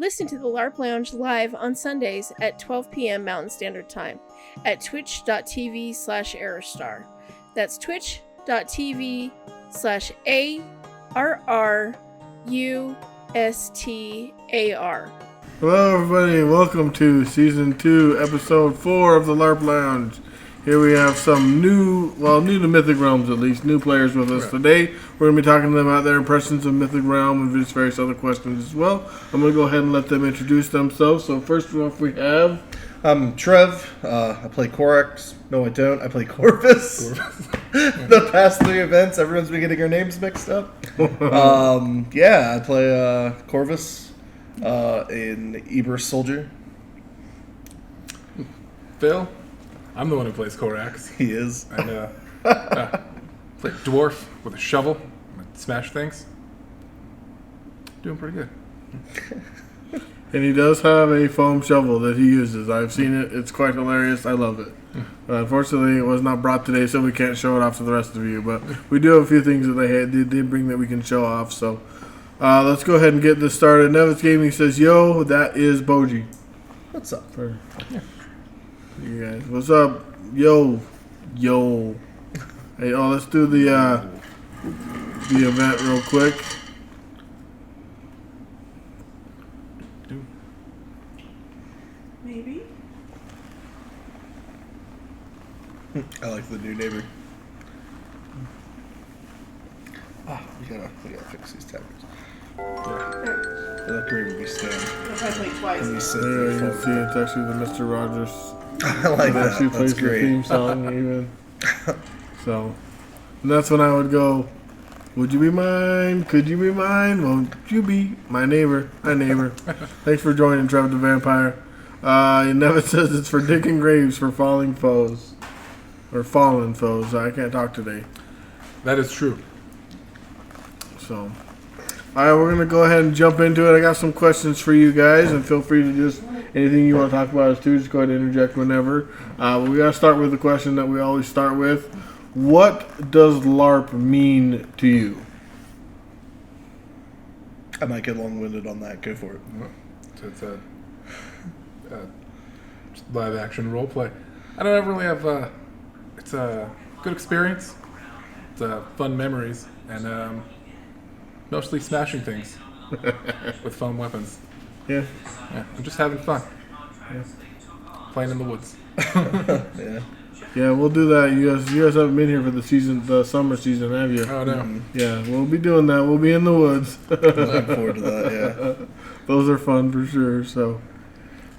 Listen to the LARP Lounge live on Sundays at 12 p.m. Mountain Standard Time at twitch.tv/Aerostar. That's twitch.tv/ARRUSTAR. Hello everybody, welcome to Season 2, Episode 4 of the LARP Lounge. Here we have some new to Mythic Realms at least, new players with us today. We're going to be talking to them about their impressions of Mythic Realm and various other questions as well. I'm going to go ahead and let them introduce themselves. So first off we have... I'm Trev. I play Corax. No, I don't. I play Corvus. The past 3 events, everyone's been getting our names mixed up. I play Corvus in Eber's Soldier. Phil, I'm the one who plays Corax. He is. And play dwarf with a shovel, smash things. Doing pretty good. And he does have a foam shovel that he uses. I've seen it. It's quite hilarious. I love it. Unfortunately, it was not brought today, so we can't show it off to the rest of you. But we do have a few things that they did bring that we can show off. So let's go ahead and get this started. Nevis Gaming says, "Yo, that is Boji." What's up? For you guys, what's up? Yo. Hey, let's do the event real quick. Maybe. I like the new neighbor. We gotta fix these tappers. Let the neighbor be stand. If I play twice. And you sit There there you can fold. see it's actually the Mr. Rogers. I like that. Actually That's plays the great. theme song even. So, and that's when I would go, "Would you be mine? Could you be mine? Won't you be my neighbor? Hi neighbor." Thanks for joining, Trevor the Vampire. Nevis says it's for digging graves for falling foes. Or fallen foes. I can't talk today. That is true. So, alright, we're going to go ahead and jump into it. I got some questions for you guys, and feel free to just, anything you want to talk about us too, just go ahead and interject whenever. We got to start with the question that we always start with. What does LARP mean to you? I might get long-winded on that. Go for it. So it's a live action role play. I don't really have it's a good experience. It's fun memories and mostly smashing things with fun weapons. Yeah. Yeah, I'm just having fun. Yeah. Playing in the woods. Yeah. Yeah, we'll do that. You guys haven't been here for the summer season, have you? Oh no. Yeah, we'll be doing that. We'll be in the woods. Looking forward to that, yeah. Those are fun for sure, so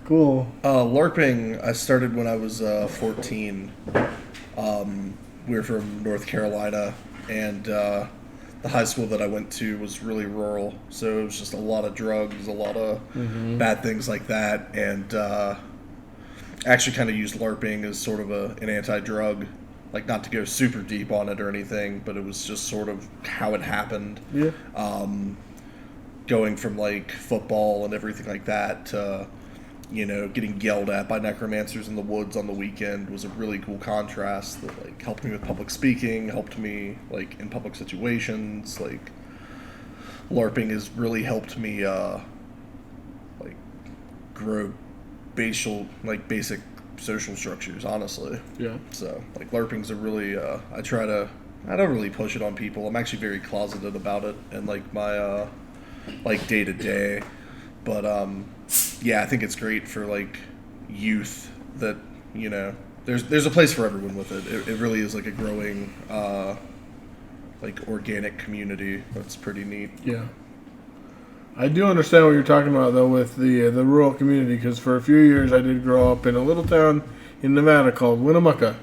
cool. LARPing, I started when I was 14. We were from North Carolina, and the high school that I went to was really rural, so it was just a lot of drugs, a lot of bad things like that, and actually kind of used LARPing as sort of an anti-drug, like not to go super deep on it or anything, but it was just sort of how it happened. Yeah. Going from like football and everything like that to, getting yelled at by necromancers in the woods on the weekend was a really cool contrast that like helped me with public speaking, helped me like in public situations. Like LARPing has really helped me like grow basic social structures, honestly. Yeah. So like LARPing's a really I don't really push it on people. I'm actually very closeted about it and like my like day to day, but I think it's great for like youth that there's a place for everyone with it. It really is like a growing like organic community. That's pretty neat. Yeah. I do understand what you're talking about though with the rural community, because for a few years I did grow up in a little town in Nevada called Winnemucca.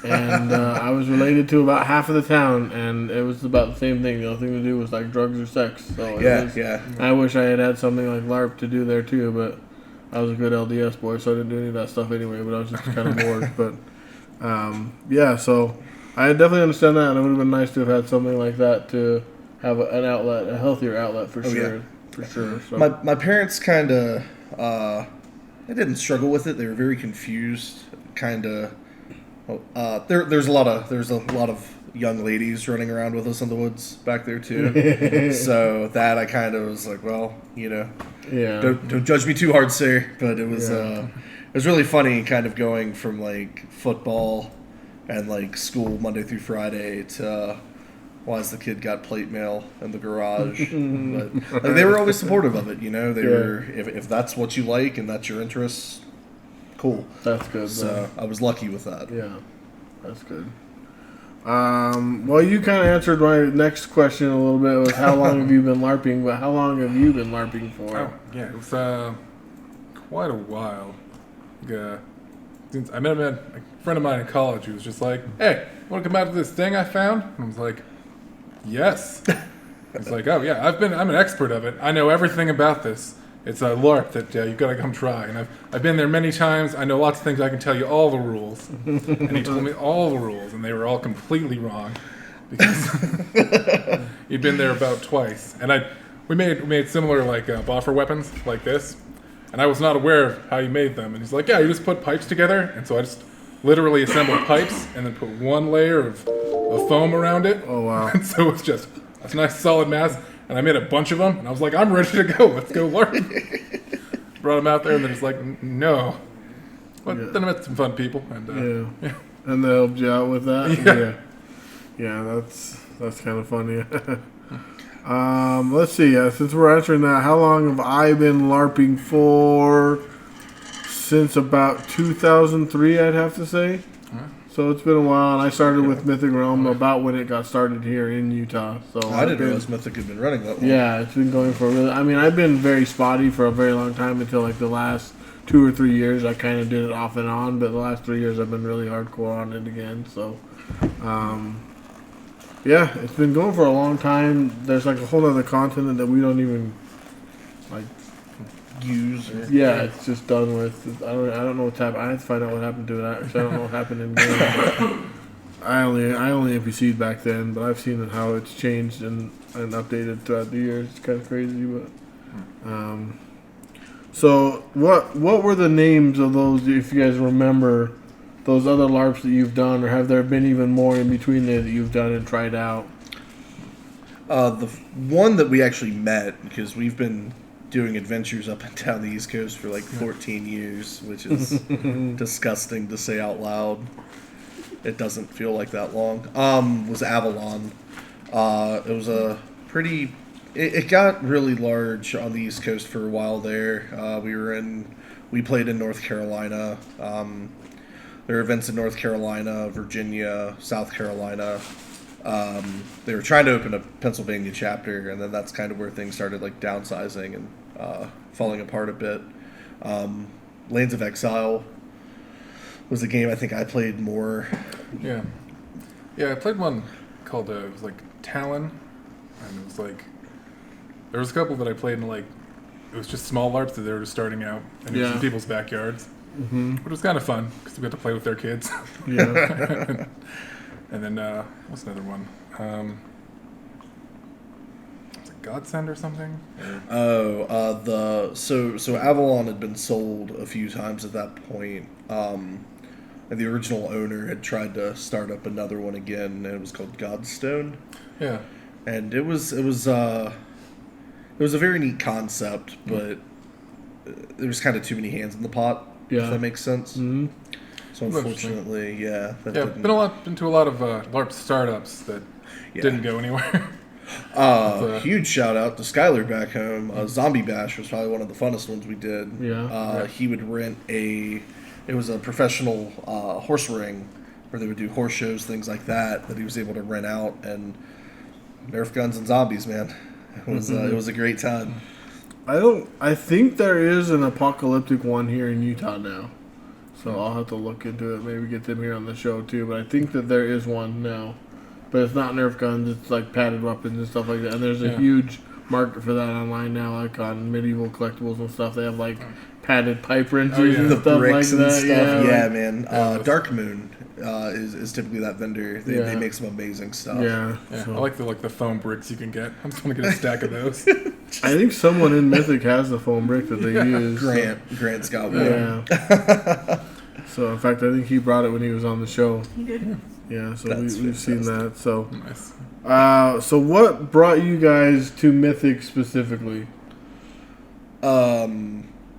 And I was related to about half of the town, and it was about the same thing. The only thing to do was like drugs or sex. So Yeah. I wish I had something like LARP to do there too, but I was a good LDS boy, so I didn't do any of that stuff anyway. But I was just kind of bored. But so I definitely understand that, and it would have been nice to have had something like that to have an outlet, a healthier outlet for sure. Yeah. For sure. So. My parents kind of they didn't struggle with it. They were very confused. Kind of. There's a lot of young ladies running around with us in the woods back there too. So that I kind of was like, well, Yeah. don't judge me too hard, sir. But it was Yeah. it was really funny, kind of going from like football and like school Monday through Friday to why has the kid got plate mail in the garage? But like, they were always supportive of it. They were if that's what you like and that's your interests, cool. That's good. So I was lucky with that. Yeah, that's good. Well, you kind of answered my next question a little bit with how long have you been LARPing, but how long have you been LARPing for? Oh, yeah, it was quite a while. Since I met a friend of mine in college who was just like, hey, want to come out to this thing I found? And I was like, yes. He's like, oh yeah, I'm an expert of it. I know everything about this. It's a LARP that you've got to come try. And I've been there many times. I know lots of things. I can tell you all the rules. And he told me all the rules, and they were all completely wrong because he'd been there about twice. And we made similar boffer weapons like this, and I was not aware of how he made them. And he's like, yeah, you just put pipes together. And so I just literally assembled pipes and then put one layer of foam around it. Oh wow! And so it's just a nice solid mass. And I made a bunch of them, and I was like, I'm ready to go. Let's go LARP. Brought them out there, and they're just like, no. But then I met some fun people. And, yeah. And they helped you out with that? Yeah, that's kind of funny. Let's see. Since we're answering that, how long have I been LARPing for? Since about 2003, I'd have to say. So it's been a while, and I started with Mythic Realm about when it got started here in Utah. So I didn't realize Mythic had been running that long. Yeah, it's been going for I've been very spotty for a very long time until like the last 2 or 3 years. I kind of did it off and on, but the last 3 years I've been really hardcore on it again. So, yeah, it's been going for a long time. There's like a whole other continent that we don't even like use. Yeah, it's just done with. I don't know what's happened. I have to find out what happened to it. Actually, I don't know what happened in game. I only NPC'd back then, but I've seen how it's changed and updated throughout the years. It's kind of crazy, but so what were the names of those? If you guys remember those other LARPs that you've done, or have there been even more in between there that you've done and tried out? The one that we actually met, because we've been doing adventures up and down the East Coast for like 14 years, which is disgusting to say out loud. It doesn't feel like that long. Was Avalon. It was a pretty... It got really large on the East Coast for a while there. We played in North Carolina. There were events in North Carolina, Virginia, South Carolina. They were trying to open a Pennsylvania chapter, and then that's kind of where things started like downsizing and falling apart a bit. Lanes of Exile was a game I think I played more. Yeah, I played one called it was like Talon, and it was like there was a couple that I played in like it was just small LARPs that they were just starting out, and it was in people's backyards, but it was kind of fun because we got to play with their kids. Yeah. And then what's another one? Was it Godsend or something? So Avalon had been sold a few times at that point. And the original owner had tried to start up another one again, and it was called Godstone. Yeah. And it was a very neat concept, but there was kind of too many hands in the pot. Yeah. If that makes sense. Mm-hmm. So unfortunately, been to a lot of LARP startups that didn't go anywhere. Huge shout out to Skylar back home. Zombie Bash was probably one of the funnest ones we did. Yeah. He would rent it was a professional horse ring where they would do horse shows, things like that he was able to rent out, and Nerf guns and zombies, man. It was a great time. I think there is an apocalyptic one here in Utah now. So I'll have to look into it, maybe get them here on the show too. But I think that there is one now. But it's not Nerf guns, it's like padded weapons and stuff like that. And there's a huge market for that online now, like on medieval collectibles and stuff. They have like padded pipe wrenches and the stuff bricks like and that. stuff. Yeah, man. Dark Moon is typically that vendor. They make some amazing stuff. Yeah. So. I like the foam bricks you can get. I just want to get a stack of those. I think someone in Mythic has the foam brick that they use. Grant's got one. Yeah. So in fact, I think he brought it when he was on the show. He did. Yeah, so That's we've seen fantastic. that. So, Nice. so what brought you guys to Mythic specifically?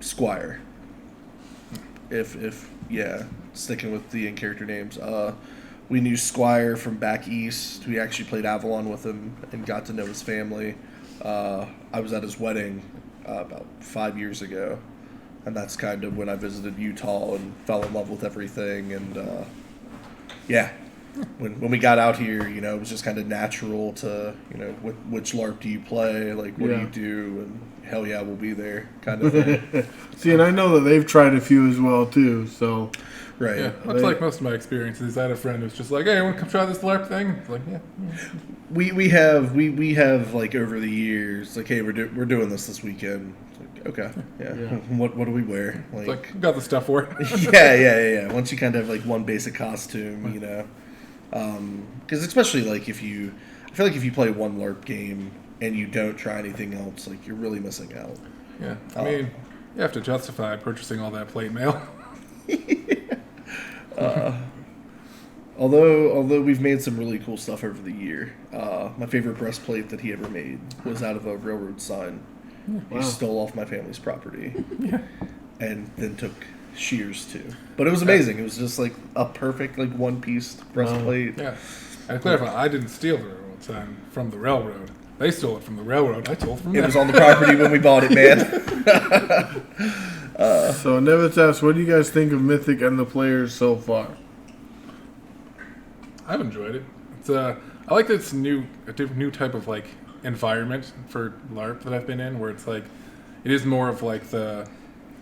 Squire. If sticking with the in-character names. We knew Squire from back east. We actually played Avalon with him and got to know his family. I was at his wedding about 5 years ago, and that's kind of when I visited Utah and fell in love with everything. And when we got out here, it was just kind of natural to, which LARP do you play? Like, what do you do? And hell yeah, we'll be there, kind of thing. See, and I know that they've tried a few as well too. So, Right. Yeah, that's like most of my experiences. I had a friend who's just like, "Hey, want to come try this LARP thing?" It's like, yeah. We have like over the years, like, hey, we're doing this weekend. It's like, okay, yeah. What do we wear? It's like, got the stuff for it. yeah. Once you kind of have like one basic costume, because especially like I feel like if you play one LARP game and you don't try anything else, like you're really missing out. Yeah, I mean, you have to justify purchasing all that plate mail. Although we've made some really cool stuff over the year. My favorite breastplate that he ever made was out of a railroad sign. He stole off my family's property, and then took shears too. But it was amazing. It was just like a perfect like one-piece breastplate. Yeah, and to clarify, I didn't steal the railroad sign from the railroad. They stole it from the railroad. I stole it from them. It was on the property when we bought it, man. So Nevitz asks, what do you guys think of Mythic and the players so far? I've enjoyed it. It's I like this new type of like environment for LARP that I've been in, where it's like it is more of like the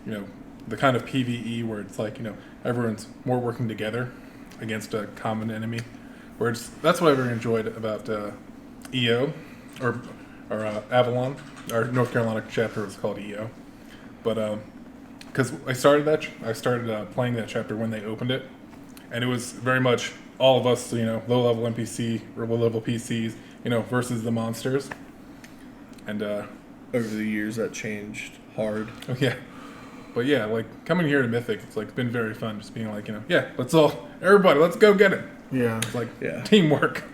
the kind of PvE where it's like everyone's more working together against a common enemy. Where that's what I've really enjoyed about EO or Avalon. Our North Carolina chapter was called EO, but because I started playing that chapter when they opened it, and it was very much all of us, low-level NPC or low-level PCs, versus the monsters. And Over the years, that changed hard. oh yeah, but yeah, like coming here to Mythic, it's like been very fun. Just being like, let's go get it. Yeah. It's like Yeah. teamwork.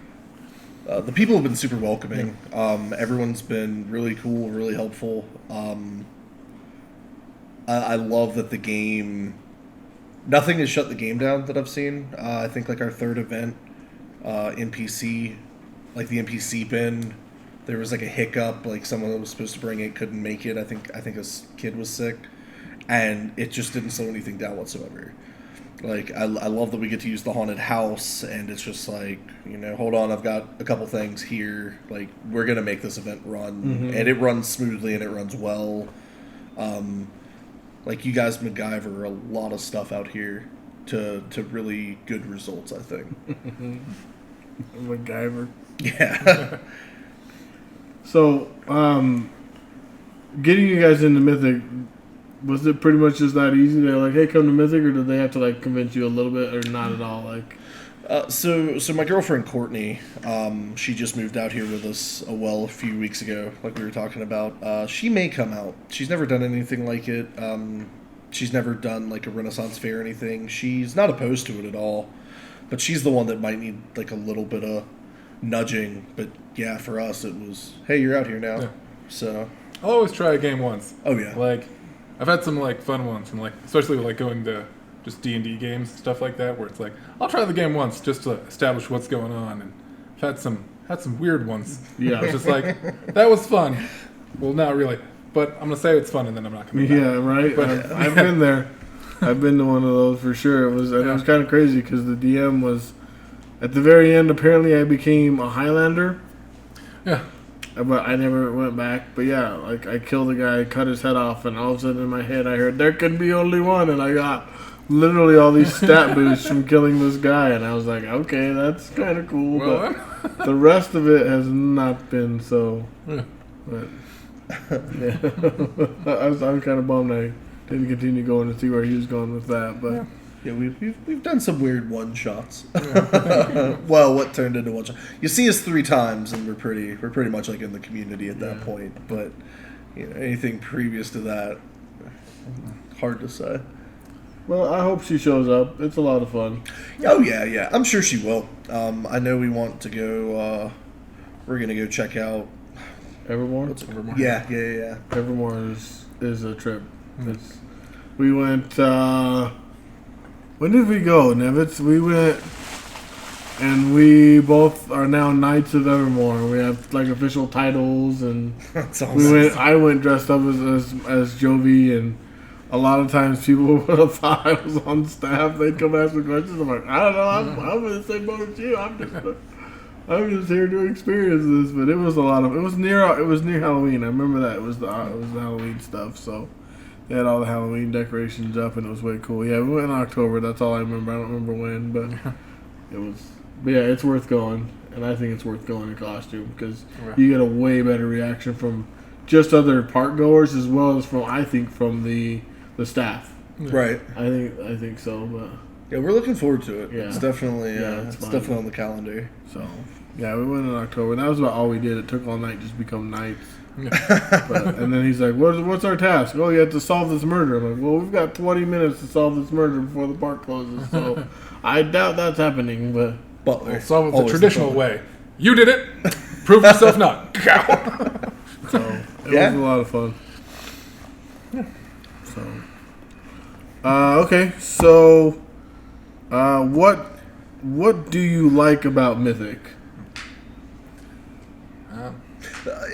The people have been super welcoming. Everyone's been really cool, really helpful. I love that the game. Nothing has shut the game down that I've seen. I think like our third event, NPC, like the NPC bin, there was like a hiccup. Like someone that was supposed to bring it couldn't make it. I think a kid was sick, and it just didn't slow anything down whatsoever. Like I love that we get to use the haunted house, and it's just like hold on, I've got a couple things here. Like we're gonna make this event run, and it runs smoothly and it runs well. Like you guys MacGyver a lot of stuff out here to really good results, I think. MacGyver. Yeah. So, getting you guys into Mythic, was it pretty much just that easy? They're like, hey, come to Mythic, or did they have to like convince you a little bit, or not at all? Like, So my girlfriend Courtney, she just moved out here with us a few weeks ago, like we were talking about. She may come out. She's never done anything like it. She's never done like a Renaissance fair or anything. She's not opposed to it at all, but she's the one that might need like a little bit of nudging. But yeah, for us it was, hey, you're out here now. Yeah. So I'll always try a game once. oh yeah, Like I've had some like fun ones, and like especially with, like going to just D&D games, stuff like that, where it's like I'll try the game once just to establish what's going on, and I've had some weird ones. Yeah. It's just like that was fun. Well, not really, but I'm gonna say it's fun, and then I'm not coming back. yeah, right. But- I've been there. I've been to one of those for sure. It was kind of crazy because the DM was at the very end. Apparently, I became a Highlander. Yeah. But I never went back. But yeah, like I killed a guy, cut his head off, and all of a sudden in my head I heard there can be only one, and I got literally all these stat boosts from killing this guy, and I was like, okay, that's kind of cool. Well, but the rest of it has not been so. yeah. But yeah, I'm kind of bummed I didn't continue going to see where he was going with that. But yeah, we've done some weird one shots. Well, what turned into one shot? You see us 3 times, and we're pretty much like in the community at that point. But anything previous to that, hard to say. Well, I hope she shows up. It's a lot of fun. Oh yeah. I'm sure she will. I know we want to go. We're gonna go check out. Evermore? Evermore. Yeah. Evermore is a trip. We went. When did we go, Nevitz? We went, and we both are now Knights of Evermore. We have like official titles, and That's awesome. we went. I went dressed up as Jovi, and a lot of times people would have thought I was on staff. They'd come ask me questions. I'm like, I don't know. I'm in the same boat as you. I'm just here to experience this. But it was a lot of. It was near Halloween. I remember that. It was the Halloween stuff. So they had all the Halloween decorations up, and it was way cool. Yeah, we went in October. That's all I remember. I don't remember when, but it was. But yeah, it's worth going, and I think it's worth going in costume because you get a way better reaction from just other park goers as well as from the staff. Right. I think so, but yeah, we're looking forward to it. Yeah. It's definitely it's it's fun. definitely on the calendar. so yeah, we went in October. That was about all we did. It took all night just to become knights. And then he's like, "What's our task? Oh, you have to solve this murder." I'm like, "Well, we've got 20 minutes to solve this murder before the park closes." So I doubt that's happening, but Butler. So it's the Always traditional Butler. way. You did it. Prove yourself not. so it Yeah. was a lot of fun. So okay, so what do you like about Mythic?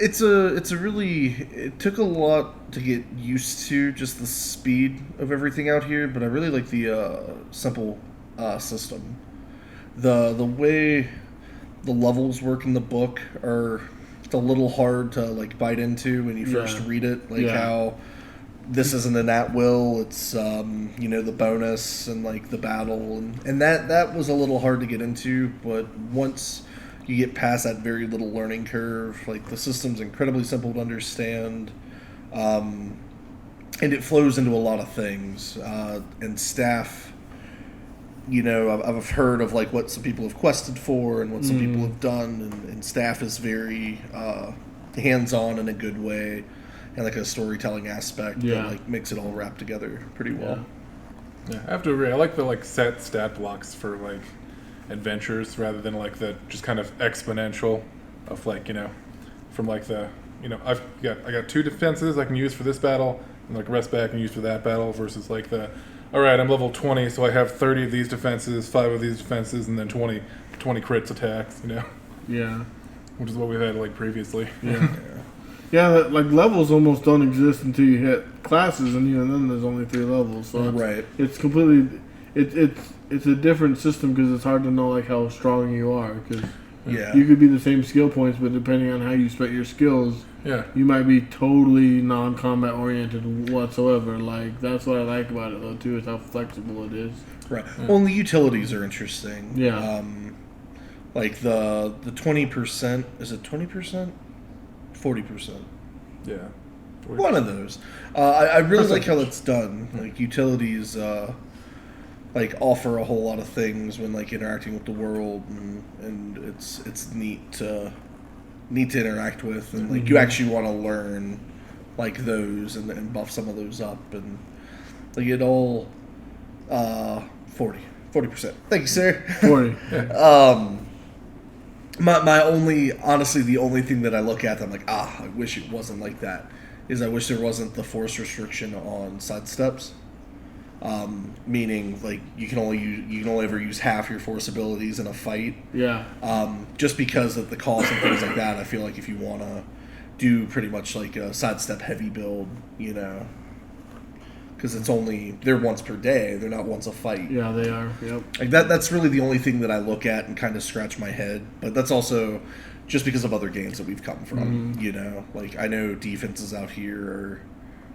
It's a really. It took a lot to get used to just the speed of everything out here, but I really like the simple system. The way the levels work in the book are it's a little hard to like bite into when you first read it. Like how this isn't an at will. It's the bonus and like the battle and that was a little hard to get into, but once you get past that very little learning curve, like the system's incredibly simple to understand, and it flows into a lot of things. And staff, I've heard of like what some people have quested for and what some people have done, and staff is very hands-on in a good way, and like a storytelling aspect that like makes it all wrap together pretty well. Yeah, I have to agree. I like the like set stat blocks for like adventures rather than like the just kind of exponential of like from like the I got 2 defenses I can use for this battle and like rest back and use for that battle versus like the all right, I'm level 20, so I have 30 of these defenses, 5 of these defenses, and then 20 crits attacks. Yeah, which is what we've had like previously. Yeah, like levels almost don't exist until you hit classes, and even then there's only 3 levels. So it's completely it's a different system because it's hard to know like how strong you are because you could be the same skill points, but depending on how you spent your skills, you might be totally non-combat oriented whatsoever. Like that's what I like about it though too, is how flexible it is. Right. Well, and the utilities are interesting. Yeah. Like the 20%, is it 20%? 40%. Yeah. 40%. One of those. I really like how that's done. Like utilities like offer a whole lot of things when like interacting with the world, and it's neat to interact with, and like you actually want to learn like those and buff some of those up, and like it all 40%. Thank you, sir. 40. My only, honestly, the only thing that I look at, I'm like, I wish it wasn't like that, is I wish there wasn't the force restriction on sidesteps. Meaning, like, you can only ever use half your force abilities in a fight. Yeah. Just because of the cost and things like that, I feel like if you want to do pretty much like a sidestep heavy build, because they're once per day, they're not once a fight. Yeah, they are. Yep. Like that's really the only thing that I look at and kind of scratch my head. But that's also just because of other games that we've come from. Like I know defenses out here are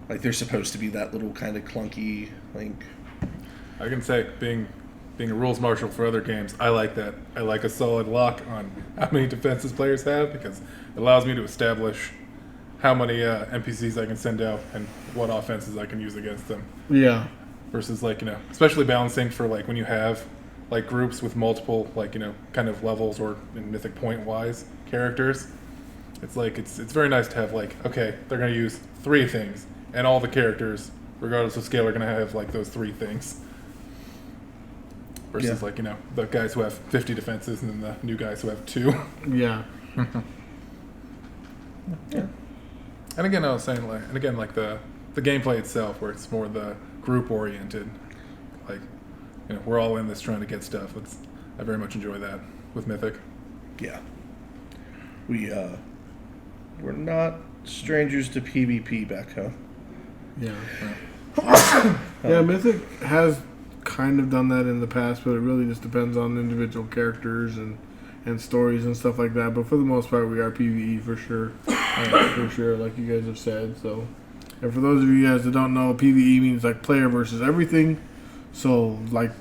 like they're supposed to be that little kind of clunky. Like I can say being a rules marshal for other games, I like that. I like a solid lock on how many defenses players have because it allows me to establish how many NPCs I can send out and what offenses I can use against them. Yeah. Versus like, especially balancing for like when you have like groups with multiple like, kind of levels or in mythic point wise characters. It's like it's very nice to have like, okay, they're gonna use 3 things and all the characters regardless of scale, are going to have like those 3 things. Versus like, the guys who have 50 defenses and then the new guys who have 2. Yeah. Yeah. And again, I was saying like the gameplay itself, where it's more the group oriented. Like, we're all in this trying to get stuff. I very much enjoy that with Mythic. Yeah. We're not strangers to PvP back home. Yeah. Yeah, Mythic has kind of done that in the past, but it really just depends on individual characters and stories and stuff like that. But for the most part, we are PvE for sure. For sure, like you guys have said. So, and for those of you guys that don't know, PvE means like player versus everything. So, like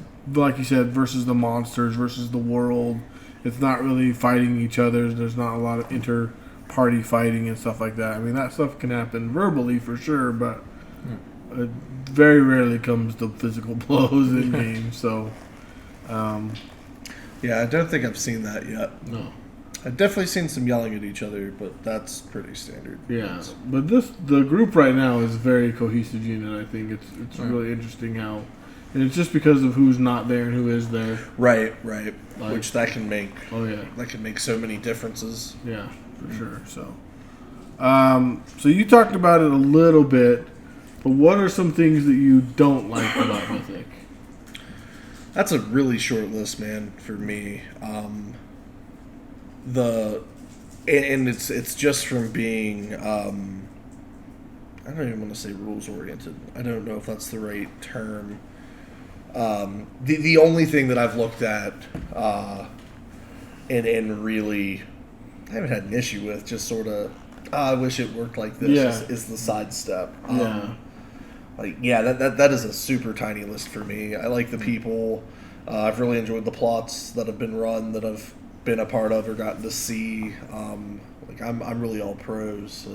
you said, versus the monsters, versus the world. It's not really fighting each other. There's not a lot of inter-party fighting and stuff like that. I mean, that stuff can happen verbally for sure, but it very rarely comes to physical blows in games. So, yeah, I don't think I've seen that yet. no. I've definitely seen some yelling at each other, but that's pretty standard. Yeah, but the group right now is very cohesive unit. I think it's really interesting how, and it's just because of who's not there and who is there. Right. Like, Which that can make. Oh yeah, That can make so many differences. yeah, for sure. So, so you talked about it a little bit, but what are some things that you don't like about Mythic? That's a really short list, man, for me. It's just from being I don't even want to say rules oriented. I don't know if that's the right term. The only thing that I've looked at and really I haven't had an issue with, just sort of I wish it worked like this, is the sidestep. That is a super tiny list for me. I like the people. I've really enjoyed the plots that have been run, that I've been a part of or gotten to see. I'm really all pros.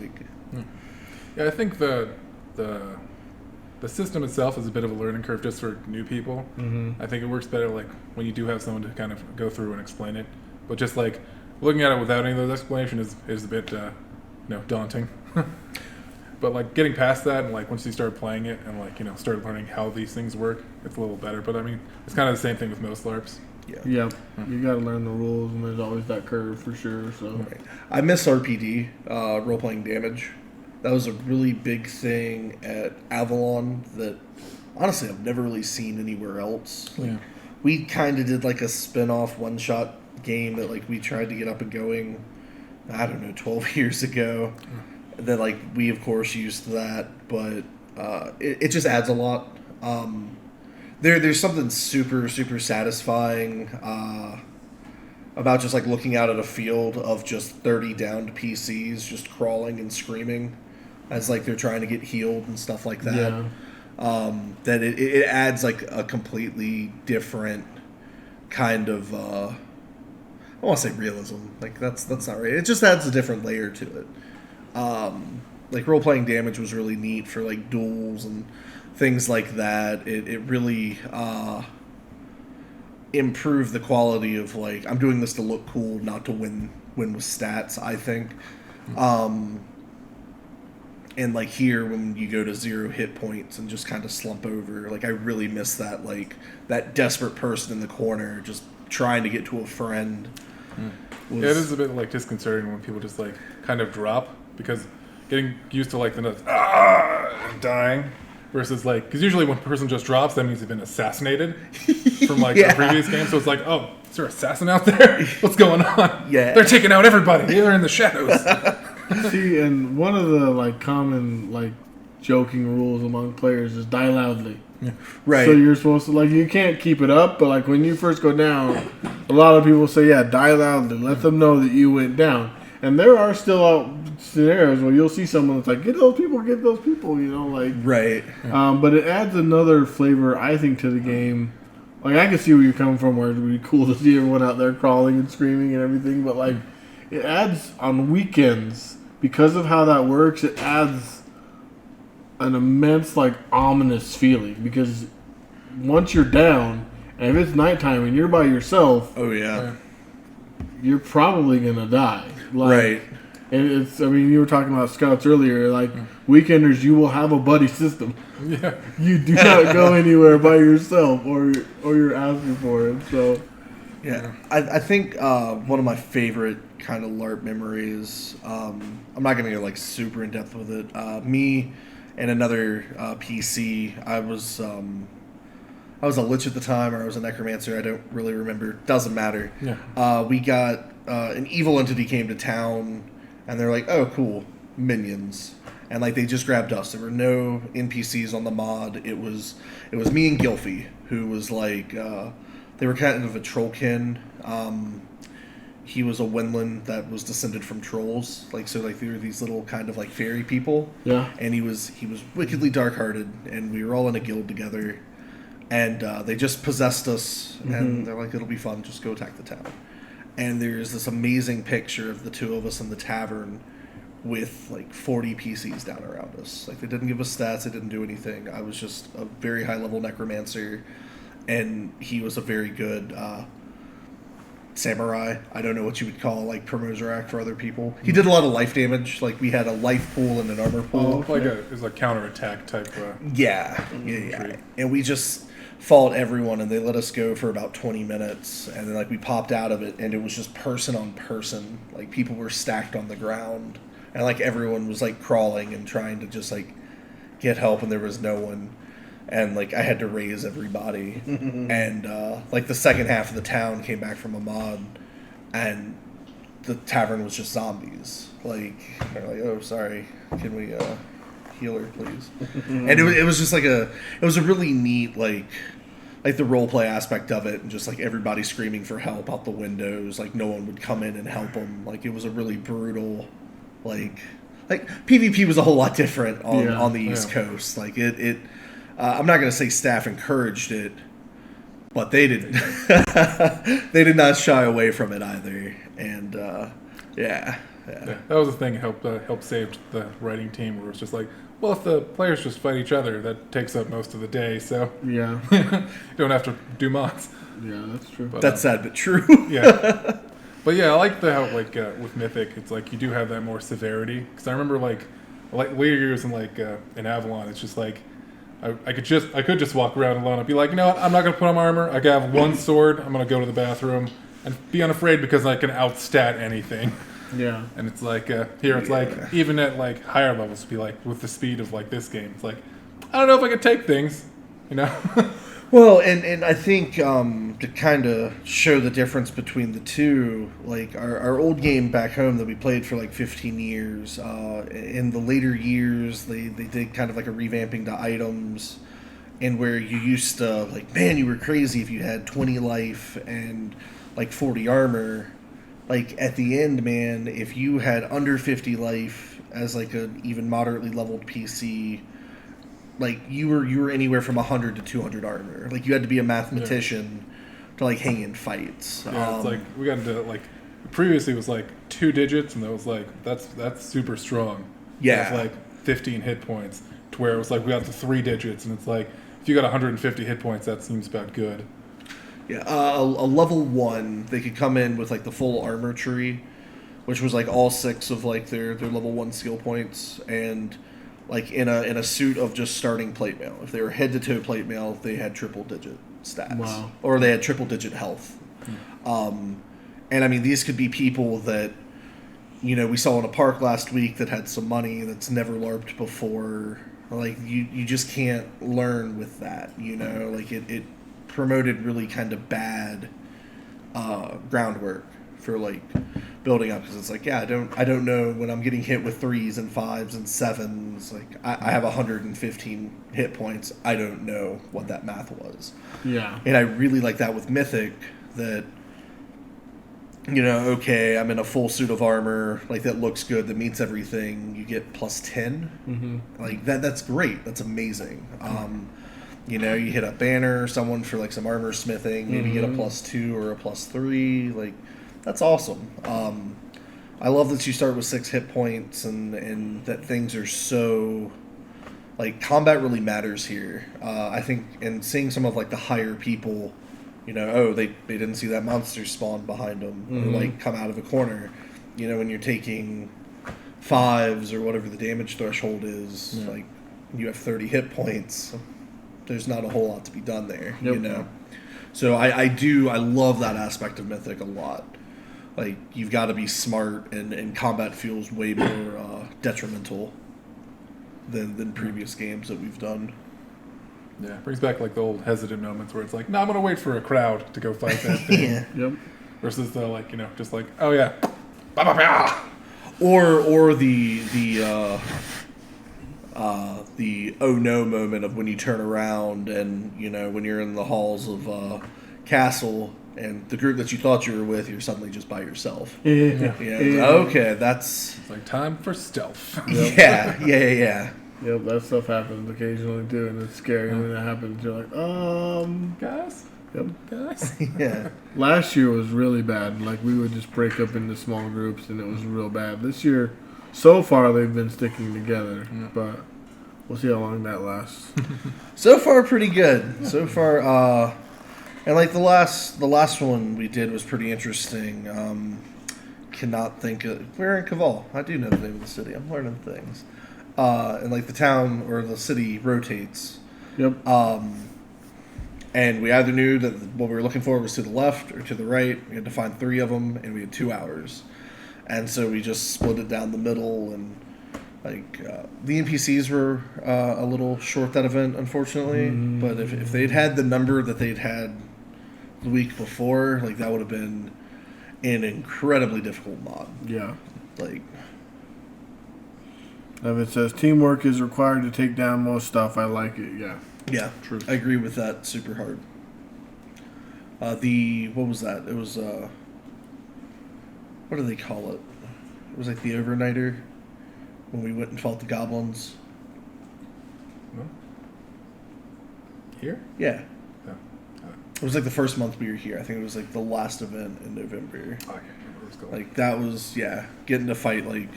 Yeah, I think the system itself is a bit of a learning curve just for new people. I think it works better like when you do have someone to kind of go through and explain it. But just like looking at it without any of those explanations is a bit daunting. But like getting past that and like once you start playing it and like start learning how these things work, it's a little better. But I mean, it's kind of the same thing with most LARPs. Yeah, you got to learn the rules, and there's always that curve for sure. So Right. I miss RPD, role-playing damage. That was a really big thing at Avalon that honestly I've never really seen anywhere else. We kind of did like a spin-off one-shot game that like we tried to get up and going, I don't know, 12 years ago. That like we of course used that, but it just adds a lot. There's something super satisfying about just like looking out at a field of just 30 downed PCs just crawling and screaming as like they're trying to get healed and stuff like that. That it adds like a completely different kind of I don't want to say realism, like that's not right. It just adds a different layer to it. Like role-playing damage was really neat for like duels and things like that. It really improved the quality of like I'm doing this to look cool, not to win with stats, I think. And like here when you go to 0 hit points and just kind of slump over, like I really miss that, like that desperate person in the corner just trying to get to a friend. Yeah, it is a bit like disconcerting when people just like kind of drop, because getting used to like the nuts and dying versus like, because usually when a person just drops, that means they've been assassinated from like a previous game. So it's like, oh, is there an assassin out there? What's going on? Yeah, they're taking out everybody. They're in the shadows. see, and one of the like common like joking rules among players is die loudly. Right. So you're supposed to like you can't keep it up, but like when you first go down, a lot of people say, yeah, die loudly. Let them know that you went down. And there are still scenarios where you'll see someone that's like, get those people, like right. But it adds another flavor, I think, to the game. Like I can see where you're coming from, where it'd be cool to see everyone out there crawling and screaming and everything, but like it adds on weekends, because of how that works, it adds an immense like ominous feeling, because once you're down and if it's nighttime and you're by yourself, oh yeah, you're probably gonna die. Like, right. And it's, I mean, you were talking about scouts earlier. Like, weekenders, you will have a buddy system. Yeah. You do not go anywhere by yourself, or you're asking for it. So, Yeah, I think one of my favorite kind of LARP memories. I'm not gonna go like super in depth with it. Me and another PC. I was a lich at the time, or I was a necromancer. I don't really remember. Doesn't matter. Yeah. We got an evil entity came to town, and they're like, "Oh, cool, minions." And like they just grabbed us. There were no NPCs on the mod. It was me and Gilfy, who was like they were kind of a trollkin. He was a windland that was descended from trolls. Like so, like they were these little kind of like fairy people. yeah. And he was wickedly dark-hearted, and we were all in a guild together. And they just possessed us, and they're like, "It'll be fun. Just go attack the town." And there's this amazing picture of the two of us in the tavern with like 40 PCs down around us. Like they didn't give us stats, they didn't do anything. I was just a very high level necromancer, and he was a very good samurai. I don't know what you would call like Primozorak for other people. He did a lot of life damage. Like we had a life pool and an armor pool. Like it was a counterattack type. Yeah. And we just fought everyone, and they let us go for about 20 minutes, and then like we popped out of it, and it was just person on person. Like people were stacked on the ground, and like everyone was like crawling and trying to just like get help, and there was no one. And like I had to raise everybody. And like the second half of the town came back from a mod, and the tavern was just zombies. Like they're like, "Oh, sorry, can we heal her, please?" And it was just like it was a really neat like the role play aspect of it, and just like everybody screaming for help out the windows. Like no one would come in and help them. Like it was a really brutal like PvP was a whole lot different on the East Coast. Like it I'm not going to say staff encouraged it, but they did they did not shy away from it either. And yeah, that was the thing that helped save the writing team, where it's just like, well, if the players just fight each other, that takes up most of the day, so Yeah. you don't have to do mods. Yeah, that's true. But, that's sad but true. Yeah. But yeah, I like how with Mythic, it's like you do have that more severity. Because I remember like later years in Avalon, it's just like I could just walk around alone. I'd be like, you know what? I'm not gonna put on armor. I have one sword. I'm gonna go to the bathroom and be unafraid because I can outstat anything. Yeah. And it's like here, it's like even at like higher levels, be like with the speed of like this game, it's like I don't know if I could take things, you know. Well, and I think to kind of show the difference between the two, like our old game back home that we played for like 15 years, in the later years, they did kind of like a revamping to items, and where you used to, like, man, you were crazy if you had 20 life and like 40 armor. Like at the end, man, if you had under 50 life as like an even moderately leveled PC, like you were anywhere from 100 to 200 armor. Like you had to be a mathematician to like hang in fights. Yeah, it's like we got into like previously it was like 2 digits, and that was like that's super strong. Yeah, it's like 15 hit points. To where it was like we got to 3 digits, and it's like if you got 150 hit points, that seems about good. Yeah, a level 1, they could come in with like the full armor tree, which was like all 6 of like their level 1 skill points, and like in a suit of just starting plate mail. If they were head to toe plate mail, they had triple digit stats. Wow. Or they had triple digit health. And I mean, these could be people that, you know, we saw in a park last week that had some money that's never LARPed before. Like you just can't learn with that, you know. Like it promoted really kind of bad groundwork for like building up, because it's like, yeah, I don't know when I'm getting hit with 3s and 5s and 7s. Like I have 115 hit points. I don't know what that math was. Yeah. And I really like that with Mythic, that, you know, okay, I'm in a full suit of armor, like that looks good, that meets everything. You get plus 10. Mm-hmm. Like that's great. That's amazing. You know, you hit a banner, someone for like some armor smithing, maybe get a plus 2 or a plus 3. Like that's awesome. I love that you start with 6 hit points, and that things are so, like, combat really matters here. I think, and seeing some of like the higher people, you know, oh, they didn't see that monster spawn behind them, or like come out of a corner. You know, when you're taking 5s or whatever the damage threshold is. Like, you have 30 hit points. There's not a whole lot to be done there, you know? So I love that aspect of Mythic a lot. Like, you've got to be smart, and combat feels way more detrimental than previous games that we've done. Yeah, brings back like the old hesitant moments where it's like, no, I'm gonna wait for a crowd to go fight that thing. Yeah. Yep. Versus the like, just like, oh yeah, bah, bah, bah. Or the oh no moment of when you turn around and when you're in the halls of Castle and the group that you thought you were with, you're suddenly just by yourself. Yeah. Okay, that's It's like time for stealth. yeah. Yep, that stuff happens occasionally too, and it's scary when it happens. You're like, Guys, Yep. guys. Yeah. Last year was really bad. Like, we would just break up into small groups, and it was real bad. This year, so far, they've been sticking together, but we'll see how long that lasts. So far, pretty good. So far, and like the last one we did was pretty interesting. Cannot think of. We're in Caval. I do know the name of the city. I'm learning things. And like the town or the city rotates. Yep. And we either knew that what we were looking for was to the left or to the right. We had to find 3 of them, and we had 2 hours. And so we just split it down the middle, and like the NPCs were a little short that event, unfortunately. But if they'd had the number that they'd had the week before, like that would have been an incredibly difficult mod. Yeah. Like, If it says teamwork is required to take down most stuff, I like it. Yeah. yeah, True. I agree with that. Super hard. What was that? It was what do they call it? It was like the overnighter when we went and fought the goblins. Here? Yeah. Yeah. It was like the first month we were here. I think it was like the last event in November. I can't remember what it's called. Like that was getting to fight like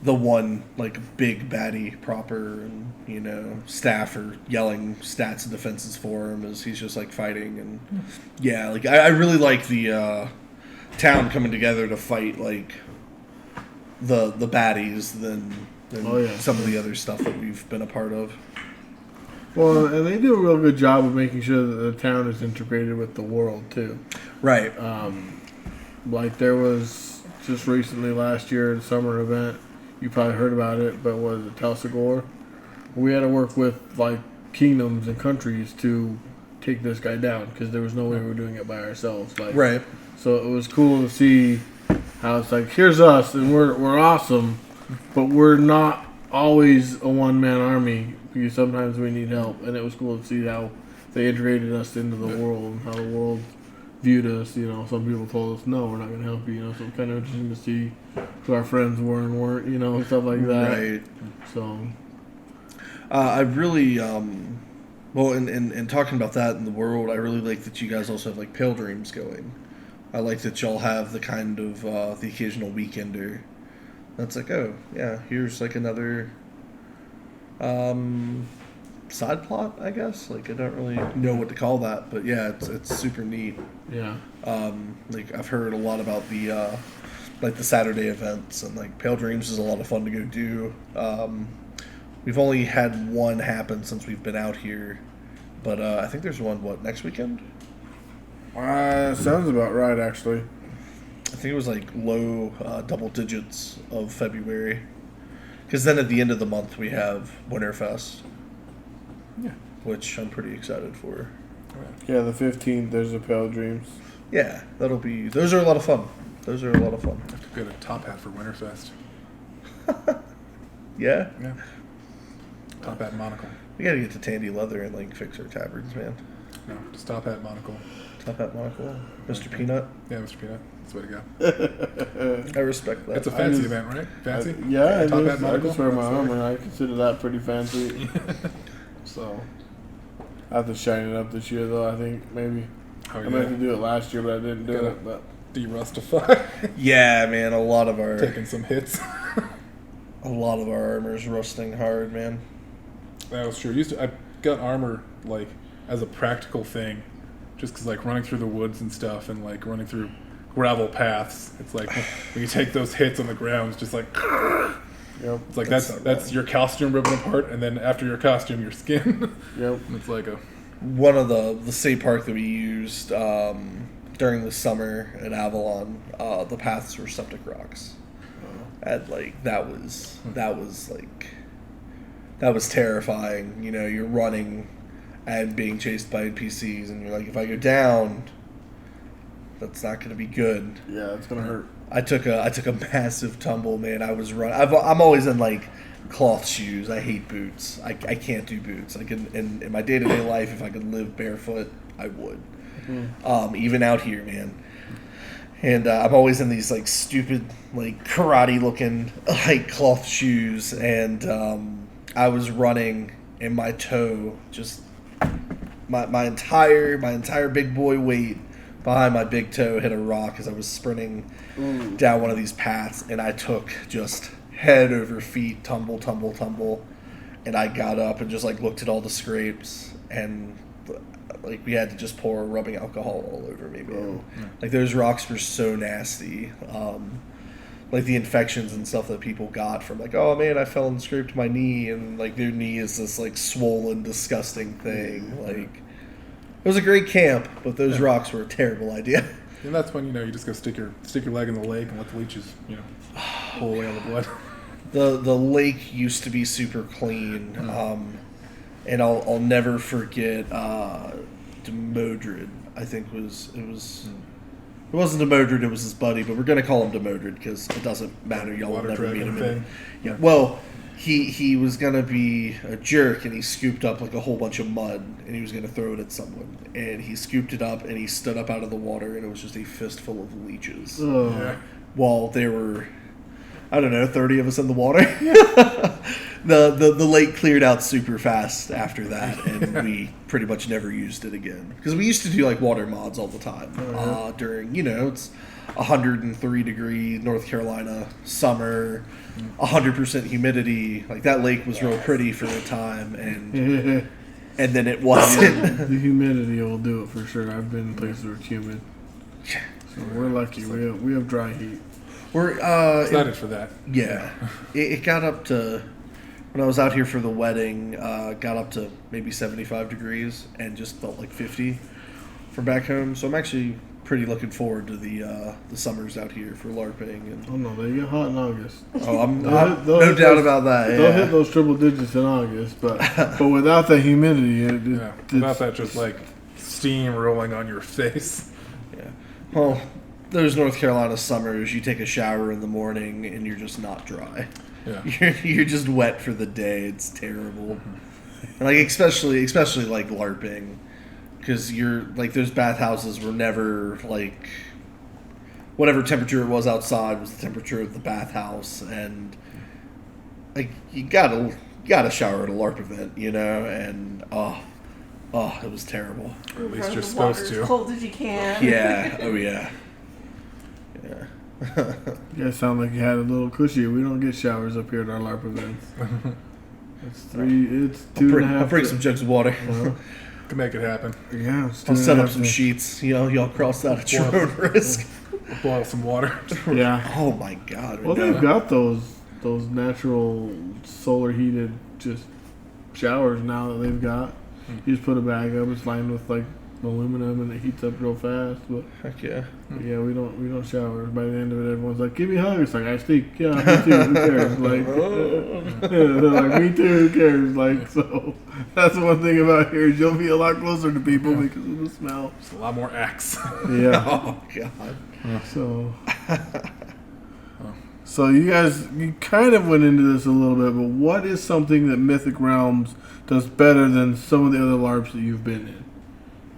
the one like big baddie proper, and staff are yelling stats and defenses for him as he's just like fighting, and like I really like the town coming together to fight like the baddies than some of the other stuff that we've been a part of. Well, and they do a real good job of making sure that the town is integrated with the world too. Right. Like there was just recently last year the summer event. You probably heard about it, but was it Telsagor? We had to work with like kingdoms and countries to take this guy down because there was no way we were doing it by ourselves. Like, Right. So it was cool to see how it's like, here's us and we're awesome, but we're not always a one-man army because sometimes we need help. And it was cool to see how they integrated us into the world and how the world viewed us. Some people told us, no, we're not going to help you. So it's kind of interesting to see who our friends were and weren't, stuff like that. Right. So I really, well, and talking about that in the world, I really like that you guys also have like Pale Dreams going. I like that y'all have the kind of the occasional weekender. That's like, oh yeah, here's like another side plot, I guess. Like I don't really know what to call that, but yeah, it's super neat. yeah. Like I've heard a lot about the like the Saturday events, and like Pale Dreams is a lot of fun to go do. We've only had one happen since we've been out here, but I think there's one next weekend. Sounds about right, actually. I think it was like low double digits of February, because then at the end of the month we have Winterfest, which I'm pretty excited for. Yeah, the 15th, there's a Pale Dreams. Yeah, those are a lot of fun. I have to get a top hat for Winterfest. Yeah? Yeah. Top hat, monocle. We gotta get to Tandy Leather and like fix our tabards, man. No, just top hat, monocle. Top hat, monocle. Mr. Peanut. Yeah, Mr. Peanut. That's the way to go. I respect that. It's a fancy event, right? Fancy? Yeah, Top hat, I monocle. just wear my That's the way. armor. I consider that pretty fancy. So, I have to shine it up this year, though. I think maybe Oh, I meant to do it last year, but I didn't do Gotta- it. But De-rustify. Yeah, man, a lot of our Taking some hits. armor's rusting hard, man. That was true. I got armor like as a practical thing, just because like running through the woods and stuff, and like running through gravel paths. It's like when you take those hits on the ground, it's just like Yep. it's like that's your costume ripping apart, and then after your costume, your skin. Yep. And it's like a One of the state park that we used during the summer at Avalon, the paths were septic rocks, and like that was terrifying. You know, you're running and being chased by NPCs, and you're like, if I go down, that's not going to be good. Yeah, it's gonna hurt. I took a massive tumble, man. I was running. I'm always in like cloth shoes. I hate boots. I can't do boots. I can in my day-to-day life, if I could live barefoot, I would. Even out here, man. And I'm always in these like stupid like karate looking like cloth shoes, and I was running, and my toe just my entire big boy weight behind my big toe hit a rock as I was sprinting down one of these paths, and I took just head over feet, tumble, and I got up and just like looked at all the scrapes, and like we had to just pour rubbing alcohol all over me, man. Like those rocks were so nasty. Like the infections and stuff that people got from like, oh man, I fell and scraped my knee, and like their knee is this like swollen, disgusting thing. Like it was a great camp, but those rocks were a terrible idea. and that's when you just go stick your leg in the lake and let the leeches pull away all the blood. The lake used to be super clean, and I'll never forget Demodrid. I think it wasn't Demodrid, it was his buddy, but we're gonna call him Demodrid because it doesn't matter. Y'all will Water never meet dragon him. thing. Yeah. Well, he was gonna be a jerk, and he scooped up like a whole bunch of mud, and he was gonna throw it at someone. And he scooped it up, and he stood up out of the water, and it was just a fistful of leeches. Yeah. While there were, I don't know, 30 of us in the water. The lake cleared out super fast after that, and we pretty much never used it again. Because we used to do like water mods all the time during, it's 103 degree North Carolina summer, 100% humidity. Like that lake was real pretty for a time, and then it wasn't. The humidity will do it for sure. I've been in places where it's humid. So we're lucky. We have dry heat. We're Excited for that. Yeah, it got up to, when I was out here for the wedding, got up to maybe 75 degrees and just felt like 50 from back home. So I'm actually pretty looking forward to the summers out here for LARPing. And Oh no, they get hot in August. I'm They'll no hit doubt those- about that. They'll hit those triple digits in August, but without the humidity, Without that just like steam rolling on your face. Yeah. Well, those North Carolina summers, you take a shower in the morning and you're just not dry. Yeah. You're just wet for the day. It's terrible. And like especially like LARPing, because you're like those bathhouses were never like whatever temperature it was outside was the temperature of the bathhouse, and like you gotta shower at a LARP event, and it was terrible. Or at least Run you're the supposed water to. as cold as you can. Yeah. Oh yeah. Yeah. You guys sound like you had a little cushy. We don't get showers up here at our LARP events. It's 2.5. I'll bring some jugs of water. Can make it happen. Yeah, it's I'll set up 2.5 some to- sheets. Y'all cross that at your own risk. Boil some water. Yeah. Oh my God. Well, no. they've got those natural solar heated just showers now that they've got. You just put a bag up. It's lined with like aluminum and it heats up real fast. But Heck yeah. yeah, we don't shower. By the end of it, everyone's like, "Give me a hug." It's like, I stink. Yeah, me too. Who cares? Like, they're like, me too. Who cares? Like, so that's the one thing about here is you'll be a lot closer to people because of the smell. It's a lot more axe. Yeah. Oh God. So you guys, you kind of went into this a little bit, but what is something that Mythic Realms does better than some of the other LARPs that you've been in?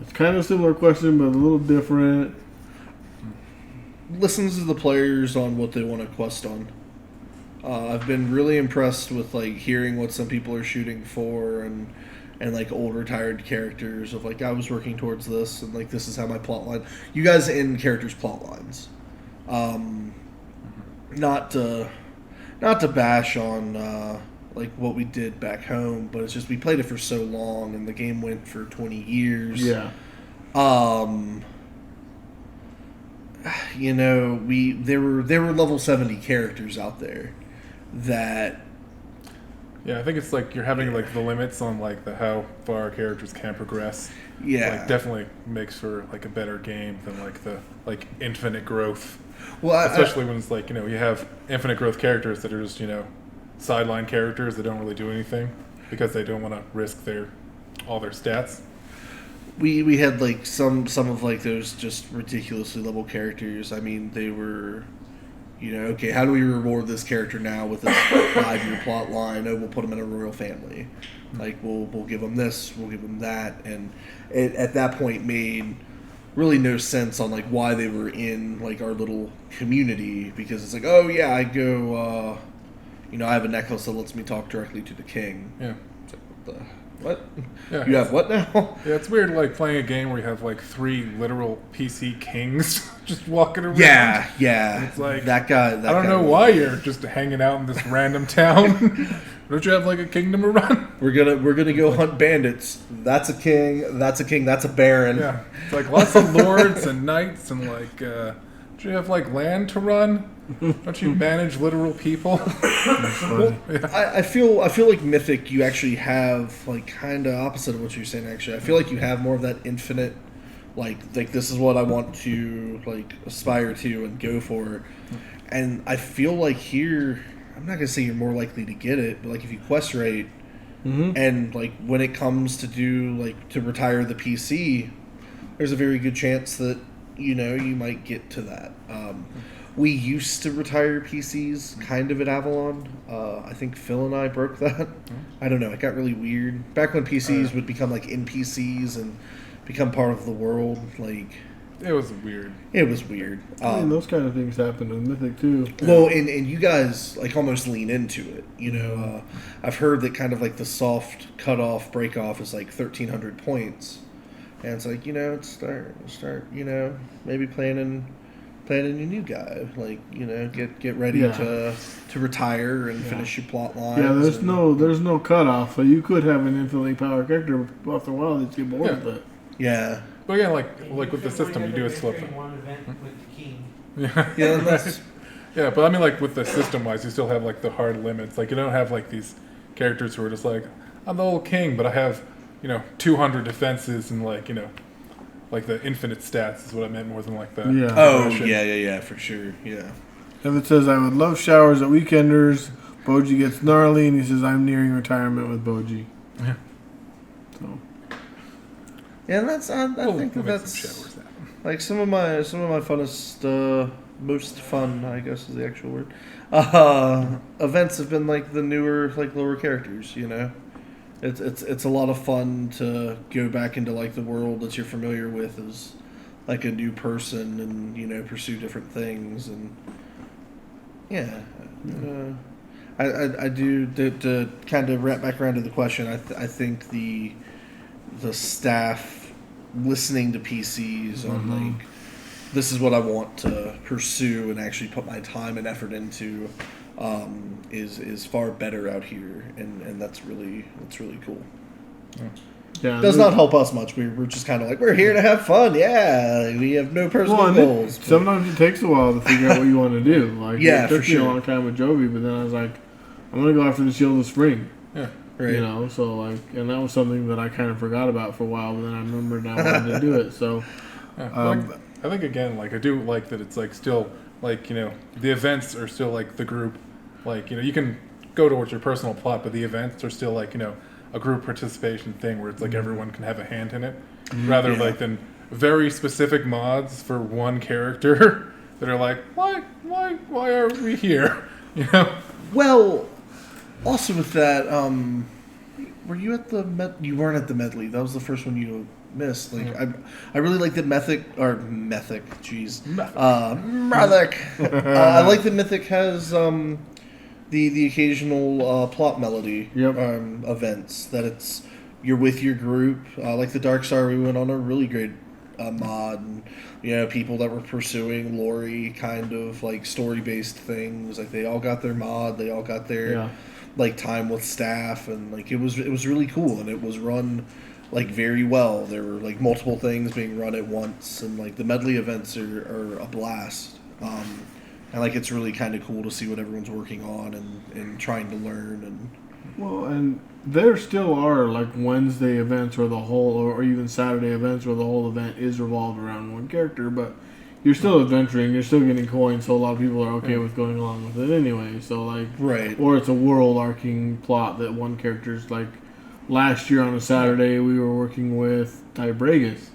It's kind of a similar question, but a little different. Listens to the players on what they want to quest on. I've been really impressed with like hearing what some people are shooting for, and like old retired characters of like I was working towards this, and like this is how my plot line. You guys in characters' plot lines. Not to bash on like what we did back home, but it's just we played it for so long, and the game went for 20 years. Yeah. you know, there were level 70 characters out there that. Yeah, I think it's like you're having like the limits on like the how far characters can progress. Yeah. Like definitely makes for like a better game than like the like infinite growth. Well, especially when it's like, you know, you have infinite growth characters that are just, you know, sideline characters that don't really do anything because they don't want to risk all their stats. We had like some of like those just ridiculously level characters. I mean, they were, you know, okay, how do we reward this character now with this 5-year plot line? Oh, we'll put them in a royal family. Like we'll give them this, we'll give them that, and it at that point made really no sense on like why they were in like our little community, because it's like, oh yeah, I go, you know, I have a necklace that lets me talk directly to the king. Yeah. It's like, what? Yeah, you have what now? Yeah, it's weird like playing a game where you have like 3 literal PC kings just walking around. Yeah, yeah. And it's like that guy. I don't know why you're just hanging out in this random town. Don't you have like a kingdom to run? We're gonna go hunt bandits. That's a king. That's a king. That's a baron. Yeah, it's like lots of lords and knights and like. Do you have like land to run? Don't you manage literal people? Well, yeah. I feel like Mythic, you actually have like kind of opposite of what you're saying. Actually, I feel like you have more of that infinite, like this is what I want to like aspire to and go for, and I feel like here, I'm not gonna say you're more likely to get it, but like if you quest rate, and like when it comes to do like to retire the PC, there's a very good chance that you know you might get to that. We used to retire PCs kind of at Avalon. I think Phil and I broke that. I don't know. It got really weird. Back when PCs would become like NPCs and become part of the world, like... It was weird. It was weird. I mean, those kind of things happen in Mythic, too. Well, and you guys, like, almost lean into it. You know, I've heard that kind of, like, the soft cutoff, break-off is, like, 1,300 points. And it's like, you know, start, you know, maybe planning a new guy, like, you know, get ready to retire and finish your plot lines. Yeah, there's no cutoff, so you could have an infinitely powered character, but after a while they get bored with it. Yeah. But again, like with the system, you do a slip. Yeah. Yeah, that's... Yeah, but I mean, like with the system-wise, you still have like the hard limits. Like you don't have like these characters who are just like, I'm the old king, but I have, you know, 200 defenses and like, you know. Like the infinite stats is what I meant more than like the... Yeah. Oh, yeah, for sure, yeah. Evan says, I would love showers at weekenders. Boji gets gnarly, and he says, I'm nearing retirement with Boji. Yeah. So. Yeah, and that's... I think that's... Like, some of my funnest... most fun, I guess is the actual word. Events have been like the newer, like lower characters, you know? It's a lot of fun to go back into like the world that you're familiar with as like a new person and you know pursue different things and yeah, I do to kind of wrap back around to the question. I think the staff listening to PCs on like this is what I want to pursue and actually put my time and effort into. Is far better out here, and that's really cool. Yeah, does not help us much. We're just kind of like we're here to have fun. Yeah, we have no personal goals. Sometimes it takes a while to figure out what you want to do. Like it took me a sure. long time with Jovi, but then I was like, I'm gonna go after the Shield of Spring. Yeah, right. You know, so like, and that was something that I kind of forgot about for a while, but then I remembered and I wanted to do it. So, I think again, like I do like that it's like still like you know the events are still like the group. Like, you know, you can go towards your personal plot, but the events are still like, you know, a group participation thing where it's like everyone can have a hand in it. Rather like than very specific mods for one character that are like, why are we here? You know? Well, also with that, were you at the you weren't at the medley. That was the first one you missed. Like I really like that Mythic. Jeez. Mythic. I like that Mythic has the occasional plot melody events that it's you're with your group like the Dark Star we went on a really great mod and you know people that were pursuing lore kind of like story based things like they all got their mod, they all got their like time with staff and like it was really cool and it was run like very well. There were like multiple things being run at once, and like the medley events are a blast. And like it's really kind of cool to see what everyone's working on and trying to learn. And Well, and there still are like Wednesday events where the whole, or even Saturday events where the whole event is revolved around one character, but you're still adventuring, you're still getting coins, so a lot of people are okay with going along with it anyway. So like, right. Or it's a world-arcing plot that one character's like. Last year on a Saturday, we were working with Tibregas,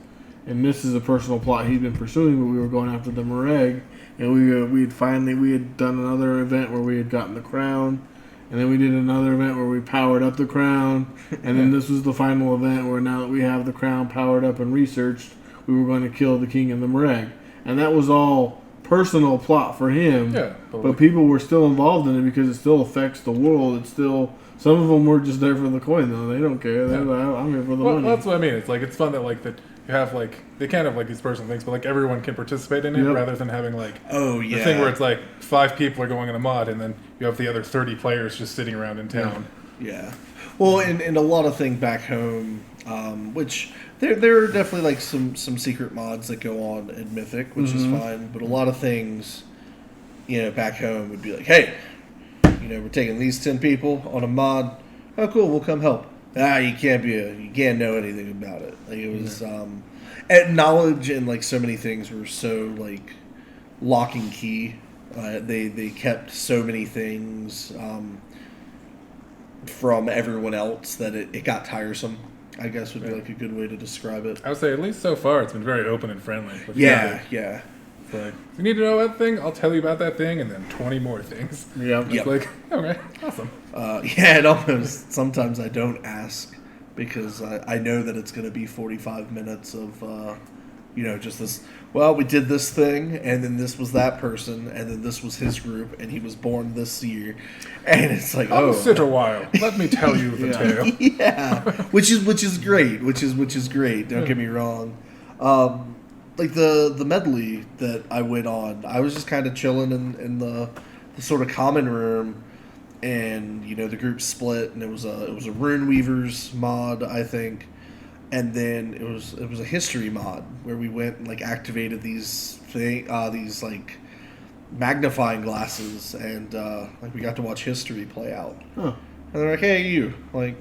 and this is a personal plot he'd been pursuing, but we were going after the Moreg, and we had done another event where we had gotten the crown, and then we did another event where we powered up the crown, and then this was the final event where now that we have the crown powered up and researched, we were going to kill the king and the Moreg, and that was all personal plot for him. Yeah, but people were still involved in it because it still affects the world. It's still. Some of them were just there for the coin, though. They don't care. They're like, I'm here for the money. Well, that's what I mean. It's like it's fun that like that you have like they can't have like these personal things, but like everyone can participate in it rather than having like the thing where it's like 5 people are going in a mod and then you have the other 30 players just sitting around in town. Yeah. Well, and a lot of things back home, which there are definitely like some secret mods that go on in Mythic, which is fine. But a lot of things, back home would be like, hey. We're taking these 10 people on a mod. Oh, cool, we'll come help. You can't know anything about it. Like it was, and knowledge and like so many things were so like lock and key. They kept so many things from everyone else that it got tiresome. I guess would be like a good way to describe it. I would say at least so far it's been very open and friendly. Yeah. Like, if you need to know that thing, I'll tell you about that thing, and then 20 more things. Yep. It's like, okay, awesome. It almost, sometimes I don't ask, because I know that it's going to be 45 minutes of, just this, well, we did this thing, and then this was that person, and then this was his group, and he was born this year, and it's like, Sit a while. Let me tell you the tale. Yeah, which is great, which is great, don't get me wrong. Like the medley that I went on, I was just kind of chilling in the sort of common room, and the group split, and it was a Rune Weavers mod, I think, and then it was a history mod where we went and like activated these like magnifying glasses, and like we got to watch history play out. Huh. And they're like, hey, you, like,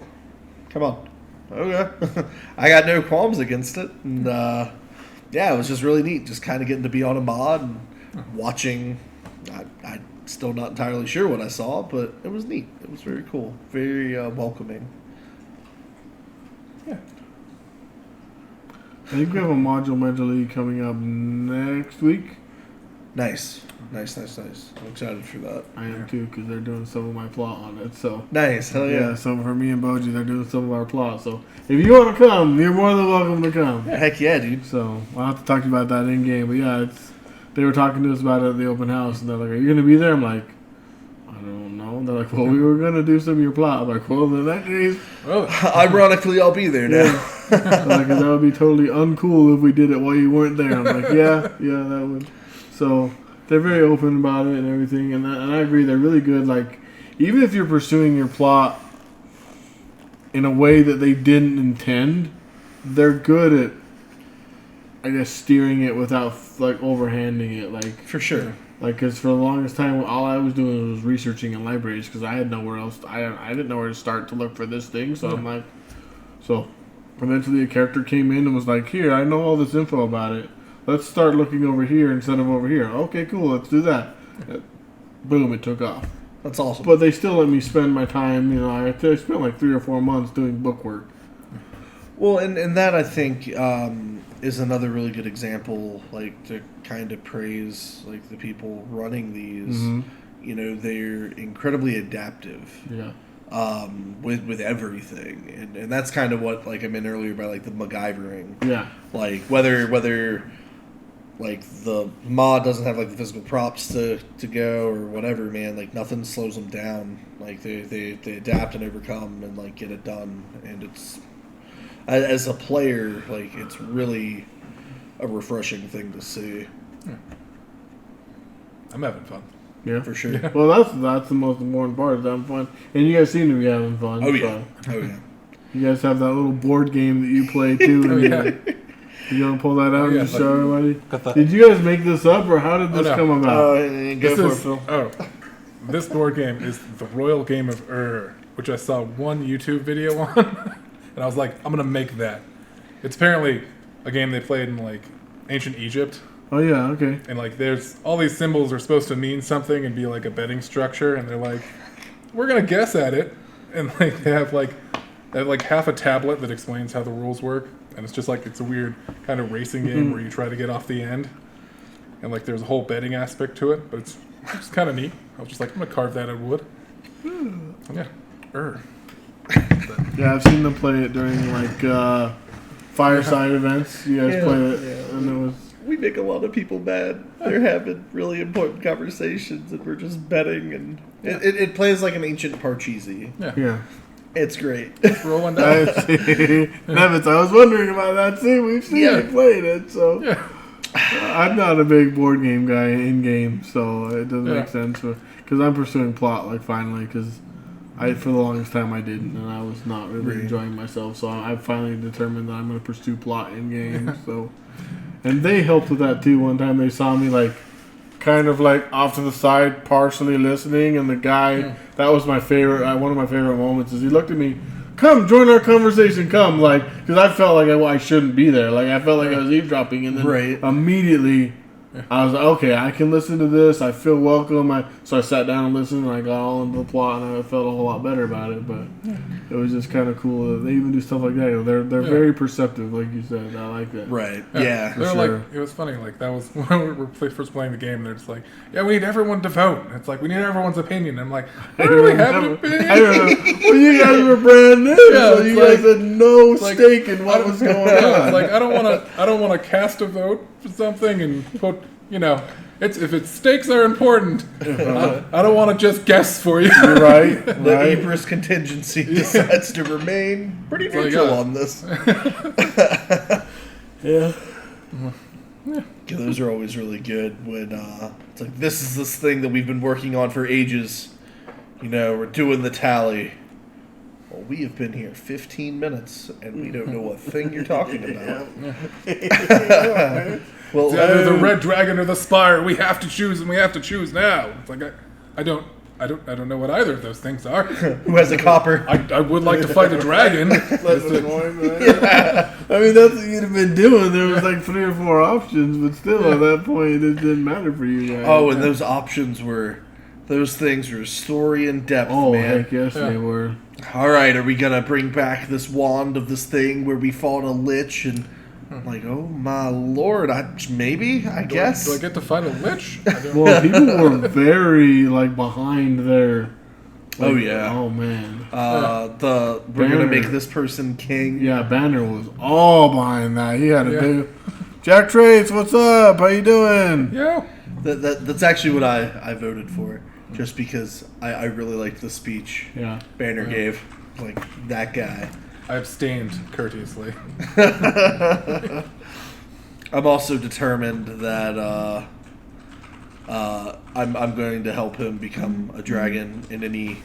come on, okay, I got no qualms against it, and. Yeah, it was just really neat, just kind of getting to be on a mod and watching. I'm still not entirely sure what I saw, but it was neat. It was very cool, very welcoming. Yeah. I think we have a module medley coming up next week. Nice. I'm excited for that. I am too, because they're doing some of my plot on it. So Nice, hell yeah. So for me and Boji, they're doing some of our plot. So if you want to come, you're more than welcome to come. Yeah, heck yeah, dude. So I'll have to talk to you about that in game. But yeah, they were talking to us about it at the open house, and they're like, "Are you gonna be there?" I'm like, "I don't know." They're like, "Well, we were gonna do some of your plot." I'm like, "Well, in that case, ironically, I'll be there now." like, that would be totally uncool if we did it while you weren't there. I'm like, yeah, that would. So they're very open about it and everything, and I agree. They're really good. Like, even if you're pursuing your plot in a way that they didn't intend, they're good at, I guess, steering it without like overhanding it. Like, For sure. Like, because for the longest time, all I was doing was researching in libraries because I had nowhere else. I didn't know where to start to look for this thing. So I'm like, so eventually a character came in and was like, "Here, I know all this info about it. Let's start looking over here instead of over here." Okay, cool. Let's do that. Boom! It took off. That's awesome. But they still let me spend my time. I spent like 3 or 4 months doing bookwork. Well, and that I think is another really good example, like to kind of praise like the people running these. Mm-hmm. They're incredibly adaptive. Yeah. With everything, and that's kind of what like I meant earlier by like the MacGyvering. Yeah. Like whether like the mod doesn't have like the physical props to go or whatever, man, like nothing slows them down. Like they adapt and overcome and like get it done, and it's as a player, like it's really a refreshing thing to see. I'm having fun. Yeah, for sure. Well, that's the most important part. Is having fun, and you guys seem to be having fun. Oh yeah, oh yeah. You guys have that little board game that you play too. Oh, yeah. You want to pull that out and just show everybody? Got that. Did you guys make this up, or how did this come about? Go for it, Phil. This board game is the Royal Game of which I saw one YouTube video on, and I was like, I'm gonna make that. It's apparently a game they played in like ancient Egypt. Oh yeah, okay. And like, there's all these symbols are supposed to mean something and be like a betting structure, and they're like, we're gonna guess at it, and like they have like half a tablet that explains how the rules work, and it's just like it's a weird kind of racing game where you try to get off the end, and like there's a whole betting aspect to it, but it's kind of neat. I was just like, I'm gonna carve that out of wood. Yeah. Yeah, I've seen them play it during like fireside events. You guys play it, and it was. We make a lot of people mad. They're having really important conversations, and we're just betting, and it plays like an ancient Parcheesi. Yeah. It's great. Rolling down. Nevitz, I was wondering about that too. We've seen you played it, so I'm not a big board game guy in game, so it doesn't make sense. Because I'm pursuing plot, like finally, because for the longest time I didn't, and I was not really enjoying myself. So I finally determined that I'm going to pursue plot in games. So, and they helped with that too. One time they saw me like kind of like off to the side, partially listening, and the guy that was my favorite. One of my favorite moments is he looked at me, "Come join our conversation, come," like because I felt like I shouldn't be there. Like I felt like I was eavesdropping, and then immediately I was like, okay, I can listen to this. I feel welcome. So I sat down and listened, and I got all into the plot, and I felt a whole lot better about it. But it was just kind of cool that they even do stuff like that. You know, they're very perceptive, like you said. I like that. Right. Yeah. They're like, it was funny. Like that was when we were first playing the game. And they're just like, yeah, we need everyone to vote. And it's like we need everyone's opinion. And I'm like, I don't really have an opinion. I don't know. Well, you guys were brand new, so you guys had no stake in what was going on. It's like I don't want to cast a vote for something and put. You know, if its stakes are important, I don't want to just guess for you. You're right. The Ypres contingency decides to remain pretty neutral on this. Yeah, those are always really good when it's like, this is this thing that we've been working on for ages. You know, we're doing the tally. Well, we have been here 15 minutes, and we don't know what thing you're talking about. Well, it's either the red dragon or the spire. We have to choose, and we have to choose now. It's like I don't know what either of those things are. Who has a copper? I would like to fight a dragon. I mean, that's what you'd have been doing. There was like 3 or 4 options, but still, at that point, it didn't matter for you guys. Oh, and those options those things were story and depth, man. Oh, heck yes, they were. All right, are we gonna bring back this wand of this thing where we fought a lich and? I'm like, oh my lord, I guess. Do I get to fight a lich? Well, people were very like behind their. Like, oh yeah. Oh man. We're gonna make this person king. Yeah, Banner was all behind that. He had a big. Jack Trace, what's up? How you doing? Yeah. That's actually what I voted for, just because I really liked the speech. Banner gave, like that guy. I abstained courteously. I'm also determined that I'm going to help him become a dragon in any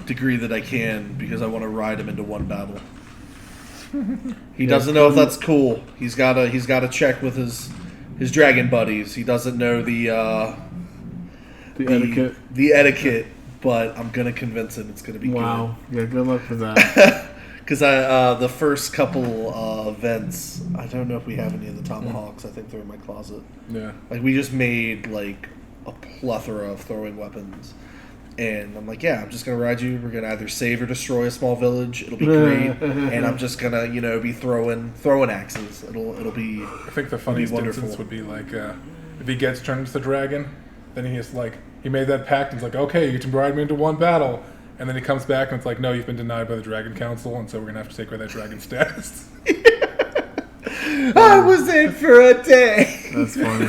degree that I can, because I want to ride him into one battle. He doesn't know if that's cool. He's got to check with his dragon buddies. He doesn't know the etiquette. The etiquette. But I'm gonna convince him it's gonna be good. Wow. Yeah, good luck with that. Because the first couple events, I don't know if we have any of the tomahawks. I think they're in my closet. Yeah. Like we just made like a plethora of throwing weapons, and I'm like, yeah, I'm just gonna ride you. We're gonna either save or destroy a small village. It'll be great, and I'm just gonna be throwing axes. It'll be. I think the funniest instance would be like if he gets turned into the dragon, then he's like. He made that pact and it's like, okay, you can ride me into one battle. And then he comes back and it's like, no, you've been denied by the Dragon Council, and so we're going to have to take away that dragon status. I was in for a day. That's funny.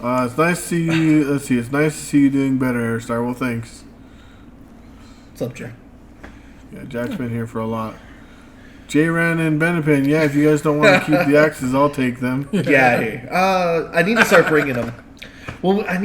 It's nice to see you. Let's see. It's nice to see you doing better, Airstar. Well, thanks. What's up, Jack? Yeah, Jack's been here for a lot. J-Ran and Benepin. Yeah, if you guys don't want to keep the axes, I'll take them. Yeah. I need to start bringing them. Well, I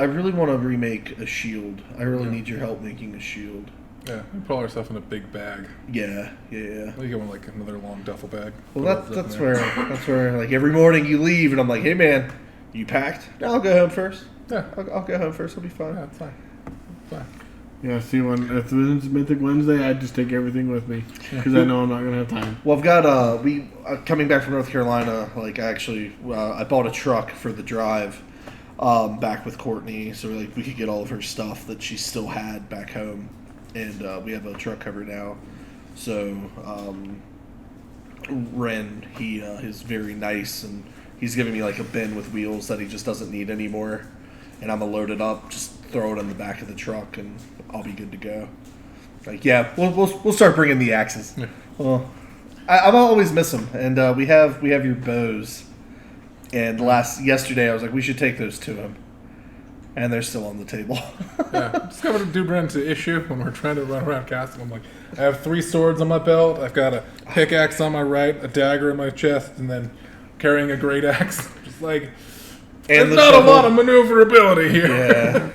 really want to remake a shield. I really need your help making a shield. Yeah, we pull ourselves in a big bag. Yeah. We get one like another long duffel bag. Well, that's where like every morning you leave, and I'm like, hey man, you packed? No, I'll go home first. Yeah, I'll go home first. I'll be fine. yeah, it's fine. Yeah, see, if it's Mythic Wednesday, I just take everything with me because I know I'm not gonna have time. Well, I've got coming back from North Carolina. Like, I bought a truck for the drive back with Courtney, so we could get all of her stuff that she still had back home, and we have a truck cover now. So Ren, he is very nice, and he's giving me like a bin with wheels that he just doesn't need anymore, and I'm gonna load it up, just throw it in the back of the truck, and I'll be good to go. Like, yeah, we'll start bringing the axes. Yeah. Well, I'll always miss them, and we have your bows. And yesterday I was like, we should take those to him, and they're still on the table. Yeah, discovered a dude ran into issue when we're trying to run around castle. I'm like, I have 3 swords on my belt. I've got a pickaxe on my right, a dagger in my chest, and then carrying a great axe. Just like, there's not a lot of maneuverability here. Yeah.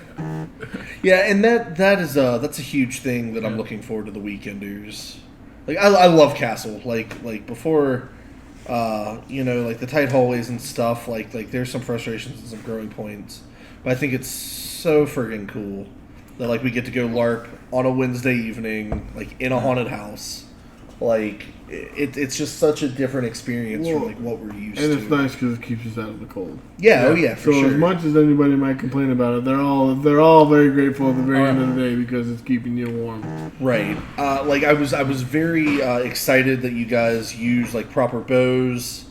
Yeah, and that's a huge thing that I'm looking forward to the weekenders. Like, I love Castle. Like before, like the tight hallways and stuff. Like there's some frustrations and some growing points, but I think it's so friggin' cool that like we get to go LARP on a Wednesday evening, like in a haunted house. Like it's just such a different experience from like what we're used to. And it's nice because it keeps us out of the cold. Yeah, oh yeah, for so sure. as much as anybody might complain about it, they're all very grateful at the very end of the day because it's keeping you warm. Right. Like I was very excited that you guys use like proper bows,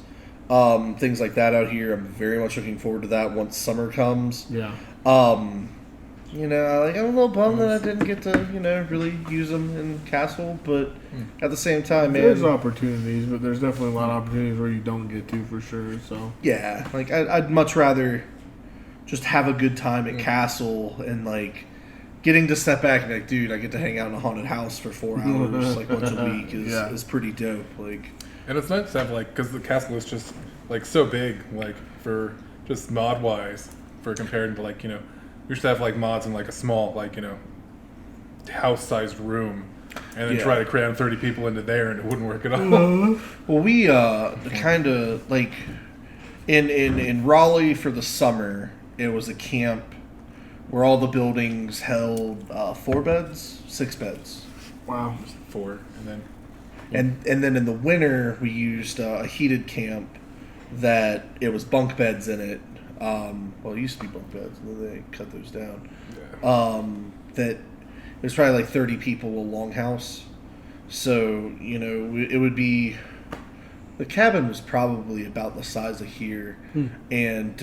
things like that out here. I'm very much looking forward to that once summer comes. Yeah. I'm a little bummed that I didn't get to, really use them in Castle, but at the same time, man. There's opportunities, but there's definitely a lot of opportunities where you don't get to for sure, so. Yeah, like, I'd much rather just have a good time at Castle and, like, getting to step back and be like, dude, I get to hang out in a haunted house for 4 hours, like, once a week is pretty dope, like. And it's nice to have, like, because the castle is just, like, so big, like, for just mod-wise, for compared to, like, we used to have like mods in like a small, like, house-sized room, and then try to cram 30 people into there, and it wouldn't work at all. Well, we kind of like in Raleigh for the summer. It was a camp where all the buildings held 4 beds, 6 beds. Wow. 4, and then. And then in the winter we used a heated camp that it was bunk beds in it. Well, it used to be bunk beds, and then they cut those down. Yeah. That it was probably like 30 people a longhouse. So, it would be... The cabin was probably about the size of here. And,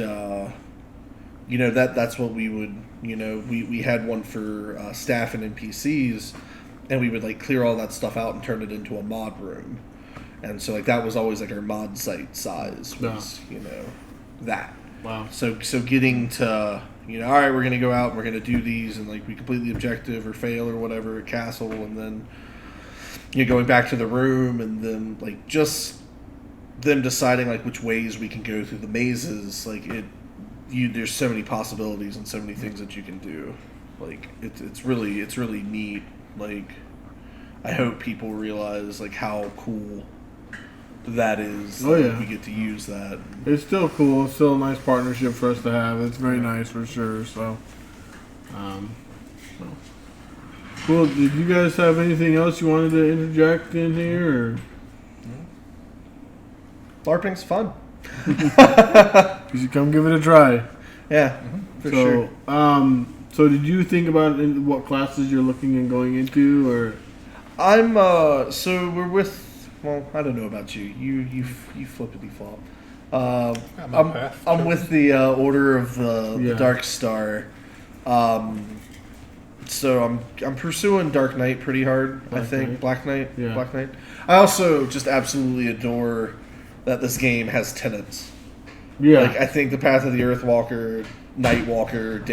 that's what we would... we had one for staff and NPCs, and we would, like, clear all that stuff out and turn it into a mod room. And so, like, that was always, like, our mod site size was, that. Wow. So getting to, all right, we're going to go out and we're going to do these and, like, we complete the objective or fail or whatever at Castle, and then, going back to the room, and then, like, just them deciding, like, which ways we can go through the mazes. Like, there's so many possibilities and so many things that you can do. Like, it's really neat. Like, I hope people realize, like, how cool that is. Oh, yeah. We get to use that. It's still cool. It's still a nice partnership for us to have. It's very nice for sure. So, cool. Did you guys have anything else you wanted to interject in here? Or? LARPing's fun. You should come give it a try. Yeah, for sure. So did you think about what classes you're looking and going into, or? I'm so we're with. Well, I don't know about you. You flippity flop. I'm with the Order of the Dark Star. So I'm pursuing Dark Knight pretty hard. Black Knight. Yeah. Black Knight. I also just absolutely adore that this game has tenets. Yeah. Like, I think the Path of the Earthwalker, Nightwalker,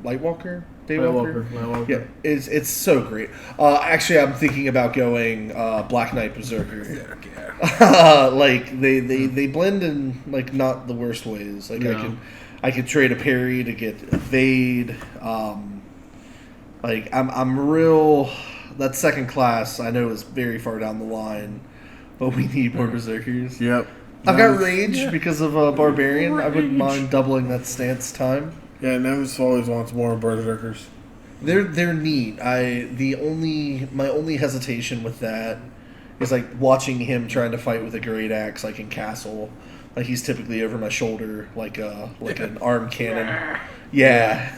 Lightwalker. Lightwalker. Yeah, it's so great. Actually, I'm thinking about going Black Knight Berserker. Like they blend in, like, not the worst ways. Like, I could trade a parry to get evade. Like, I'm real that second class I know is very far down the line, but we need more berserkers. Yep. I've got Nevis- rage because of barbarian. I wouldn't mind doubling that stance time. Yeah, Nevis always wants more berserkers. They're neat. My only hesitation with that is like watching him trying to fight with a great axe, like in Castle. Like he's typically over my shoulder, like an arm cannon. Yeah.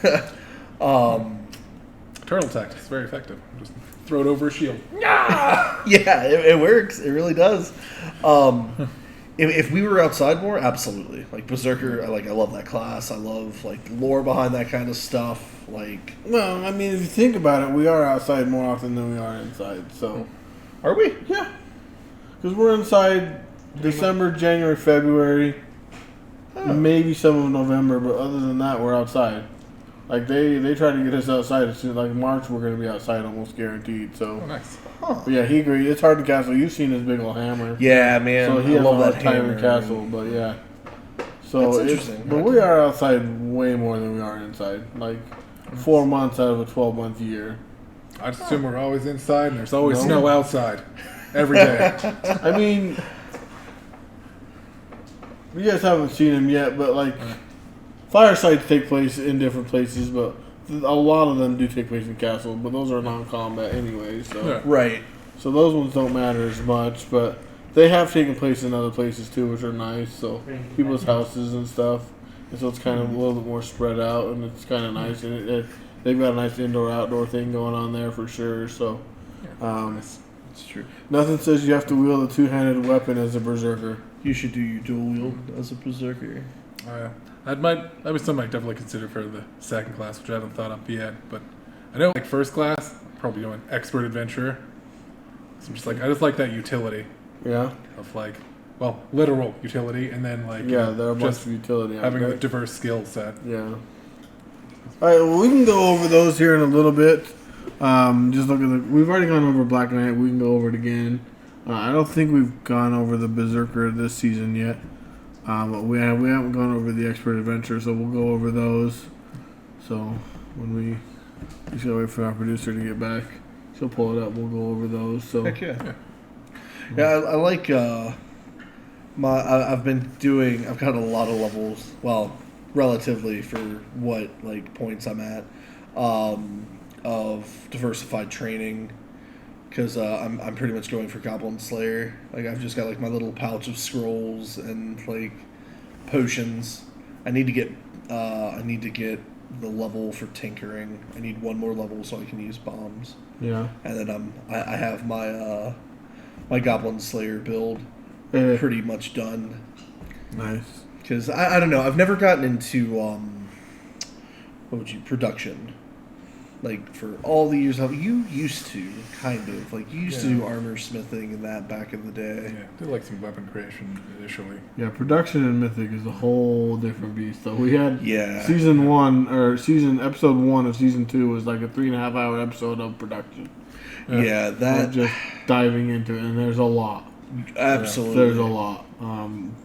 Turtle tactic is very effective. Just throw it over a shield. Yeah, it works. It really does. If we were outside more, absolutely. Like Berserker, I love that class. I love like the lore behind that kind of stuff. Like, Well, I mean, if you think about it, we are outside more often than we are inside. So, are we? yeah. Because we're inside December, January, February, maybe some of November, but other than that, we're outside. Like, they try to get us outside as soon like March, we're going to be outside almost guaranteed. So, Oh, nice. but yeah, he agreed. It's hard to castle. You've seen his big old hammer. Yeah, man. So he I has a love hard that time hammer. in castle, but yeah. So That's it's, interesting. but we are outside way more than we are inside. Like 4 months out of a 12-month year. I just assume we're always inside and there's always No. snow outside. Every day. I mean, you guys haven't seen him yet, but like firesides take place in different places, but a lot of them do take place in castle. But those are non-combat anyway, so Yeah. Right. so those ones don't matter as much. But they have taken place in other places too, which are nice. So people's houses and stuff, and so it's kind of a little bit more spread out, and it's kind of nice. And they've got a nice indoor-outdoor thing going on there for sure. So. Nice. It's true. Nothing says you have to wield a two-handed weapon as a berserker. You should do your dual wield as a berserker. Oh, yeah. That was something I definitely consider for the second class, which I haven't thought up yet. But I know, like, first class, probably going expert adventurer. So I just like that utility Yeah, of, like, well, literal utility, and then, like, yeah, there are a bunch just of utility. having out a there. diverse skill set. Yeah. All right, well, we can go over those here in a little bit. Just look at we've already gone over Black Knight. We can go over it again. I don't think we've gone over the Berserker this season yet. But we haven't gone over the Expert Adventure, so we'll go over those. So when we just gotta wait for our producer to get back, she'll pull it up. We'll go over those. So Heck yeah. Yeah, I like I've got a lot of levels. Well, relatively for what like points I'm at. Of diversified training, because I'm pretty much going for Goblin Slayer. Like I've just got like my little pouch of scrolls and like potions. I need to get the level for tinkering. I need one more level so I can use bombs. yeah. And then I have my my Goblin Slayer build Eh, pretty much done. nice. Because I don't know, I've never gotten into production. Like for all the years, you used to kind of like you used to do armor smithing and that back in the day. Yeah, did like some weapon creation initially. Yeah, production in Mythic is a whole different beast. So we had Yeah. episode 1 of season 2 was like a 3.5 hour episode of production. Yeah, We're that just diving into it, and there's a lot. absolutely. There's a lot,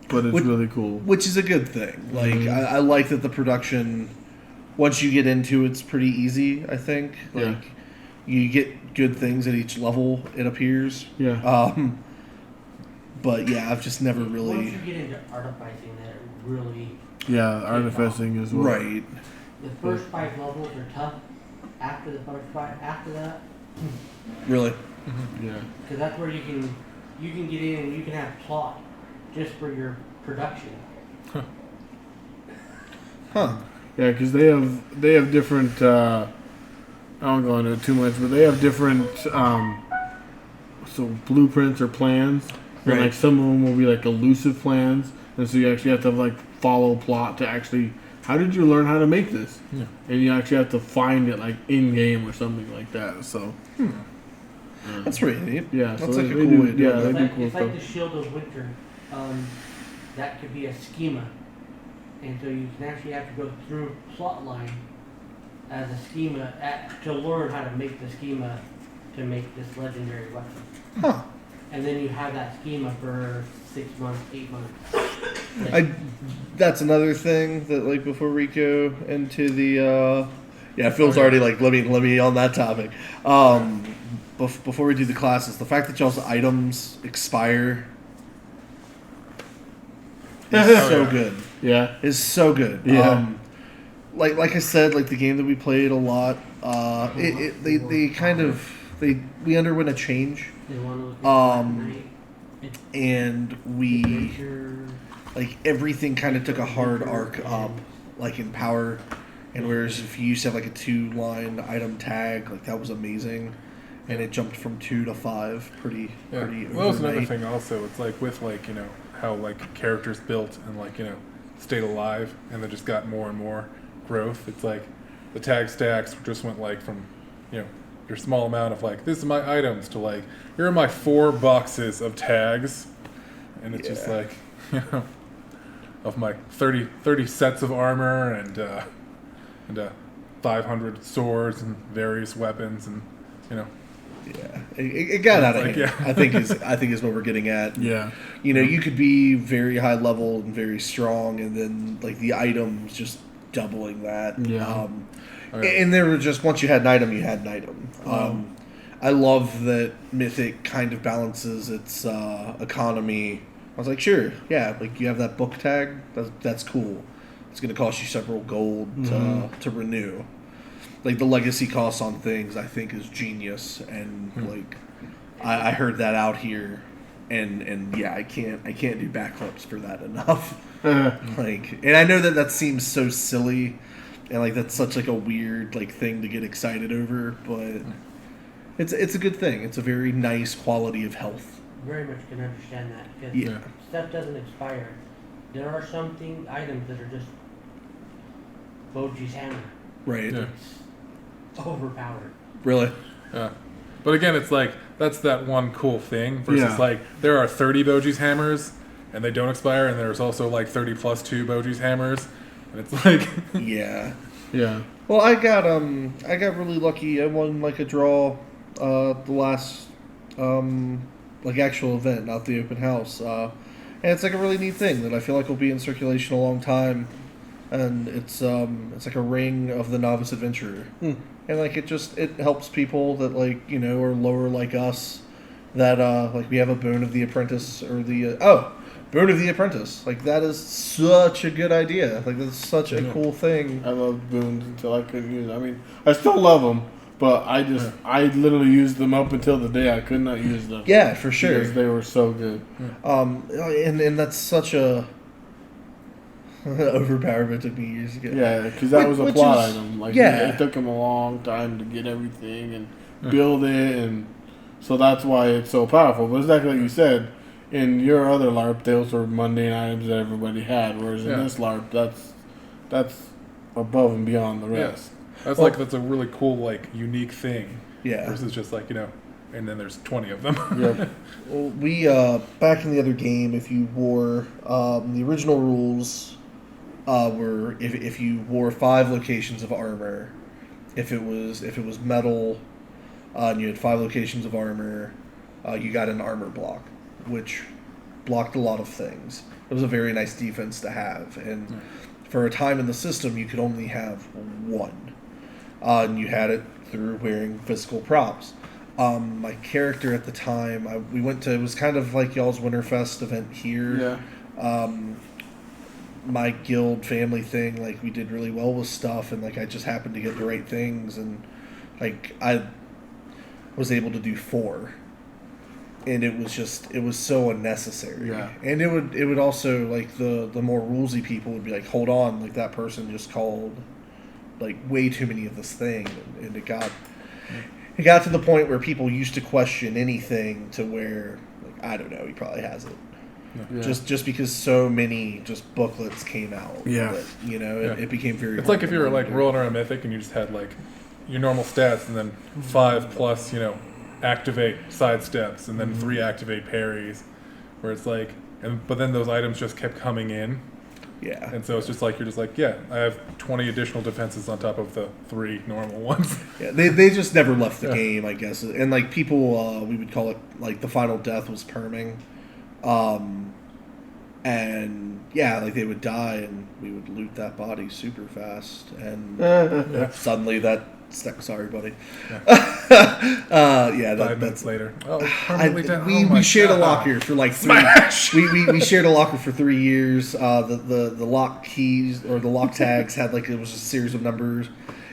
but it's really cool. Which is a good thing. Like Mhm. I like that the production, once you get into it's pretty easy. I think Yeah. like you get good things at each level. It appears. Yeah, But yeah, I've just never Once really you get into artificing, that really yeah, artificing as well. right. the first 5 levels are tough. After the first 5, after that, Really. Yeah, because that's where you can get in and you can have plot just for your production. Huh. yeah, because they have different. I don't go into it too much, but they have different so blueprints or plans. And Right. like some of them will be like elusive plans, and so you actually have to like follow plot to actually. How did you learn how to make this? Yeah. And you actually have to find it like in game or something like that. So That's pretty neat. yeah, That's so like a they cool do. way to do Yeah, it. they It's do like, cool it's stuff. like the Shield of Winter. That could be a schema, and so you can actually have to go through plot line as a schema to learn how to make the schema to make this legendary weapon. Huh. And then you have that schema for 6 months, 8 months. That's another thing that like before we go into the yeah, Phil's already like let me on that topic. before we do the classes, the fact that y'all's items expire is so good. Yeah. Is so good. Yeah. Like I said, like the game that we played a lot, we underwent a change, They want to look at Um, night. and we Adventure. like everything kind of took a hard arc up, like in power. And whereas if you used to have like a 2-line item tag, like that was amazing, and it jumped from 2 to 5 pretty Yeah. pretty Well, that's another overnight. thing also. It's like with like, you know, how like characters built and like, you know, stayed alive and they just got more and more growth. It's like the tag stacks just went like from, you know, your small amount of like, this is my items to like, here are my 4 boxes of tags. And it's just Yeah. like, you know, of my 30 sets of armor and 500 swords and various weapons and, you know. Yeah, it got out of Like, hand. yeah. I think is what we're getting at. Yeah. You know, you could be very high level and very strong, and then like the items just doubling that. Yeah. Okay. And there were just once you had an item, you had an item. I love that Mythic kind of balances its economy. I was like, sure, yeah, like you have that book tag. That's cool. It's going to cost you several gold to renew. Like the legacy costs on things, I think, is genius, and like I heard that out here, and yeah, I can't do backflips for that enough. Like, and I know that seems so silly, and like that's such like a weird like thing to get excited over, but it's a good thing. It's a very nice quality of health. Very much can understand that because Yeah. stuff doesn't expire. There are items that are just Boji's hammer. Right. Yeah. It's overpowered. Really. Yeah. But again, it's like, that's that one cool thing versus Yeah. like, there are 30 Boji's hammers and they don't expire, and there's also like 30 plus 2 Boji's hammers. And it's like, Yeah. Yeah. Well, I got really lucky. I won like a draw, the last like actual event, not the open house. And it's like a really neat thing that I feel like will be in circulation a long time. And it's like a ring of the novice adventurer, and like it helps people that like, you know, are lower like us, that like we have a boon of the apprentice or the boon of the apprentice. Like that is such a good idea. Like that's such a cool thing. I love boons until I couldn't use them. I mean, I still love them, but I literally used them up until the day I could not use them. Yeah, for sure. Because they were so good. And that's such a overpowered. It took me years to get. Yeah, because that was a Which plot is- item. Like, yeah. it took him a long time to get everything and build it, and so that's why it's so powerful. But exactly like you said, in your other LARP, those were mundane items that everybody had, whereas in this LARP, that's above and beyond the rest. that's like, that's a really cool, like, unique thing. Yeah. Versus just like, you know, and then there's 20 of them. Yep. Well, we back in the other game, if you wore the original rules were if you wore 5 locations of armor, if it was metal, and you had 5 locations of armor, you got an armor block, which blocked a lot of things. It was a very nice defense to have, and for a time in the system, you could only have 1, and you had it through wearing physical props. My character at the time, we went to, it was kind of like y'all's Winterfest event here. Yeah. My guild family thing, like we did really well with stuff, and like I just happened to get the right things, and like I was able to do 4, and it was so unnecessary. Yeah. And it would also, like, the more rulesy people would be like, hold on, like that person just called like way too many of this thing, and it got to the point where people used to question anything, to where, like, I don't know, he probably has it. Yeah. Just because so many just booklets came out. Yeah. That, you know, Yeah. it became very It's hard like if to you were like monitor. rolling around Mythic and you just had like your normal stats and then 5 plus, you know, activate side steps and then 3 activate parries, where it's like, but then those items just kept coming in, Yeah. and so it's just like, you're just like, yeah, I have 20 additional defenses on top of the 3 normal ones. Yeah, they just never left the Yeah. game, I guess. And like people, we would call it like the final death was perming, and yeah, like they would die, and we would loot that body super fast, and suddenly that Sorry, buddy. Yeah. Yeah, 5 minutes later. Oh, I, permanently down. we shared a God. locker for like 3. Smash! We shared a locker for 3 years. The lock keys or the lock tags had like, it was a series of numbers.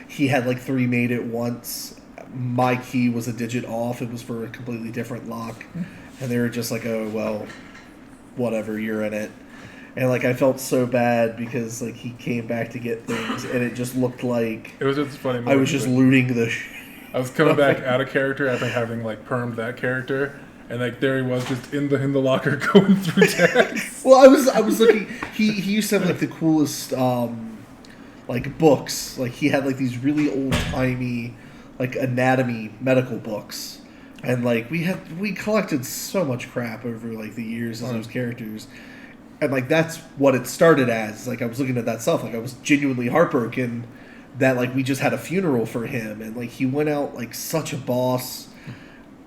He had like 3 made at once. My key was a digit off. It was for a completely different lock, and they were just like, "Oh well, whatever, you're in it." And like I felt so bad because like he came back to get things, and it just looked like It was just funny. I was just looting the. I was coming back out of character after having like permed that character, and like there he was just in the locker going through tags. Well, I was looking. He used to have like the coolest like books. Like he had like these really old timey like anatomy medical books, and like we collected so much crap over like the years as those characters, and like that's what it started as. Like I was looking at that stuff, like I was genuinely heartbroken that like we just had a funeral for him, and like he went out like such a boss,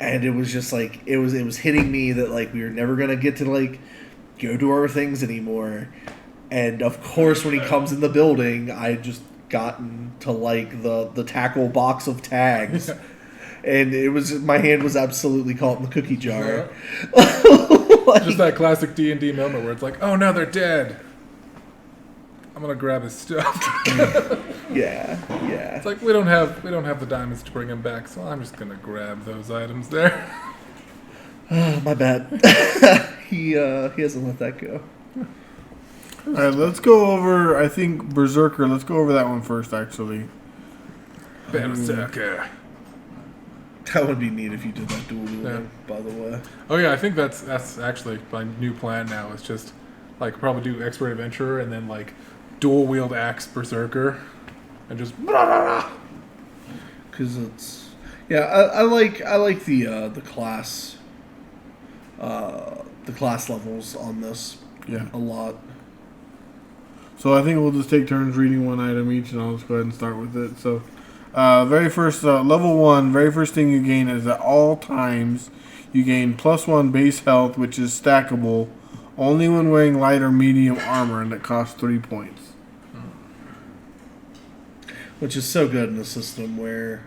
and it was just like it was hitting me that like we were never gonna get to like go to our things anymore. And of course when he comes in the building, I just gotten to like the tackle box of tags, and it was my hand was absolutely caught in the cookie jar. Like, Just that classic D&D moment where it's like, oh no, they're dead. I'm gonna grab his stuff. yeah. It's like we don't have the diamonds to bring him back, so I'm just gonna grab those items there. My bad. He hasn't let that go. All right, let's go over. I think Berserker. Let's go over that one first, actually. Berserker. That would be neat if you did that dual wielding, Yeah. by the way. Oh yeah, I think that's actually my new plan now. It's just like probably do expert adventurer and then like dual wield axe berserker, and just Because it's I like the class levels on this Yeah. a lot. So I think we'll just take turns reading one item each, and I'll just go ahead and start with it. So, very first, level 1, very first thing you gain is at all times, you gain +1 base health, which is stackable, only when wearing light or medium armor, and it costs 3 points. Which is so good in the system where,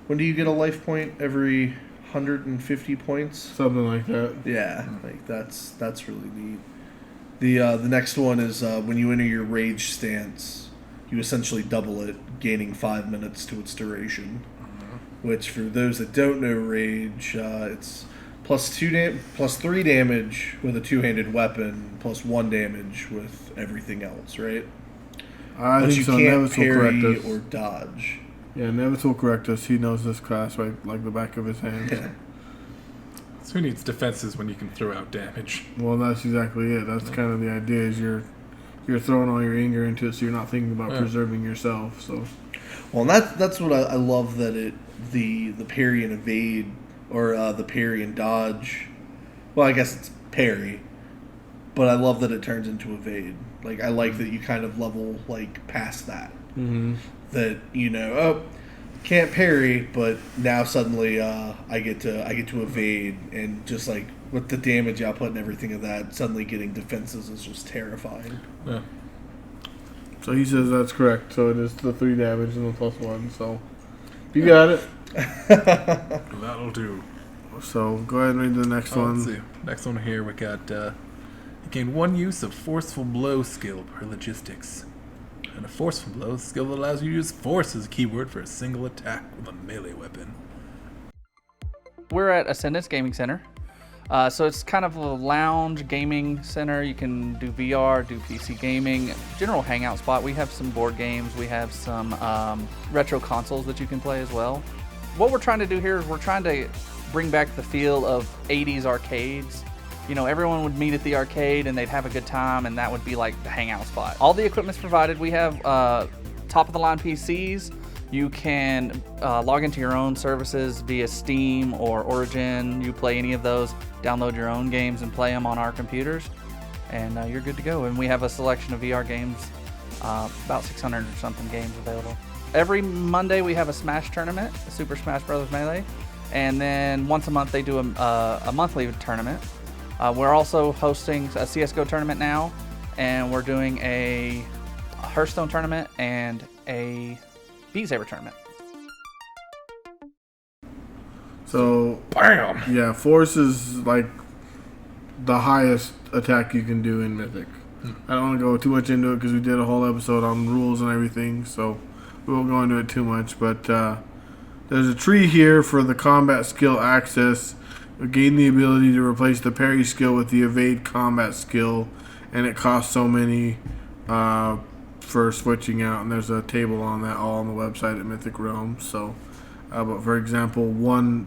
when do you get a life point? Every 150 points? Something like that. Yeah, like that's really neat. The next one is when you enter your rage stance, you essentially double it, gaining 5 minutes to its duration. Which, for those that don't know rage, it's +3 damage with a 2-handed weapon, +1 damage with everything else, right? I But think you so. can't Nevis will correct parry us. or dodge. Yeah, Nevis will correct us. He knows this class right like the back of his hand. Yeah. so who needs defenses when you can throw out damage? Well, that's exactly it. That's kind of the idea. Is you're throwing all your anger into it, so you're not thinking about preserving yourself. So, Well, and that's what I love, that the parry and evade, or the parry and dodge. Well, I guess it's parry, but I love that it turns into evade. Like I like that you kind of level like past that. That can't parry, but now suddenly I get to evade, and just like with the damage output and everything of that, suddenly getting defenses is just terrifying. Yeah. so he says that's correct. So it is the 3 damage and the +1. So you got it. That'll do. So go ahead and read the next one. Let's see. Next one here we got you gain 1 use of forceful blow skill per logistics. And a forceful blow skill that allows you to use force as a keyword for a single attack with a melee weapon. We're at Ascendance Gaming Center. So it's kind of a lounge gaming center. You can do VR, do PC gaming, general hangout spot. We have some board games. We have some retro consoles that you can play as well. What we're trying to do here is we're trying to bring back the feel of 80s arcades. Everyone would meet at the arcade and they'd have a good time, and that would be like the hangout spot. All the equipment's provided. We have top-of-the-line PCs. You can log into your own services via Steam or Origin. You play any of those, download your own games and play them on our computers, and you're good to go. And we have a selection of VR games, about 600 or something games available. Every Monday we have a Smash tournament, a Super Smash Bros. Melee, and then once a month they do a monthly tournament. We're also hosting a CSGO tournament now, and we're doing a Hearthstone tournament and a Beat Saber tournament. So Bam! yeah, force is like the highest attack you can do in Mythic. I don't want to go too much into it because we did a whole episode on rules and everything, so we won't go into it too much. But there's a tree here for the combat skill access. We gain the ability to replace the parry skill with the evade combat skill, and it costs so many for switching out. And there's a table on that all on the website at Mythic Realms. So, but for example,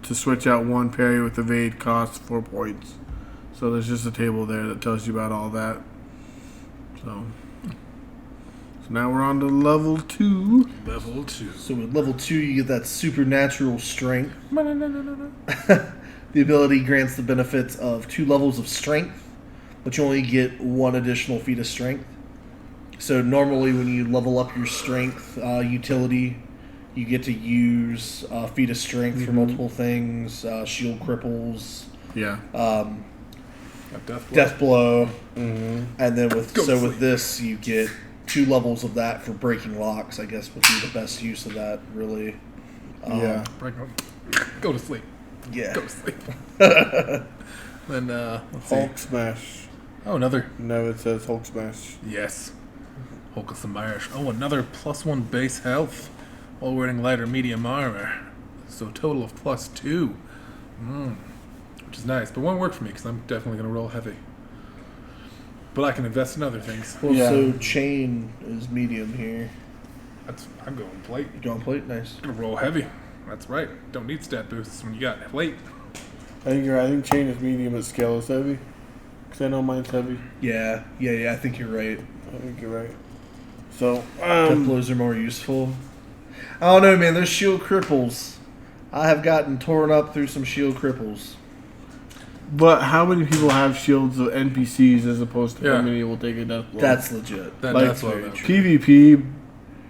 to switch out one parry with evade costs 4 points. So there's just a table there that tells you about all that. So now we're on to level 2. Level 2. So with level 2, you get that supernatural strength. The ability grants the benefits of 2 levels of strength, but you only get 1 additional feat of strength. So normally when you level up your strength utility, you get to use feat of strength for multiple things, shield cripples, Yeah. death blow, Mm-hmm. and then with this you get 2 levels of that for breaking locks. I guess would be the best use of that, really. Yeah. Go to sleep. Yeah. Go to sleep. Then, let's see. Hulk smash. Oh, another. No, it says Hulk smash. Yes. Hulk smash. Oh, another +1 base health while wearing light or medium armor. So a total of +2. Which is nice, but won't work for me because I'm definitely going to roll heavy. But I can invest in other things. Well, Yeah. so chain is medium here. I'm going plate. You going plate? Nice. I'm going to roll heavy. That's right. Don't need stat boosts when you got plate. I think you're right. I think chain is medium, but scale is heavy. Because I know mine's heavy. Yeah. I think you're right. I think you're right. So, Death blows are more useful. I don't know, man. Those shield cripples. I have gotten torn up through some shield cripples. but how many people have shields of NPCs as opposed to Yeah. how many will take a death blow? That's legit. That's what very I'm true. PvP,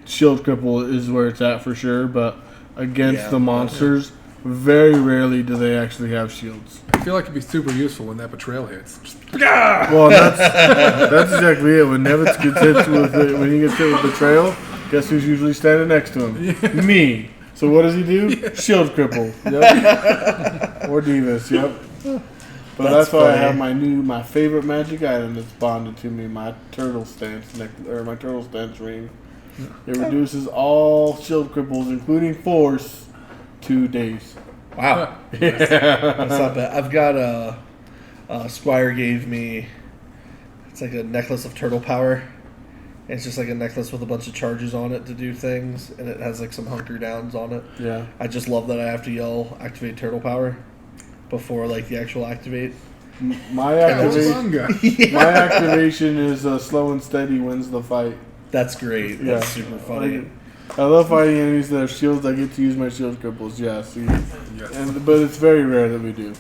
shield cripple is where it's at for sure, but against Yeah. the monsters, very rarely do they actually have shields. I feel like it'd be super useful when that betrayal hits. Just, Well, that's exactly it. When Nevitz gets hit with it, when he gets hit with betrayal, guess who's usually standing next to him? Me. So what does he do? Shield cripple. Yep. Or Divas. Yep. But that's why I funny. have my favorite magic item that's bonded to me, my turtle stance my turtle stance ring. It reduces all shield cripples, including force, 2 days. Wow. That's not bad. I've got Squire gave me, it's like a necklace of turtle power. And it's just like a necklace with a bunch of charges on it to do things, and it has like some hunker downs on it. Yeah. I just love that I have to yell activate turtle power before like the actual activate. My activation is slow and steady wins the fight. That's great. Yeah. That's super funny. I love fighting enemies that have shields. I get to use my shield cripples. Yeah, see, yes. but it's very rare that we do.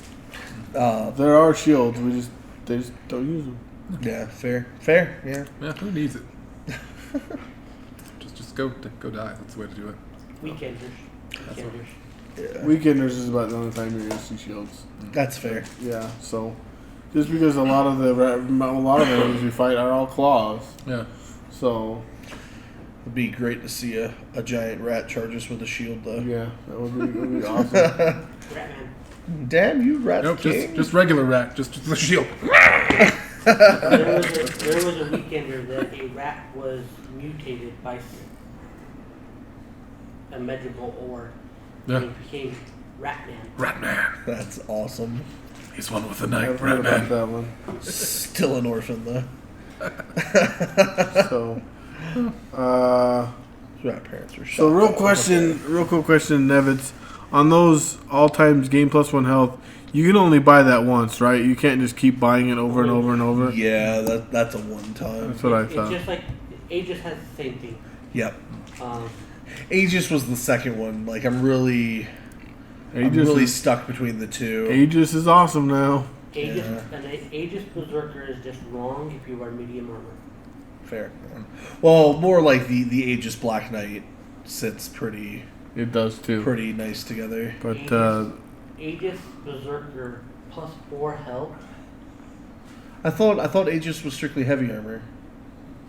Uh, There are shields. They just don't use them. yeah, fair. Yeah. Yeah, who needs it? just go die. That's the way to do it. Weekenders. Yeah. Weekenders is about the only time you're gonna see shields. That's fair. Yeah, so just because a lot of enemies we fight are all claws, Yeah. so It'd be great to see a giant rat charge us with a shield, though. yeah, that would be awesome. Ratman. Damn you, rat Nope, king. just regular rat. Just the shield. There was a weekender that a rat was mutated by a magical ore. Yeah. And it became Ratman. Ratman. That's awesome. He's one with the night. I've heard about Ratman. that one. Still an orphan, though. So, Rat parents were shot. so real quick question, Nevitz, on those all times game +1 health, you can only buy that once, right? You can't just keep buying it over and over and over. Yeah, that's a one time. That's what I It's thought. just like Aegis has the same thing. Yep. Um, Aegis was the second one. Like I'm really Aegis stuck between the two. Aegis is awesome now. Aegis, Yeah. an Aegis Berserker is just wrong if you wear medium armor. Fair. Well, more like the Aegis Black Knight sits pretty It does too. nice together. But Aegis Berserker +4 health, I thought Aegis was strictly heavy armor.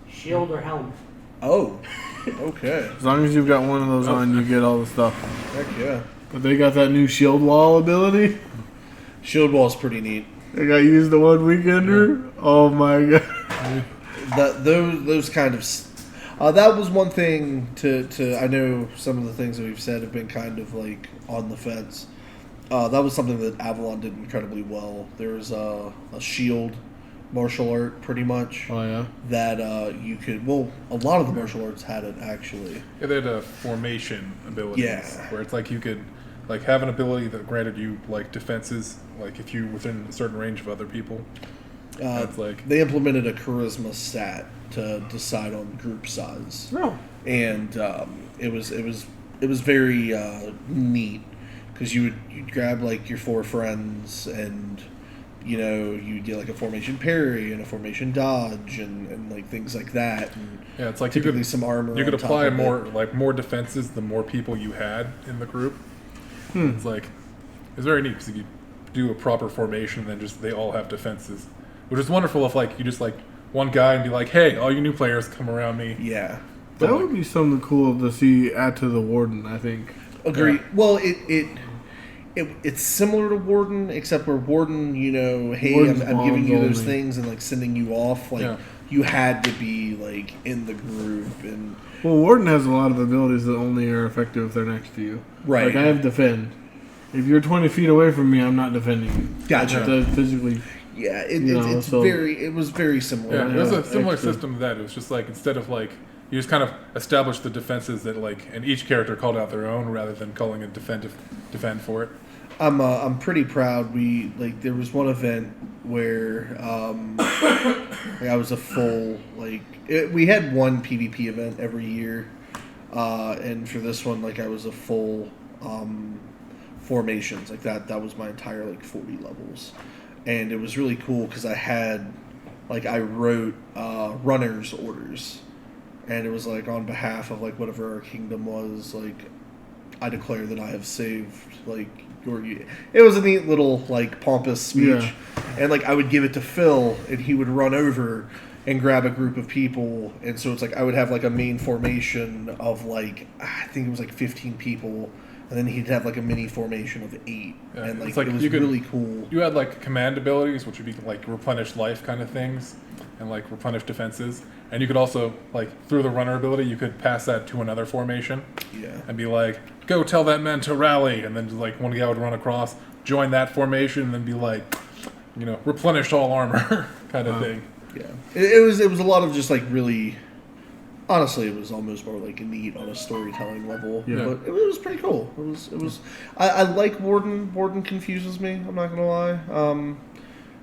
shield or helmet. Oh. Okay. as long as you've got one of those on, you get all the stuff. Heck yeah. But they got that new shield wall ability. Shield wall's pretty neat. They got used the one weekender. Oh my god. Those kind of that was one thing to I know some of the things that we've said have been kind of like on the fence. That was something that Avalon did incredibly well. There was a shield martial art, pretty much. Oh yeah. That you could. Well, a lot of the martial arts had it actually. Yeah, they had a formation abilities. Yeah. Where it's like you could like have an ability that granted you like defenses, like if you within a certain range of other people. It's like They implemented a charisma stat to decide on group size. No. And it was very neat because you'd grab like your 4 friends and you'd get like a formation parry and a formation dodge and like things like that. And yeah, it's like typically some armor. You could on top apply of more defenses the more people you had in the group. It's like it's very neat because you do a proper formation and then just they all have defenses, which is wonderful if like you just like one guy and be like, hey, all you new players come around me. Yeah. That would be something cool to see add to the Warden, I think. Agree. Yeah. Well, it's similar to Warden, except where Warden, hey, Warden's I'm giving you those only. things and like sending you off. Like you had to be like in the group and. Well, Warden has a lot of abilities that only are effective if they're next to you. Right. Like I have defend. If you're 20 feet away from me, I'm not defending you. Gotcha. I have to physically. Yeah, it was very similar. Yeah, it was a Yeah, similar extra. system to that. It was just like instead of like you just kind of establish the defenses that like and each character called out their own rather than calling a defend for it. I'm pretty proud. There was one event where I was a full we had one PvP event every year, and for this one I was a full formations like that. That was my entire 40 levels, and it was really cool because I had I wrote runners orders, and it was on behalf of whatever our kingdom was I declare that I have saved it was a neat little pompous speech. Yeah. And I would give it to Phil and he would run over and grab a group of people, and so it's I would have a main formation of I think it was 15 people, and then he'd have a mini formation of 8. Yeah, And it's it was really cool. You had command abilities, which would be replenish life kind of things, and replenish defenses. And you could also through the runner ability, you could pass that to another formation. Yeah. And be go tell that man to rally, and then just one guy would run across, join that formation, and then be replenish all armor kind of thing. Yeah. It was a lot of just really. Honestly, it was almost more neat on a storytelling level. Yeah. But it was pretty cool. It was. I like Warden. Warden confuses me. I'm not gonna lie.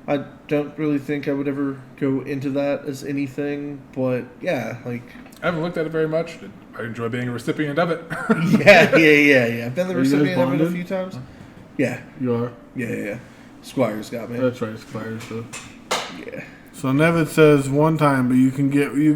I don't really think I would ever go into that as anything. But yeah, I haven't looked at it very much. I enjoy being a recipient of it. yeah. I've been the Are you guys recipient of it a bonded? few times. Yeah. You are. Yeah. Squire's got me. That's right, Squire. So. Yeah. So Nevin says one time, but you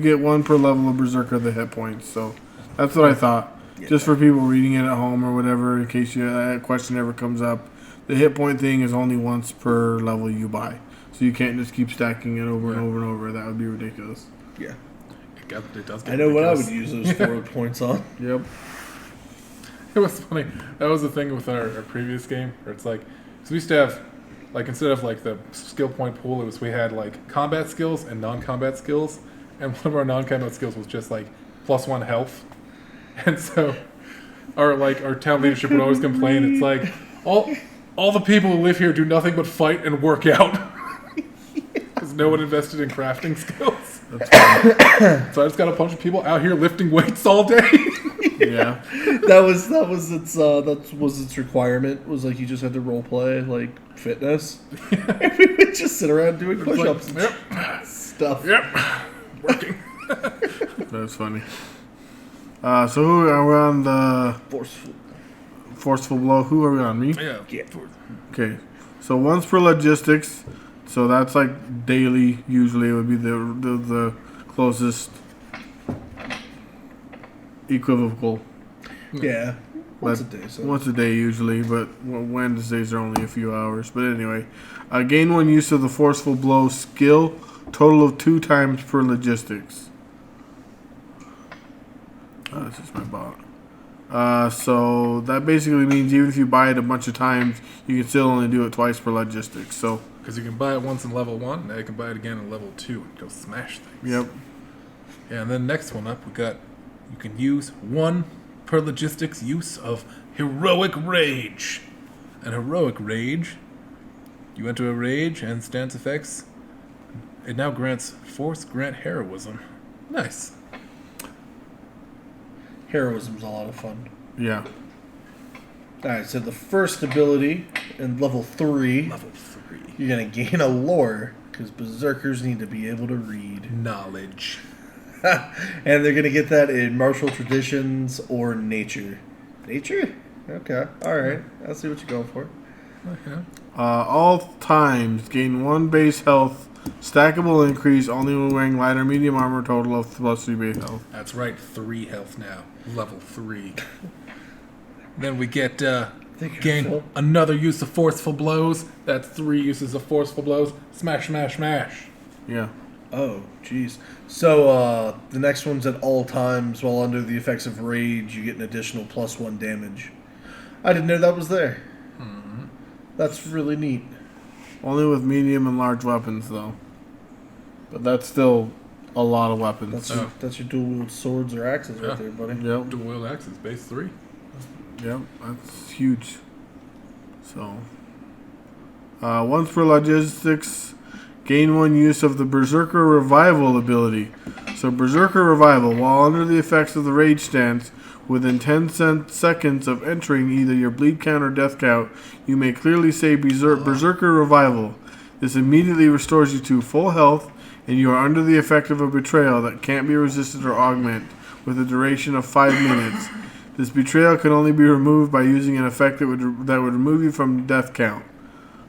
get one per level of Berserker the hit points. So that's what I thought. Yeah. Just for people reading it at home or whatever, in case that question ever comes up, the hit point thing is only once per level you buy. So you can't just keep stacking it over and over and over. That would be ridiculous. Yeah. It does get I know what I ridiculous. would use those 4 points on. Yep. It was funny. That was the thing with our previous game, where it's so we used to have, instead of the skill point pool, we had combat skills and non-combat skills, and one of our non-combat skills was just +1 health, and so our town leadership would always complain. It's all the people who live here do nothing but fight and work out, because no one invested in crafting skills. So I just got a bunch of people out here lifting weights all day. Yeah. that was its requirement. Was you just had to role play fitness. And we would just sit around doing push-ups and Yep. stuff. Yep. Working. That's funny. So who are we on the forceful blow? Who are we on? Me? Yeah. Okay. So once per logistics. So that's daily. Usually it would be the closest equivocal. Yeah. Once a But day. So. Once a day usually, but Wednesdays are only a few hours. But anyway, gain 1 use of the forceful blow skill, total of 2 times per logistics. This is my bot. So that basically means even if you buy it a bunch of times, you can still only do it twice per logistics. So Because you can buy it once in level 1, now you can buy it again in level 2 and go smash things. yep. Yeah, and then next one up, we got you can use 1 per logistics use of Heroic Rage. An Heroic Rage, you enter a rage and stance effects. It now grants Force Grant Heroism. Nice. Heroism's a lot of fun. Yeah. Alright, so the first ability in level 3, Level 3. you're going to gain a lore, because berserkers need to be able to read. Knowledge. And they're going to get that in martial traditions or nature. Nature? Okay, alright. I'll see what you're going for. Okay. All times gain 1 base health, stackable increase only when wearing light or medium armor, total of plus 3 base health. That's right, 3 health now. Level 3. Then we get gain Phil. another use of forceful blows. That's 3 uses of forceful blows. Smash, smash, smash. Yeah. Oh, jeez. So, the next one's at all times while under the effects of rage, you get an additional +1 damage. I didn't know that was there. That's really neat. Only with medium and large weapons, though. But that's still a lot of weapons. That's your dual wield swords or axes Yeah. right there, buddy. Yep. Dual wield axes, base 3. Yep. That's huge. So, once per logistics, gain 1 use of the Berserker Revival ability. So, Berserker Revival, while under the effects of the rage stance, within 10 seconds of entering either your bleed count or death count, you may clearly say Berserker Revival. This immediately restores you to full health, and you are under the effect of a betrayal that can't be resisted or augmented with a duration of 5 minutes. This betrayal can only be removed by using an effect that would remove you from death count.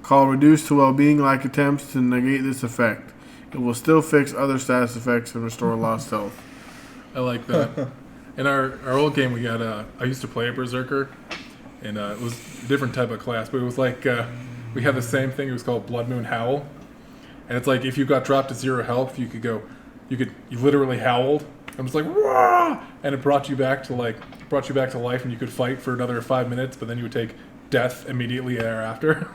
Call reduced to well-being-like attempts to negate this effect. It will still fix other status effects and restore lost health. I like that. In our old game, we got I used to play a Berserker, and it was a different type of class, but it was like we had the same thing. It was called Blood Moon Howl, and it's like if you got dropped to 0 health, you literally howled. It was like Wah! And it brought you back to life, and you could fight for another 5 minutes, but then you would take death immediately thereafter.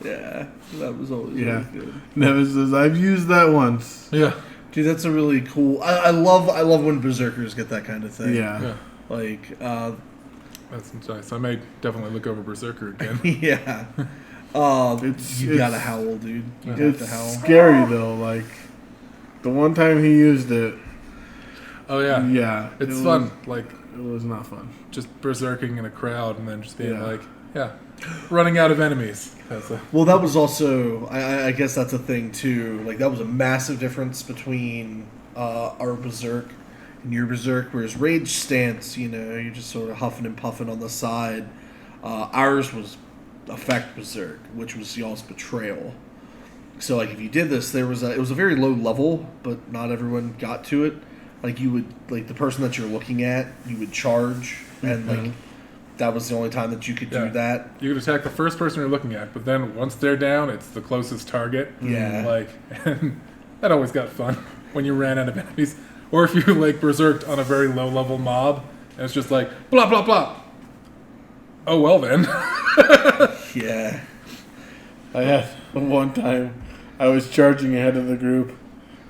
Yeah, that was always Yeah. really good. Nemesis, I've used that once. Yeah. Dude, that's a really cool. I love when berserkers get that kind of thing. Yeah. Like, That's nice. I may definitely look over Berserker again. yeah. You gotta howl, dude. You have It's to howl. scary, though. Like, the one time he used it, Oh yeah. yeah. It's it fun. was- Like It was not fun. just berserking in a crowd and then just being Yeah. like, yeah, running out of enemies. Well, that was also. I guess that's a thing too. Like, that was a massive difference between our berserk and your berserk. Whereas rage stance, you're just sort of huffing and puffing on the side. Ours was effect berserk, which was y'all's betrayal. So, like, if you did this, it was a very low level, but not everyone got to it. Like, you would, like, the person that you're looking at, you would charge, and like that was the only time that you could Yeah. do that. You could attack the first person you're looking at, but then once they're down, it's the closest target. Yeah. Like, and that always got fun when you ran out of enemies. Or if you, like, berserked on a very low-level mob, and it's just like, blah, blah, blah. Oh, well then. Yeah. I had one time, I was charging ahead of the group,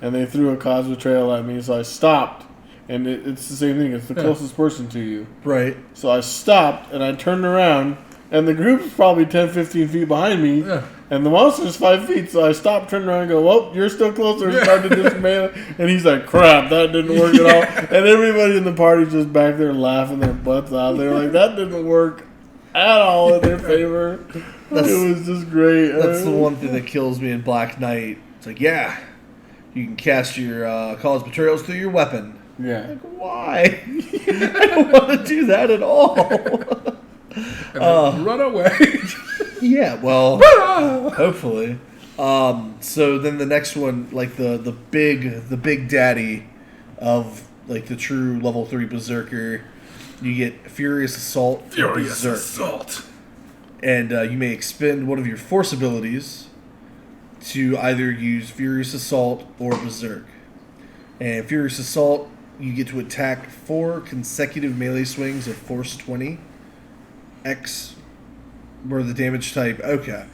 and they threw a cause betrayal at me, so I stopped. And it's the same thing, it's the closest person to you. Right. So I stopped, and I turned around, and the group's probably 10, 15 feet behind me, Yeah. and the monster's 5 feet, so I stopped, turned around, and go, well, you're still closer, and started to just melee. And he's like, crap, that didn't work at all. And everybody in the party just back there laughing their butts out. They were like, that didn't work at all in their favor. It was just great. That's the one thing that kills me in Black Knight. It's like, yeah, you can cast your cause betrayals through your weapon. Yeah. Like, why? I don't want to do that at all. And then run away. Yeah, well, hopefully. So then the next one, like the big daddy of like the true level 3 berserker, you get Furious Assault. and Furious Berserk. Assault. And you may expend one of your force abilities to either use Furious Assault or Berserk. And Furious Assault you get to attack 4 consecutive melee swings of force 20. X, where the damage type. Okay.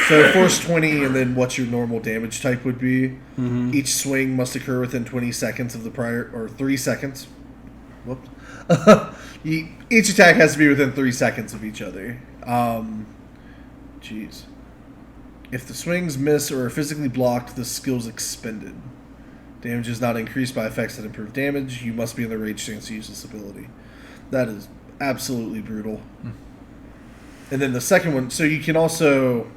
So force 20, and then what your normal damage type would be. Each swing must occur within 20 seconds of the prior, or 3 seconds. Whoops. Each attack has to be within 3 seconds of each other. Jeez. If the swings miss or are physically blocked, the skill's expended. Damage is not increased by effects that improve damage. You must be in the rage stance to use this ability. That is absolutely brutal. And then the second one, so you can also...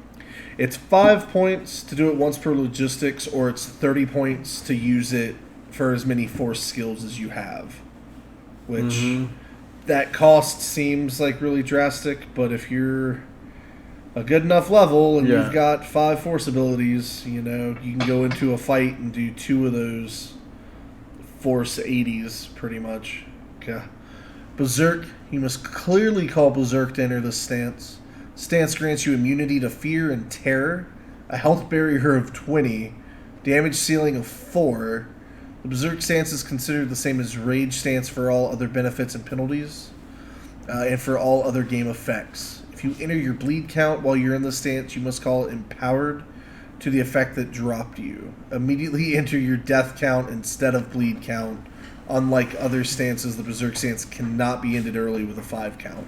It's 5 points to do it once per logistics, or it's 30 points to use it for as many force skills as you have. Which, that cost seems like really drastic, but if you're a good enough level and you've got 5 force abilities, you know, you can go into a fight and do 2 of those force 80s, pretty much. Okay. Berserk, you must clearly call Berserk to enter this stance. Stance grants you immunity to fear and terror, a health barrier of 20, damage ceiling of 4. The Berserk stance is considered the same as Rage stance for all other benefits and penalties, and for all other game effects. If you enter your bleed count while you're in the stance, you must call it Empowered to the effect that dropped you. Immediately enter your death count instead of bleed count. Unlike other stances, the Berserk stance cannot be ended early with a 5 count,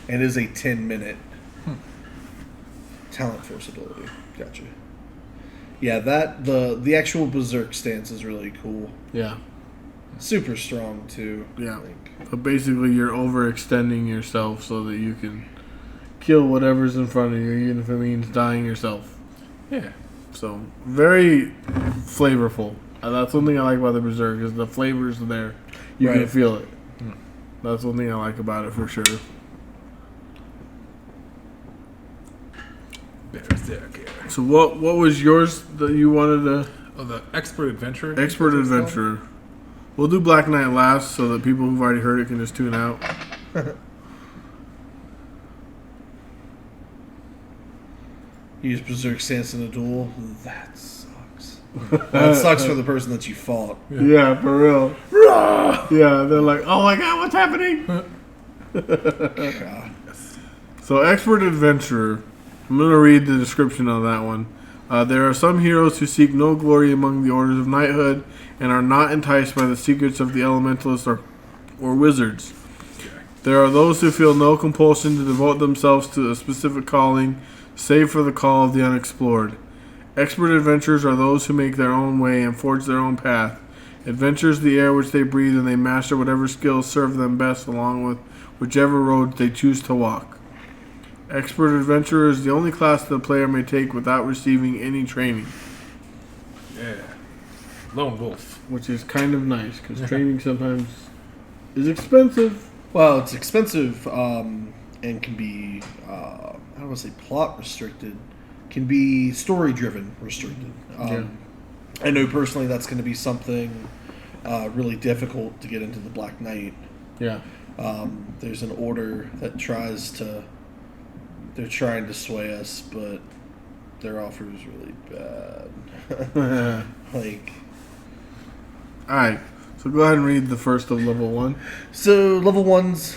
and is a 10-minute talent force ability. Gotcha. Yeah, that the actual Berserk stance is really cool. Yeah. Super strong too. Yeah. But basically, you're overextending yourself so that you can kill whatever's in front of you, even if it means dying yourself. Yeah. So very flavorful. That's one thing I like about the Berserk is the flavors are there. You can feel it. That's one thing I like about it for sure. So what was yours that you wanted to? Oh, the Expert Adventurer. Expert Adventurer. We'll do Black Knight last so that people who've already heard it can just tune out. Use Berserk stance in a duel. That sucks. That sucks for the person that you fought. Yeah, for real. Yeah, they're like, oh my god, what's happening? God. So, Expert Adventurer. I'm going to read the description of that one. There are some heroes who seek no glory among the orders of knighthood and are not enticed by the secrets of the elementalists or wizards. There are those who feel no compulsion to devote themselves to a specific calling, save for the call of the unexplored. Expert adventurers are those who make their own way and forge their own path. Adventure is the air which they breathe, and they master whatever skills serve them best along with whichever road they choose to walk. Expert Adventurer is the only class that a player may take without receiving any training. Yeah. Lone Wolf. Which is kind of nice, because training sometimes is expensive. Well, it's expensive and can be, I don't want to say plot restricted, can be story driven restricted. I know personally that's going to be something really difficult to get into the Black Knight. Yeah. There's an order that they're trying to sway us, but their offer is really bad. Alright, so go ahead and read the first of level 1. So level 1's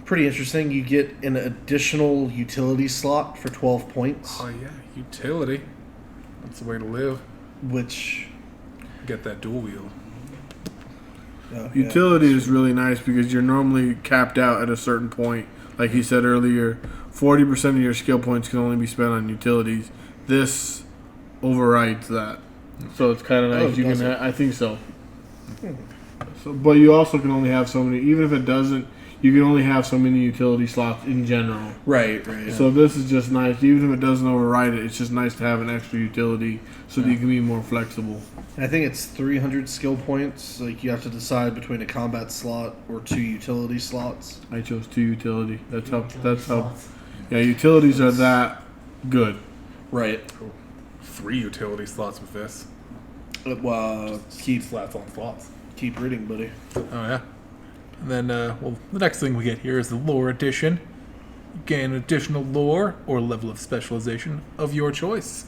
pretty interesting. You get an additional utility slot for 12 points. Oh yeah, utility. That's the way to live. Which... Get that dual wield. Utility is really nice because you're normally capped out at a certain point. Like he said earlier, 40% of your skill points can only be spent on utilities. This overrides that. So it's kind of nice. You can I think so. So. But you also can only have so many. Even if it doesn't, you can only have so many utility slots in general. Right. So this is just nice. Even if it doesn't override it, it's just nice to have an extra utility so that you can be more flexible. And I think it's 300 skill points. Like you have to decide between a combat slot or 2 utility slots. I chose 2 utility. That's how. Yeah, utilities are that good. Right. Cool. 3 utility slots with this. Keep slots on slots. Keep reading, buddy. Oh yeah. And then, the next thing we get here is the lore edition. You gain additional lore or level of specialization of your choice.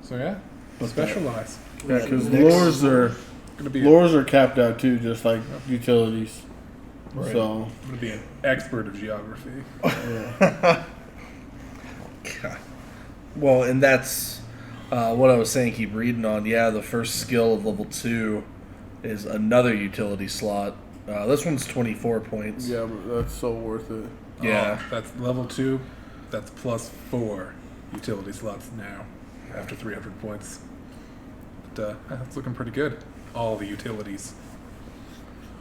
So yeah, specialize. Yeah, because lores are Gonna be Lures are capped out too, just like utilities. Right. So I'm gonna be an expert of geography. God. Well, and that's what I was saying. Keep reading on. Yeah, the first skill of level 2 is another utility slot. This one's 24 points. yeah, but that's so worth it. Yeah. That's level 2. That's plus 4 utility slots now after 300 points. But, that's looking pretty good. All the utilities.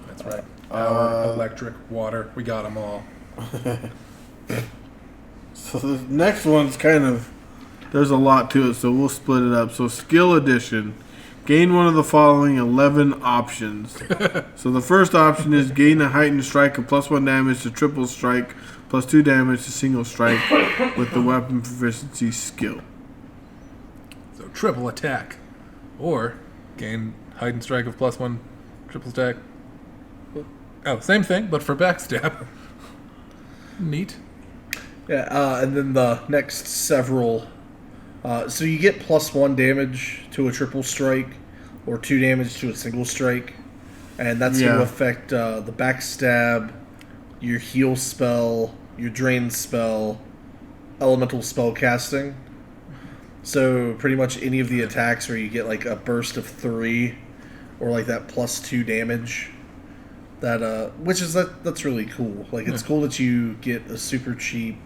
That's right. Power, electric, water. We got them all. So the next one's kind of, there's a lot to it, so we'll split it up. So skill addition, gain one of the following 11 options. So the first option is gain a heightened strike of +1 damage to triple strike, +2 damage to single strike with the weapon proficiency skill. So triple attack. Or gain heightened strike of +1 triple stack. Oh, same thing, but for backstab. Neat. Yeah, and then the next several. So you get +1 damage to a triple strike, or 2 damage to a single strike, and that's going to affect the backstab, your heal spell, your drain spell, elemental spell casting. So pretty much any of the attacks where you get like a burst of 3, or like that +2 damage. That that's really cool. Like it's cool that you get a super cheap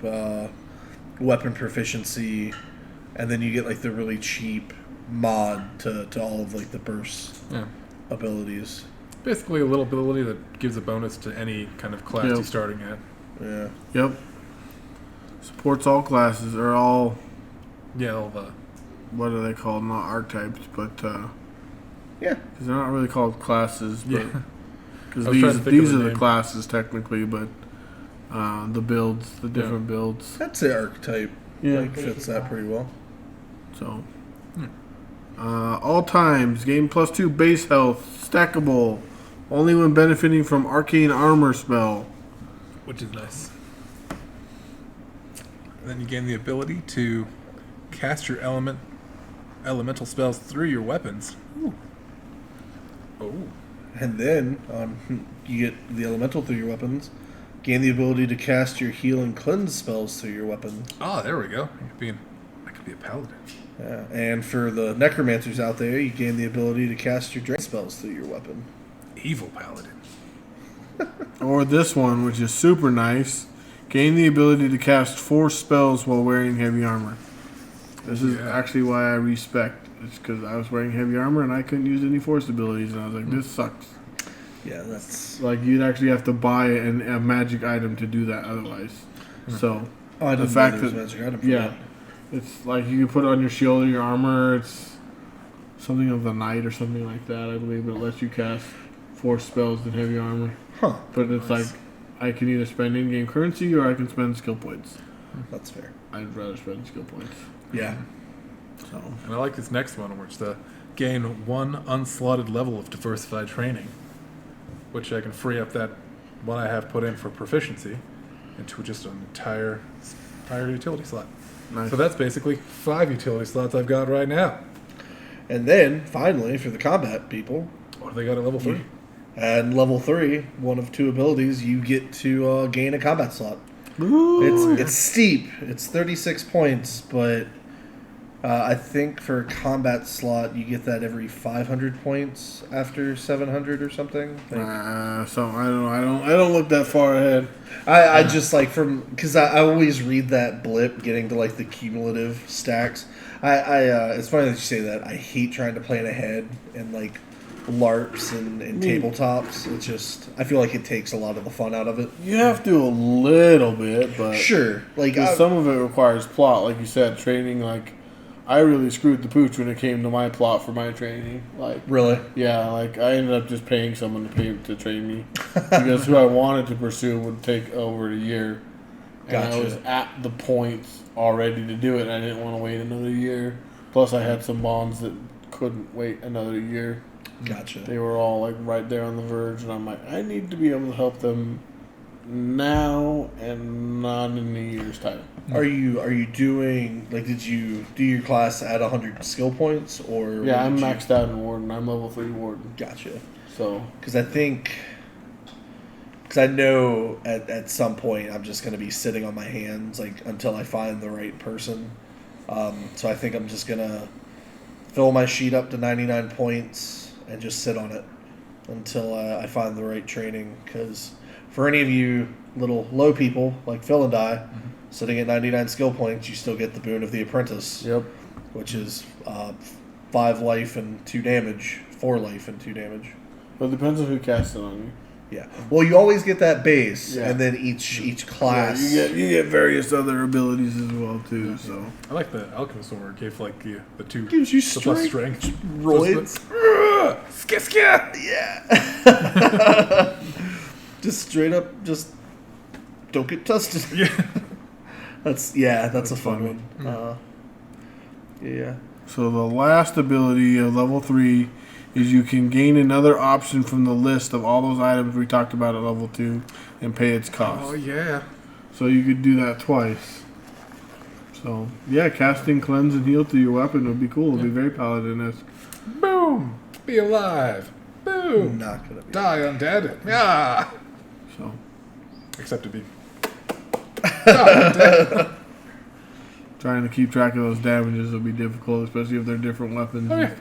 weapon proficiency, and then you get like the really cheap mod to all of like the burst abilities. Basically a little ability that gives a bonus to any kind of class you're starting at. Yeah. Yep. Supports all classes, or all, Yeah, all the what are they called? Not archetypes, but Yeah. because they're not really called classes, but yeah. because I was trying to think these of are a the name. classes technically, but the builds, the different builds. That's the archetype. Yeah. Like fits that pretty well. So, all times gain +2 base health, stackable, only when benefiting from arcane armor spell. Which is nice. And then you gain the ability to cast your elemental spells through your weapons. Ooh. Oh. And then you get the elemental through your weapons. Gain the ability to cast your heal and cleanse spells through your weapon. Oh, there we go. I could be a paladin. Yeah. And for the necromancers out there, you gain the ability to cast your drain spells through your weapon. Evil paladin. Or this one, which is super nice. Gain the ability to cast 4 spells while wearing heavy armor. This is actually why I respect. It's because I was wearing heavy armor and I couldn't use any force abilities, and I was like, this sucks. Yeah, that's. Like, you'd actually have to buy a magic item to do that otherwise. So, Oh, I the didn't fact know there was that, a magic item for yeah, that. it's like you can put it on your shield or your armor. It's something of the night or something like that, I believe, but it lets you cast 4 spells in heavy armor. Huh. But it's like, I can either spend in-game currency or I can spend skill points. That's fair. I'd rather spend skill points. Yeah. So, And I like this next one, which the gain 1 unslotted level of diversified training, which I can free up that one I have put in for proficiency into just an entire utility slot. nice. So that's basically 5 utility slots I've got right now. And then, finally, for the combat people, What do they got at level 3? at level 3, one of 2 abilities, you get to gain a combat slot. Ooh. It's steep. It's 36 points, but I think for a combat slot, you get that every 500 points after 700 or something. Like, So I don't know. I don't look that far ahead. I just like because I always read that blip getting to like the cumulative stacks. It's funny that you say that. I hate trying to plan ahead and like LARPs and tabletops. It's just I feel like it takes a lot of the fun out of it. You have to a little bit, but Sure, like 'cause some of it requires plot, like you said, training. Like I really screwed the pooch when it came to my plot for my training. Like really. yeah, like I ended up just paying someone to train me because who I wanted to pursue would take over a year. And I Gotcha. was at the point already to do it, and I didn't want to wait another year. Plus, I had some bonds that couldn't wait another year. Gotcha. They were all like right there on the verge, and I'm like, I need to be able to help them now and not in a year's time. Are you doing like? Did you do your class at 100 skill points or? Yeah, I'm did you- maxed out in Warden. I'm level 3 Warden. Gotcha. So Because I know at some point I'm just gonna be sitting on my hands like until I find the right person. So I think I'm just gonna fill my sheet up to 99 points and just sit on it until I find the right training. Because for any of you little low people like Phil and I, sitting at 99 skill points, you still get the boon of the apprentice. yep. Which is 5 life and 2 damage, 4 life and 2 damage. But it depends on who casts it on you. Yeah. Well, you always get that base, Yeah. and then each class. Yeah, you get various other abilities as well too. So I like the alchemist sword. Gave like the 2 Gives you the plus strength. strength. Roids. Skip, skip. Yeah. Just straight up, just don't get tested. Yeah. That's a fun one. Yeah. So the last ability of level 3 is you can gain another option from the list of all those items we talked about at level 2 and pay its cost. Oh yeah. So you could do that twice. So yeah, casting cleanse and heal to your weapon would be cool. It'd be very paladin-esque. Boom. Be alive. Boom. Not gonna be. Die undead. Yeah. So Except to be. Die undead. trying to keep track of those damages will be difficult, especially if they're different weapons. Oh, yeah.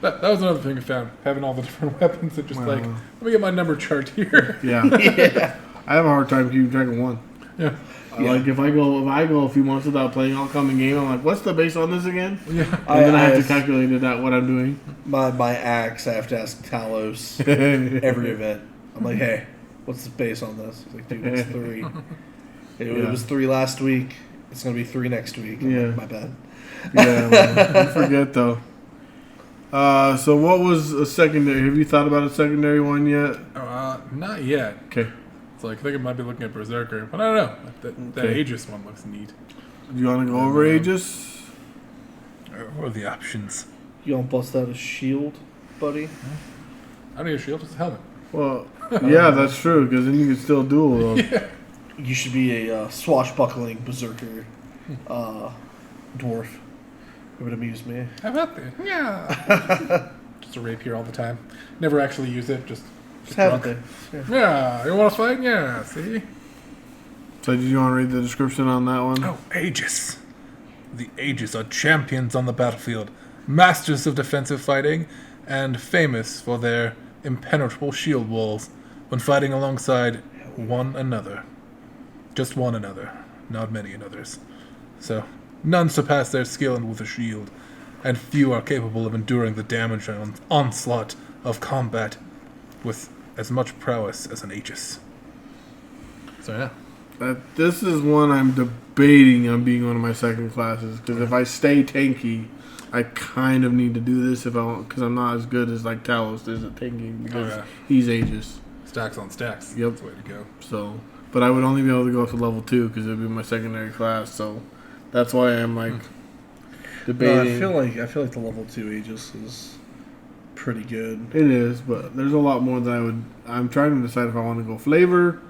That was another thing we found. Having all the different weapons and just like, Wow. let me get my number chart here. Yeah. Yeah. I have a hard time keeping track of one. Yeah. Like if I go a few months without playing all coming game, I'm like, what's the base on this again? Yeah. And then I have to calculate it out what I'm doing. My axe. I have to ask Talos every event. I'm like, hey, what's the base on this? He's like, dude, it's 3. It was 3 last week. It's gonna be 3 next week. I'm like, my bad. Yeah, well, you forget though. So what was a secondary? Have you thought about a secondary one yet? Not yet. Okay. It's like I think I might be looking at Berserker, but I don't know. That Okay. Aegis one looks neat. Do you want to go over Aegis? What are the options? You don't bust out a shield, buddy? I don't need a shield, just a helmet. Well, yeah, that's true because then you can still duel them. Yeah. You should be a swashbuckling berserker dwarf. It would amuse me. How about that? Yeah. Just a rapier all the time. Never actually use it. Just Have drunk. it. Yeah. You want to fight? Yeah. See. So did you want to read the description on that one? Oh, Aegis. The Aegis are champions on the battlefield, masters of defensive fighting, and famous for their impenetrable shield walls when fighting alongside one another. Just one another, not many others. So, none surpass their skill with a shield, and few are capable of enduring the damage and onslaught of combat with as much prowess as an Aegis. So yeah. This is one I'm debating on being one of my second classes because if I stay tanky, I kind of need to do this if I want because I'm not as good as like Talos is at tanking because he's Aegis. Stacks on stacks. Yep. That's the way to go. So, but I would only be able to go up to level 2 because it'd be my secondary class. So that's why I'm like debating. No, I feel like the level 2 Aegis is pretty good. It is, but there's a lot more that I'm trying to decide if I want to go flavor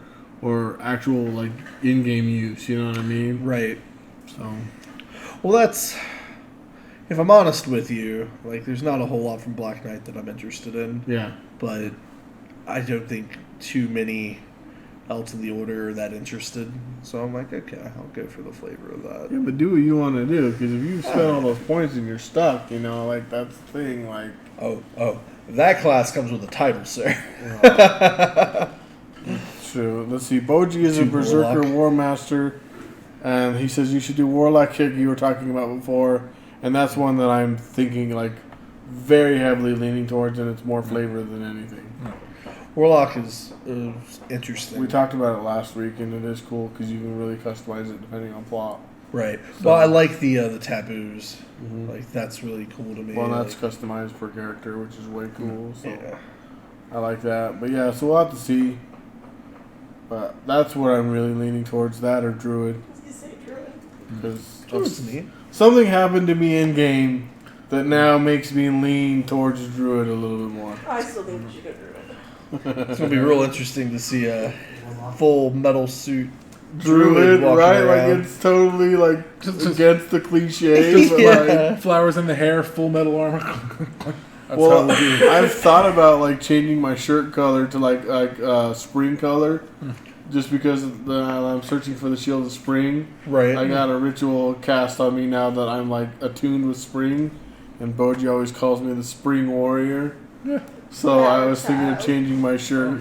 or actual like in-game use. You know what I mean? Right. So, Well, that's... If I'm honest with you, like, there's not a whole lot from Black Knight that I'm interested in. yeah. But I don't think too many else in the order are that interested. So I'm like, okay, I'll go for the flavor of that. Yeah, but do what you want to do because if you spend all those points and you're stuck, you know, like that's the thing. Like, Oh, that class comes with a title, sir. true. Let's see. Boji is a Do berserker Warlock. war master, and he says you should do warlock kick. You were talking about before, and that's one that I'm thinking like very heavily leaning towards, and it's more flavor than anything. Warlock is interesting. We talked about it last week, and it is cool because you can really customize it depending on plot. Right. Well, I like the taboos. Like, that's really cool to me. Well, that's like, customized per character, which is way cool. So yeah. I like that. But yeah, so we'll have to see. But that's what I'm really leaning towards, that or Druid. Because Druid's neat. something happened to me in game that now makes me lean towards Druid a little bit more. I still think you should go through it. It's gonna be real interesting to see a full metal suit Druid, walking right? around. Like it's totally like Just- against the cliche. But like, Flowers in the hair, full metal armor. That's well, how we do. I've thought about like changing my shirt color to like spring color, just because I'm searching for the shield of spring. Right. I got a ritual cast on me now that I'm like attuned with spring, and Boji always calls me the Spring Warrior. So I was thinking of changing my shirt.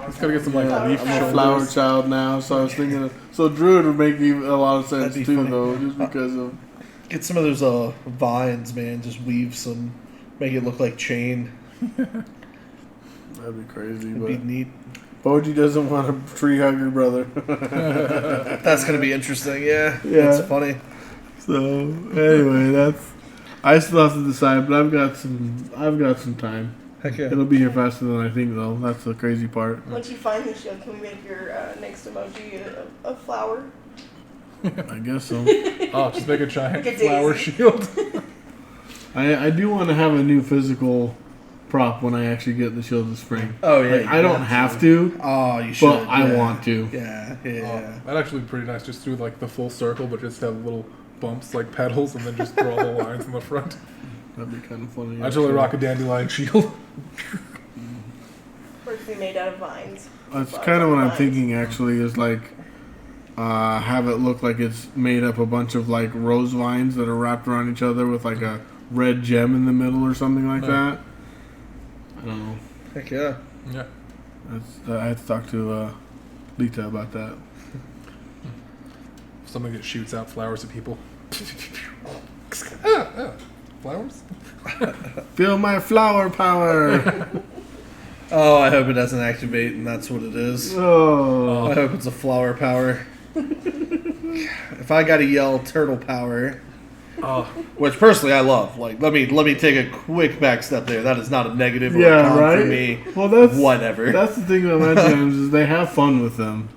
Just gotta get some like leaf I'm a shoulders. flower child now, so I was thinking of, so Druid would make a lot of sense That'd be too, funny. though, just because of Get some of those vines, man. Just weave some, make it look like chain. that'd be crazy. It'd But be neat. Boji doesn't want a tree hugger brother. That's gonna be interesting. Yeah. Yeah. That's funny. So anyway, I still have to decide, but I've got some time. Heck yeah. It'll be here faster than I think, though. That's the crazy part. Once you find the shield, can we make your next emoji a flower? I guess so. Oh, just make a giant Like a flower daisy. shield. I do want to have a new physical prop when I actually get the Shield of Spring. Oh yeah. Like, I don't have to, Oh, you should. but I want to. Yeah. Oh, that'd actually be pretty nice. Just do like the full circle, but just have little bumps like petals, and then just draw the lines in the front. That'd be kind of funny. I totally rock a dandelion shield. Or it be made out of vines? That's Flowers kind of on what I'm vines. thinking. Actually, is like have it look like it's made up a bunch of like rose vines that are wrapped around each other with like a red gem in the middle or something like that. I don't know. Heck yeah. Yeah. I had to talk to Lita about that. Something that shoots out flowers at people. Flowers? Feel my flower power. Oh, I hope it doesn't activate, and that's what it is. Oh. I hope it's a flower power. If I gotta yell turtle power, Oh, which personally I love. Like, let me take a quick back step there. That is not a negative or a Yeah, con right. for me. Well, that's Whatever. That's the thing about my jams is they have fun with them.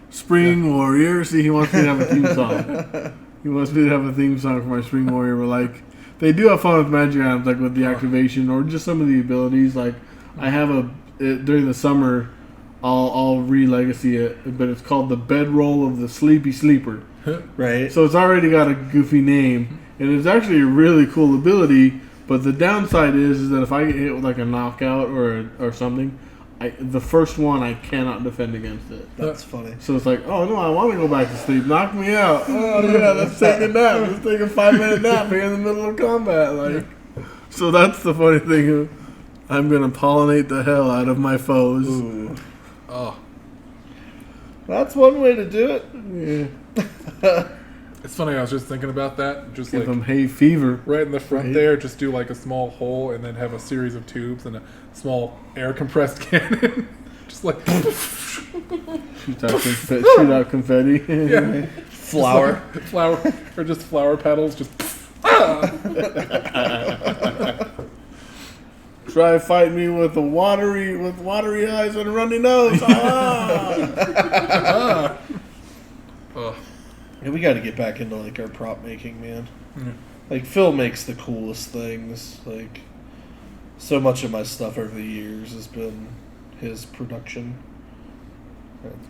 Spring Warrior. See, he wants me to have a theme song. He wants me to have a theme song for my Spring Warrior. But like, they do have fun with magic items, like with the activation or just some of the abilities. Like, I have during the summer, I'll re-legacy it, but it's called the Bedroll of the Sleepy Sleeper. Right. So it's already got a goofy name, and it's actually a really cool ability. But the downside is that if I get hit with like a knockout or something, the first one I cannot defend against it. That's funny. So it's like, oh no, I want to go back to sleep. Knock me out. Oh yeah, let's take a nap. Let's take a 5-minute nap here in the middle of combat. Like, so that's the funny thing. I'm gonna pollinate the hell out of my foes. Ooh. oh. That's one way to do it. Yeah, It's funny, I was just thinking about that. Just give like them hay fever. right in the front Right. there, just do like a small hole and then have a series of tubes and a small air compressed cannon. Just like Shoot out confetti. yeah, Flower. flower or just flower petals. Just Try fight me with watery eyes and a runny nose. Ah! oh, Yeah, we got to get back into like our prop making, man. Yeah. Like Phil makes the coolest things. Like so much of my stuff over the years has been his production.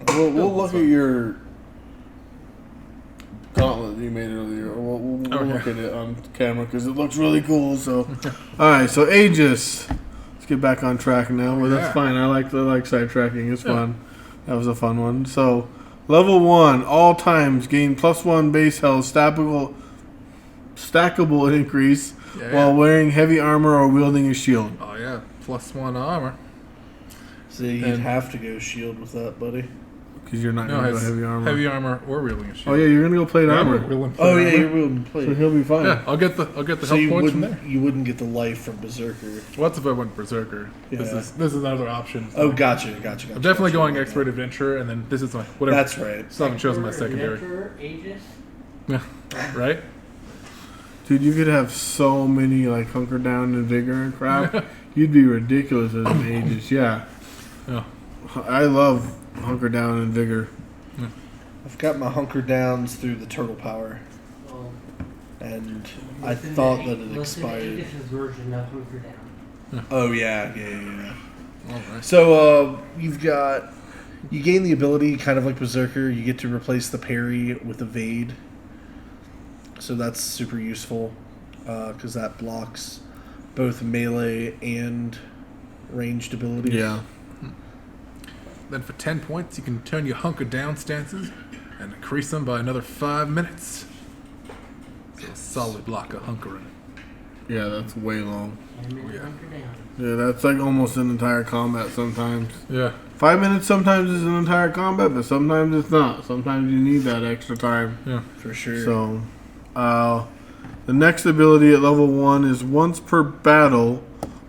We'll look at your gauntlet that you made earlier. We'll look at it on camera because it looks really cool. So, all right. So Aegis, let's get back on track now. Well, that's Yeah. fine. I like sidetracking. It's fun. That was a fun one. So, level 1, all times gain +1 base health, stackable increase Yeah. while wearing heavy armor or wielding a shield. oh yeah, +1 armor. So you'd And- have to go shield with that, buddy. Because you're not No, going to go it's heavy armor. or wielding a shield. Oh yeah, you're going to go plate Yeah, armor. wielding Oh plate yeah, armor. you're willing to play. So he'll be fine. Yeah, I'll get the So health you points from there. wouldn't get the life from Berserker. What's if I went Berserker? This Yeah. is another option. Oh, gotcha. I'm definitely going expert adventurer, and then this is my whatever. That's right. Still haven't chosen my secondary. Adventurer, Aegis. Yeah, right. Dude, you could have so many like hunker down and vigor and crap. You'd be ridiculous as an Aegis. Yeah, Yeah. I love hunker down and vigor. I've got my hunker downs through the turtle power, Well, and I listen to thought A- that it listen to expired. Aegis's version of Hunker Down. Oh yeah. All right. So you gain the ability, kind of like Berserker, you get to replace the parry with evade. So that's super useful because that blocks both melee and ranged abilities. Yeah. Then for 10 points, you can turn your hunker down stances and increase them by another 5 minutes. So a solid block of hunkering. Yeah, that's way long. Yeah. Yeah, that's like almost an entire combat sometimes. Yeah. 5 minutes sometimes is an entire combat, but sometimes it's not. Sometimes you need that extra time. Yeah. For sure. So, the next ability at level 1 is once per battle,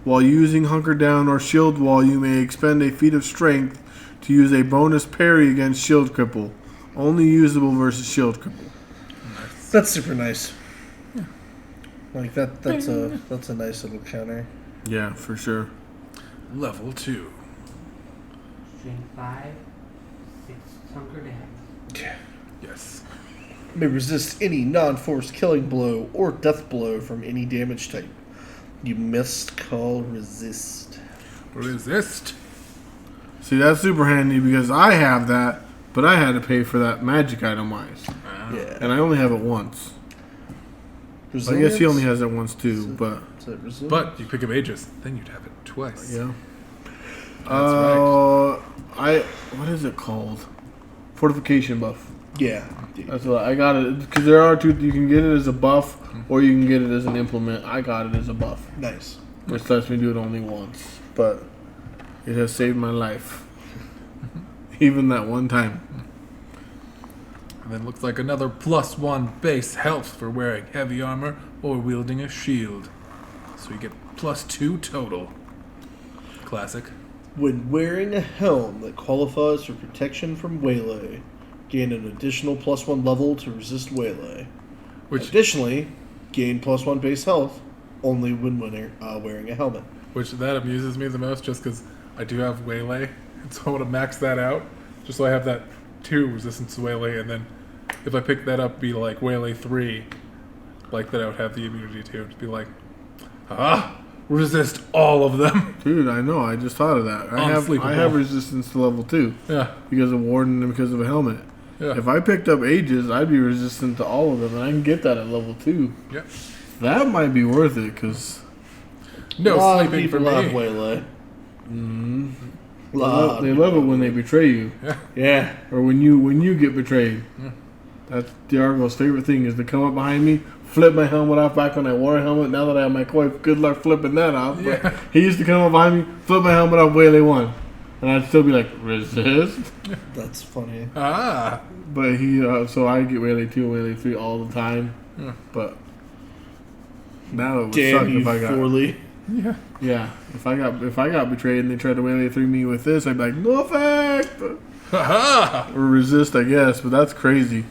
while using Hunker Down or Shield Wall, you may expend a feat of strength to use a bonus parry against Shield Cripple. Only usable versus Shield Cripple. That's super nice. Like that's a nice little counter. Yeah, for sure. Level 2. Strength 5, 6 hunker down. Yeah. Yes. May resist any non-force killing blow or death blow from any damage type. You must call resist. Resist. See, that's super handy because I have that, but I had to pay for that magic item wise. Yeah. And I only have it once. I guess he only has it once too, but... Is it resilience? But you pick up Aegis, then you'd have it twice. Yeah. That's What is it called? Fortification buff. Yeah. That's what I got it because there are two. You can get it as a buff, or you can get it as an implement. I got it as a buff, Nice. which lets me do it only once, but it has saved my life. Even that one time. And then looks like another +1 base health for wearing heavy armor or wielding a shield. So you get +2 total. Classic. When wearing a helm that qualifies for protection from waylay, gain an additional +1 level to resist waylay. Which Additionally, gain +1 base health only when wearing a helmet. that amuses me the most just because I do have Waylay. And so I want to max that out just so I have that 2 resistance to Waylay, and then if I pick that up, be like Waylay 3, like that I would have the immunity to. To be like, resist all of them. Dude, I know. I just thought of that. I Unfleepable. have resistance to level 2 Yeah. because of Warden and because of a helmet. Yeah. If I picked up Aegis, I'd be resistant to all of them, and I can get that at level 2. Yep. That might be worth it because No A lot of sleeping for people love me. waylay. they love it when they betray you, Yeah. or when you get betrayed. That's Diargo's favorite thing is to come up behind me, flip my helmet off back on that war helmet. Now that I have my koi, good luck flipping that off. But Yeah. he used to come up behind me, flip my helmet off Waylay 1. And I'd still be like, resist. That's funny. But he, so I get Waylay 2 and Waylay 3 all the time. Yeah. But now it would Damn suck you, if I got, Forley. Yeah. yeah, if I got betrayed and they tried to Waylay 3 me with this, I'd be like, no effect. Ha Or resist, I guess, but that's crazy.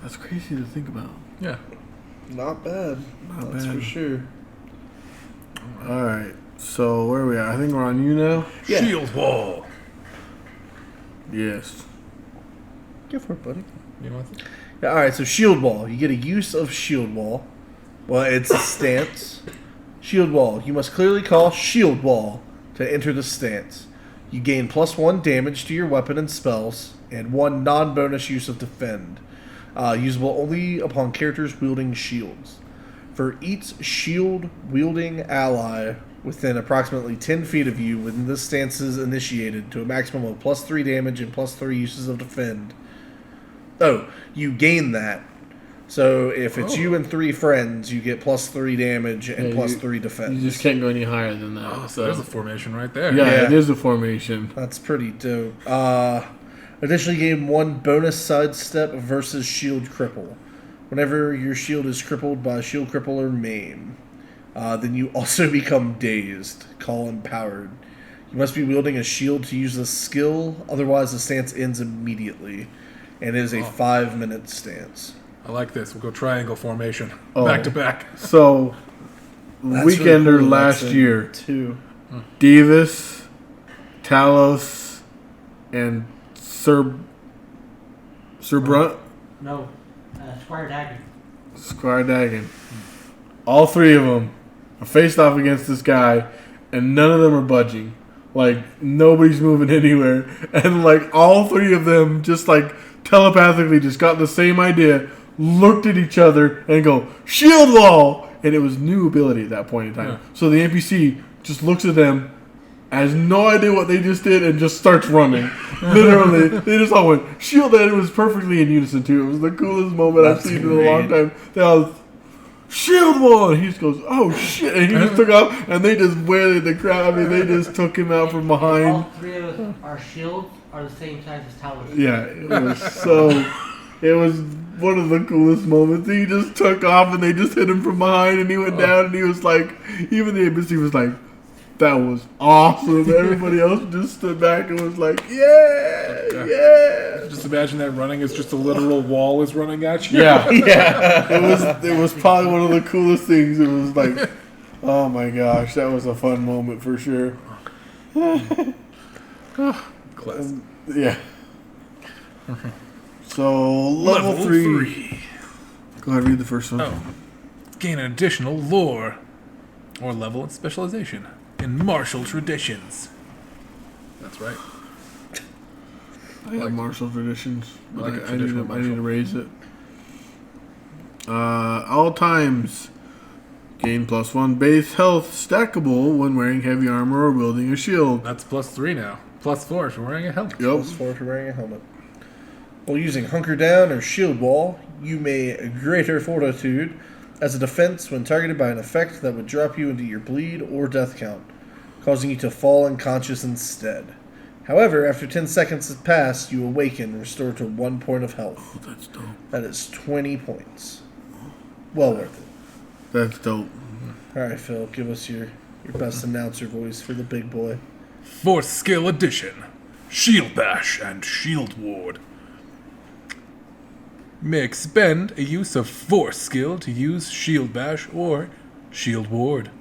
That's crazy to think about. Yeah. Not bad. Not That's bad. for sure. Alright, so where are we at? I think we're on you now? Yeah. Shield wall. Yes. Go for it, buddy. You know what? Yeah, all right, so shield wall. You get a use of shield wall. Well, it's a stance. Shield wall. You must clearly call shield wall to enter the stance. You gain +1 damage to your weapon and spells, and 1 non-bonus use of defend. Usable only upon characters wielding shields. For each shield-wielding ally within approximately 10 feet of you when this stance is initiated to a maximum of +3 damage and +3 uses of defend. Oh, you gain that. So if it's you and 3 friends, you get +3 damage and Yeah, +3 defense. You just can't go any higher than that. Oh, so there's a formation right there. yeah, Yeah. it is a formation. That's pretty dope. Additionally, gain 1 bonus sidestep versus shield cripple. Whenever your shield is crippled by shield cripple or maim, then you also become dazed. Call empowered. You must be wielding a shield to use this skill, otherwise the stance ends immediately. And it is a 5-minute stance. I like this. We'll go triangle formation. Oh. Back to back. So, That's Weekender really cool. last That's a year, 2. Divas, Talos, and Sir Brunt, No, Squire Dagon. Squire Dagon. All 3 of them are faced off against this guy, and none of them are budging. like nobody's moving anywhere, and like all three of them just like telepathically just got the same idea, looked at each other, and go shield wall, and it was new ability at that point in time. Yeah. So the NPC just looks at them, has no idea what they just did, and just starts running. Literally, they just all went shield, and it was perfectly in unison too. It was the coolest moment I've That's seen in a long great. time. They all shield wall, and he just goes, oh shit, and he just took off, and they just waited the crowd. I mean, they just took him out from All behind. three of our shields are the same size as towers. Yeah, it was so. It was one of the coolest moments. He just took off, and they just hit him from behind, and he went down, and he was like, even the NPC was like, that was awesome. Everybody else just stood back and was like, yeah. Just imagine that running is just a literal wall is running at you. Yeah, yeah. It was probably one of the coolest things. It was like, oh my gosh, that was a fun moment for sure. Class. Yeah. So level three. Go ahead, read the first one. Oh. Gain an additional lore or level and specialization in martial traditions. That's right. I have martial traditions. I like a I need traditional to raise it. All times. Gain +1 base health stackable when wearing heavy armor or wielding a shield. That's +3 now. +4 if you're wearing a helmet. Yep. +4 if you're wearing a helmet. While using Hunker Down or Shield Wall, you may Greater Fortitude as a defense when targeted by an effect that would drop you into your bleed or death count, causing you to fall unconscious instead. However, after 10 seconds has passed, you awaken and restore to 1 point of health. Oh, that's dope. That is 20 points. Well worth it. That's dope. Alright, Phil, give us your best announcer voice for the big boy. Force skill addition. Shield Bash and Shield Ward. May expend a use of Force skill to use Shield Bash or Shield Ward.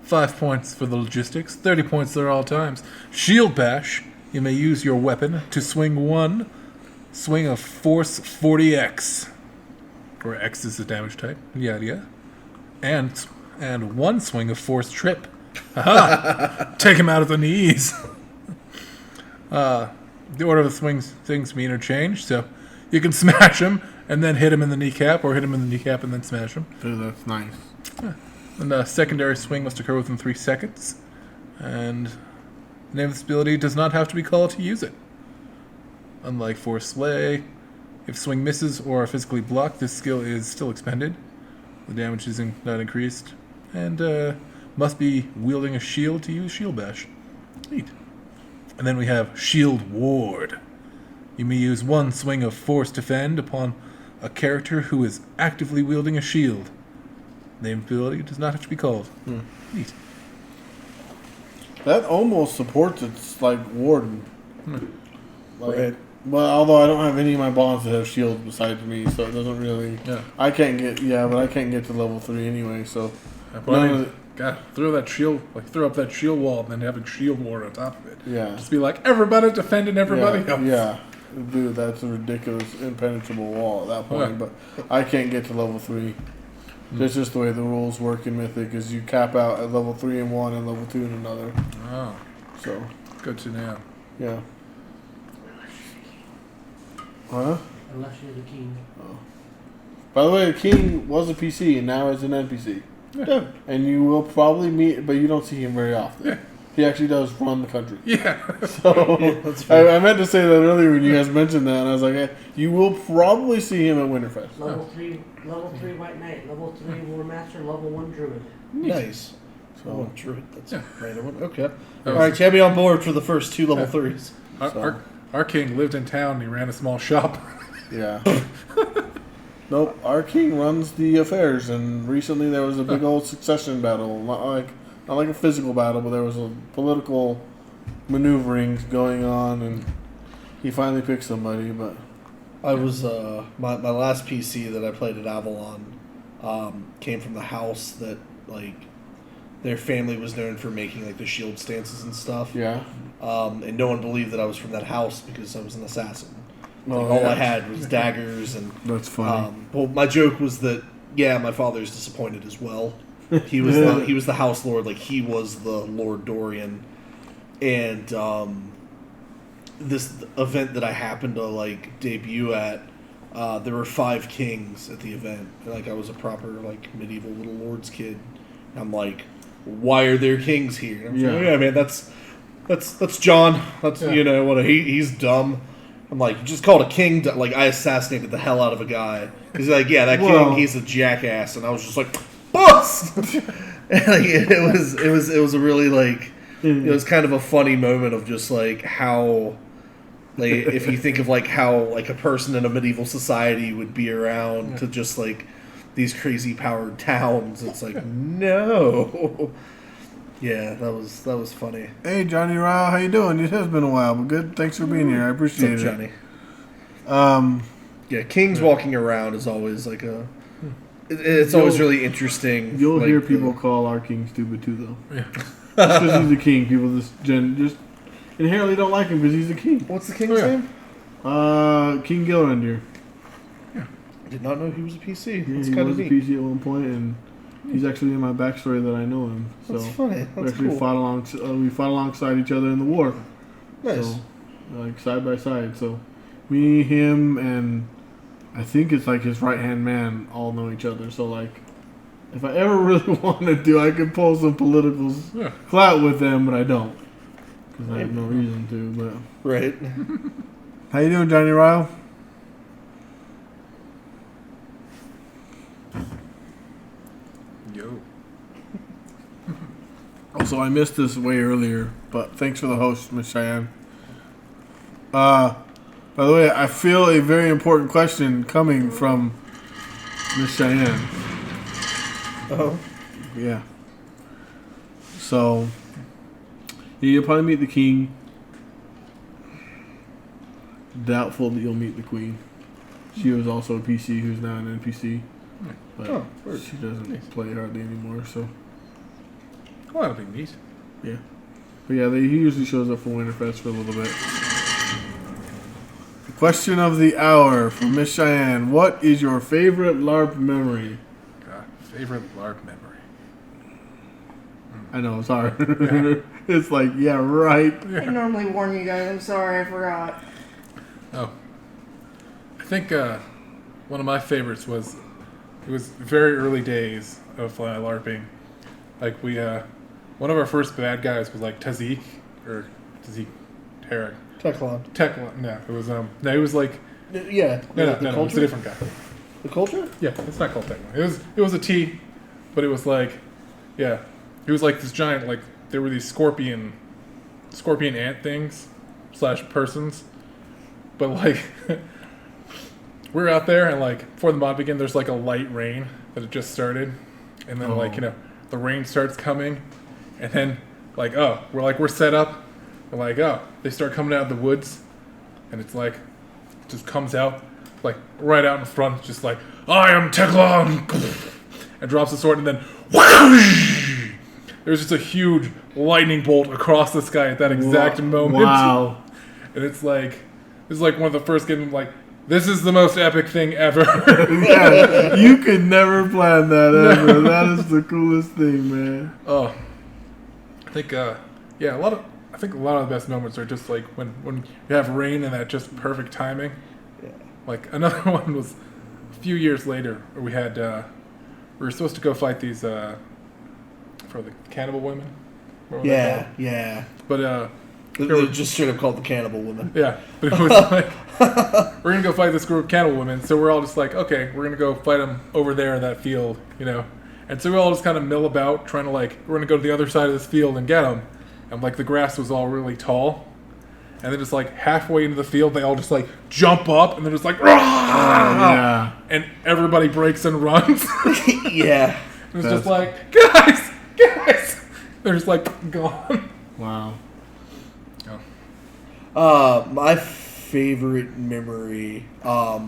5 points for the logistics, 30 points at all times. Shield Bash, you may use your weapon to swing one swing of Force 40x. Where X is the damage type. Yeah. And one swing of Force Trip. Haha! Take him out of the knees. The order of the things be interchanged, so you can smash him and then hit him in the kneecap, or hit him in the kneecap and then smash him. Dude, that's nice. And the secondary swing must occur within 3 seconds. And the name of this ability does not have to be called to use it. Unlike Force Slay, if swing misses or are physically blocked, this skill is still expended. The damage is not increased. And must be wielding a shield to use Shield Bash. Neat. And then we have Shield Ward. You may use one swing of Force Defend upon a character who is actively wielding a shield. Name ability does not have to be called. Neat. That almost supports its like warden. Like, Right. well, although I don't have any of my bonds that have shields besides me, so it doesn't really. Yeah. I can't get but I can't get to level 3 anyway. So But I none mean, of God, throw up that shield wall and then having Shield Ward on top of it. yeah, Just be like, everybody defending everybody else. yeah, dude, that's a ridiculous, impenetrable wall at that point. Yeah. But I can't get to level 3. That's just the way the rules work in Mythic. Is you cap out at level 3 in one and level 2 in another. Oh, So good to know. yeah. Huh? Unless you're the king. By the way, the king was a PC and now is an NPC. Yeah. And you will probably meet, but you don't see him very often. Yeah. He actually does run the country. Yeah. So That's fair. I meant to say that earlier when you guys mentioned that, and I was like, you will probably see him at Winterfest. Level 3 White Knight, level 3 War Master, level 1 Druid. Nice. So Oh, Druid. That's Yeah. a random one. Okay. That All right, was- you have me on board for the first 2 level 3s. Our king lived in town and he ran a small shop. yeah. Nope, our king runs the affairs, and recently there was a big old succession battle. Not like a physical battle, but there was a political maneuvering going on, and he finally picked somebody. But I was my last PC that I played at Avalon came from the house that like their family was known for making like the shield stances and stuff. yeah, And no one believed that I was from that house because I was an assassin. Oh, Like, all yeah. I had was daggers and. That's funny. Well, my joke was that my father's disappointed as well. He was the house lord, like he was the Lord Dorian, and this event that I happened to like debut at, there were 5 kings at the event. And, like I was a proper like medieval little lord's kid. And I'm like, why are there kings here? And I'm like, yeah, man, that's John. That's he's dumb. I'm like, you just called a king. Like I assassinated the hell out of a guy. He's like, yeah, that king, he's a jackass. And I was just like, bust. And like, it was a really like. It was kind of a funny moment of just like how, like if you think of like how like a person in a medieval society would be around to just like these crazy powered towns. It's like no, yeah, that was funny. Hey Johnny Ryle, how you doing? It has been a while, but good. Thanks for being here. I appreciate What's up, it, Johnny. Yeah, kings walking around is always like it's always really interesting. You'll like, hear people call our king stupid too, though. Yeah. Because he's a king, people just inherently don't like him because he's a king. What's the king's name? King Gilrendir. Yeah, I did not know he was a PC. Yeah, That's he kind was of a neat. PC at one point, and he's actually in my backstory that I know him. So That's funny. we That's actually cool. we fought alongside each other in the war. Nice. So, like side by side. So me, him, and I think it's like his right hand man all know each other. So like. If I ever really wanted to, I could pull some political clout with them, but I don't. Because I have no reason to, but... Right. How you doing, Johnny Ryle? Yo. Also, I missed this way earlier, but thanks for the host, Miss Cheyenne. By the way, I feel a very important question coming from Miss Cheyenne. Oh. Yeah. So, you'll probably meet the king. Doubtful that you'll meet the queen. She was also a PC who's now an NPC. But she doesn't play hardly anymore, so. Oh, that'll be neat. Yeah. But yeah, he usually shows up for Winterfest for a little bit. The question of the hour from Miss Cheyenne. What is your favorite LARP memory? Favorite LARP memory. I know, it's hard. Yeah. It's like, yeah, right. I normally warn you guys. I'm sorry, I forgot. Oh. I think one of my favorites was, it was very early days of LARPing. Like one of our first bad guys was like Tazik Tarek. Teclon. No, it was he was like Yeah. no, culture? it's a different guy. The culture? Yeah, it's not called Teclon. It was a T, but it was like, yeah, he was like this giant, like there were these scorpion ant things / persons, but like we're out there and like before the mod began, there's like a light rain that had just started, and then like the rain starts coming, and then like we're set up, we're like they start coming out of the woods, and it's like it just comes out. Like right out in front, just like I am Teclon, and drops the sword, and then whoosh, there's just a huge lightning bolt across the sky at that exact moment. Wow! And it's like this is like one of the first games. Like this is the most epic thing ever. Yeah, you could never plan that ever. That is the coolest thing, man. Oh, I think a lot of the best moments are just like when you have rain and that just perfect timing. Like another one was a few years later where we had we were supposed to go fight these for the cannibal women. Yeah. But they're just straight up called the cannibal women. yeah, but it was like we're gonna go fight this group of cannibal women, so we're all just like, okay, we're gonna go fight them over there in that field, and so we all just kind of mill about trying to like we're gonna go to the other side of this field and get them, and like the grass was all really tall. And then just like halfway into the field, they all just like jump up and they're just like, Yeah. And everybody breaks and runs. Yeah. And it's just like, guys, they're just like gone. Wow. My favorite memory, I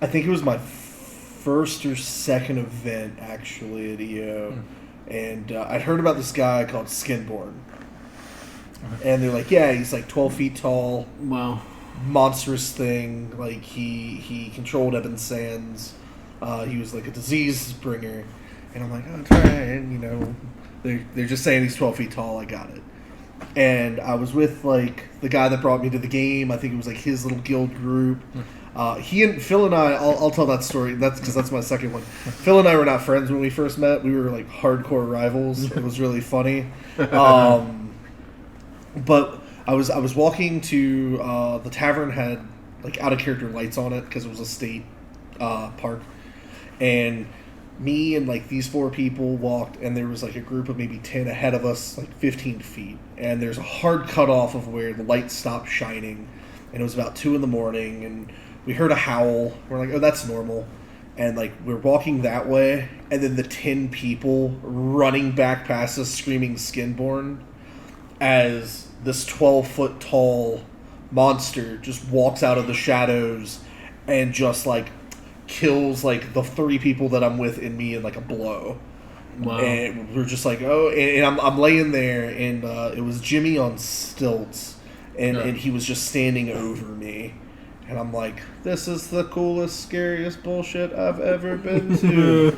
think it was my first or second event actually at EO, and I'd heard about this guy called Skinborn. And they're like, yeah, he's like 12 feet tall. Wow. Monstrous thing. Like, he controlled Ebon Sands. He was like a disease bringer. And I'm like, oh, try it. And, they're just saying he's 12 feet tall. I got it. and I was with like the guy that brought me to the game. I think it was like his little guild group. He and Phil and I, I'll tell that story. That's because that's my second one. Phil and I were not friends when we first met. We were like hardcore rivals. It was really funny. But I was walking to the tavern had like out of character lights on it because it was a state park, and me and like these 4 people walked, and there was like a group of maybe 10 ahead of us, like 15 feet, and there's a hard cutoff of where the lights stopped shining, and it was about 2 a.m, and we heard a howl. We're like, oh, that's normal. And like we're walking that way, and then the 10 people running back past us screaming Skinborn as this 12-foot tall monster just walks out of the shadows and just like kills like the 3 people that I'm with and me in like a blow. Wow. And we're just like, oh, and I'm laying there, and it was Jimmy on stilts, and he was just standing over me. And I'm like, this is the coolest, scariest bullshit I've ever been to.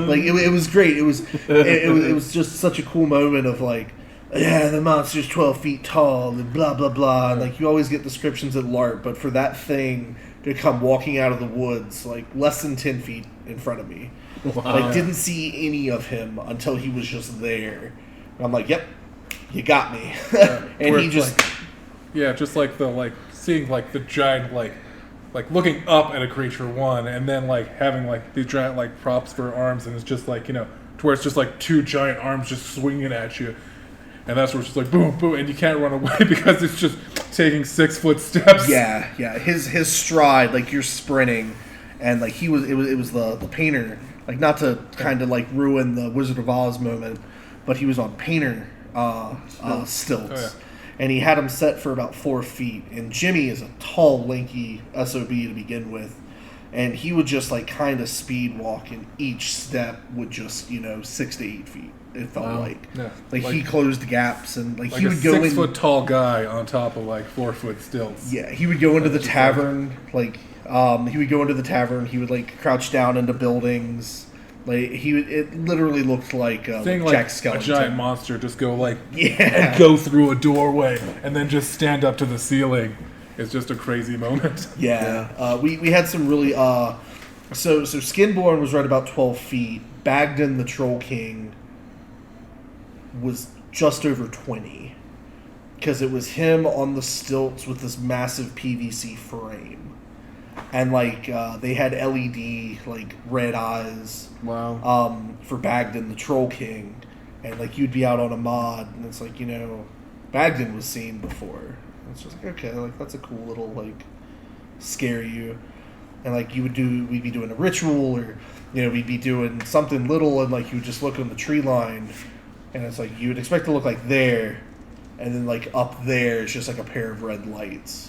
Like, it was great. It was just such a cool moment of like, yeah, the monster's 12 feet tall and blah, blah, blah. And like, you always get descriptions at LARP, but for that thing to come walking out of the woods, like less than 10 feet in front of me, like didn't see any of him until he was just there. And I'm like, yep, you got me. And he just... Like, just like the, like, seeing like the giant, like looking up at a creature, one, and then like having like these giant like props for arms, and it's just like, you know, to where it's just like 2 giant arms just swinging at you. And that's where it's just like boom, boom, and you can't run away because it's just taking 6-foot steps. Yeah. His stride, like you're sprinting, and like it was the painter. Like, not to kind of like ruin the Wizard of Oz moment, but he was on painter stilts. Oh, yeah. And he had him set for about 4 feet. And Jimmy is a tall, lanky SOB to begin with. And he would just like kind of speed walk, and each step would just, 6 to 8 feet. It felt like. Yeah. Like he closed gaps, and like he a would go 6-foot tall guy on top of like 4-foot stilts. Yeah, he would go into the tavern. He would go into the tavern. He would like crouch down into buildings. Like it literally looked like Jack Skellington. A giant monster just go like and go through a doorway and then just stand up to the ceiling. It's just a crazy moment. Yeah, we had some really so Skinborn was right about 12 feet. Bagden the Troll King was just over 20, because it was him on the stilts with this massive PVC frame, and like they had LED like red eyes. Wow. For Bagden the Troll King, and like you'd be out on a mod, and it's like, Bagden was seen before. And it's just like, okay, like that's a cool little like scare you, and like we'd be doing a ritual, or we'd be doing something little, and like you would just look on the tree line, and it's like you would expect to look like there, and then like up there it's just like a pair of red lights.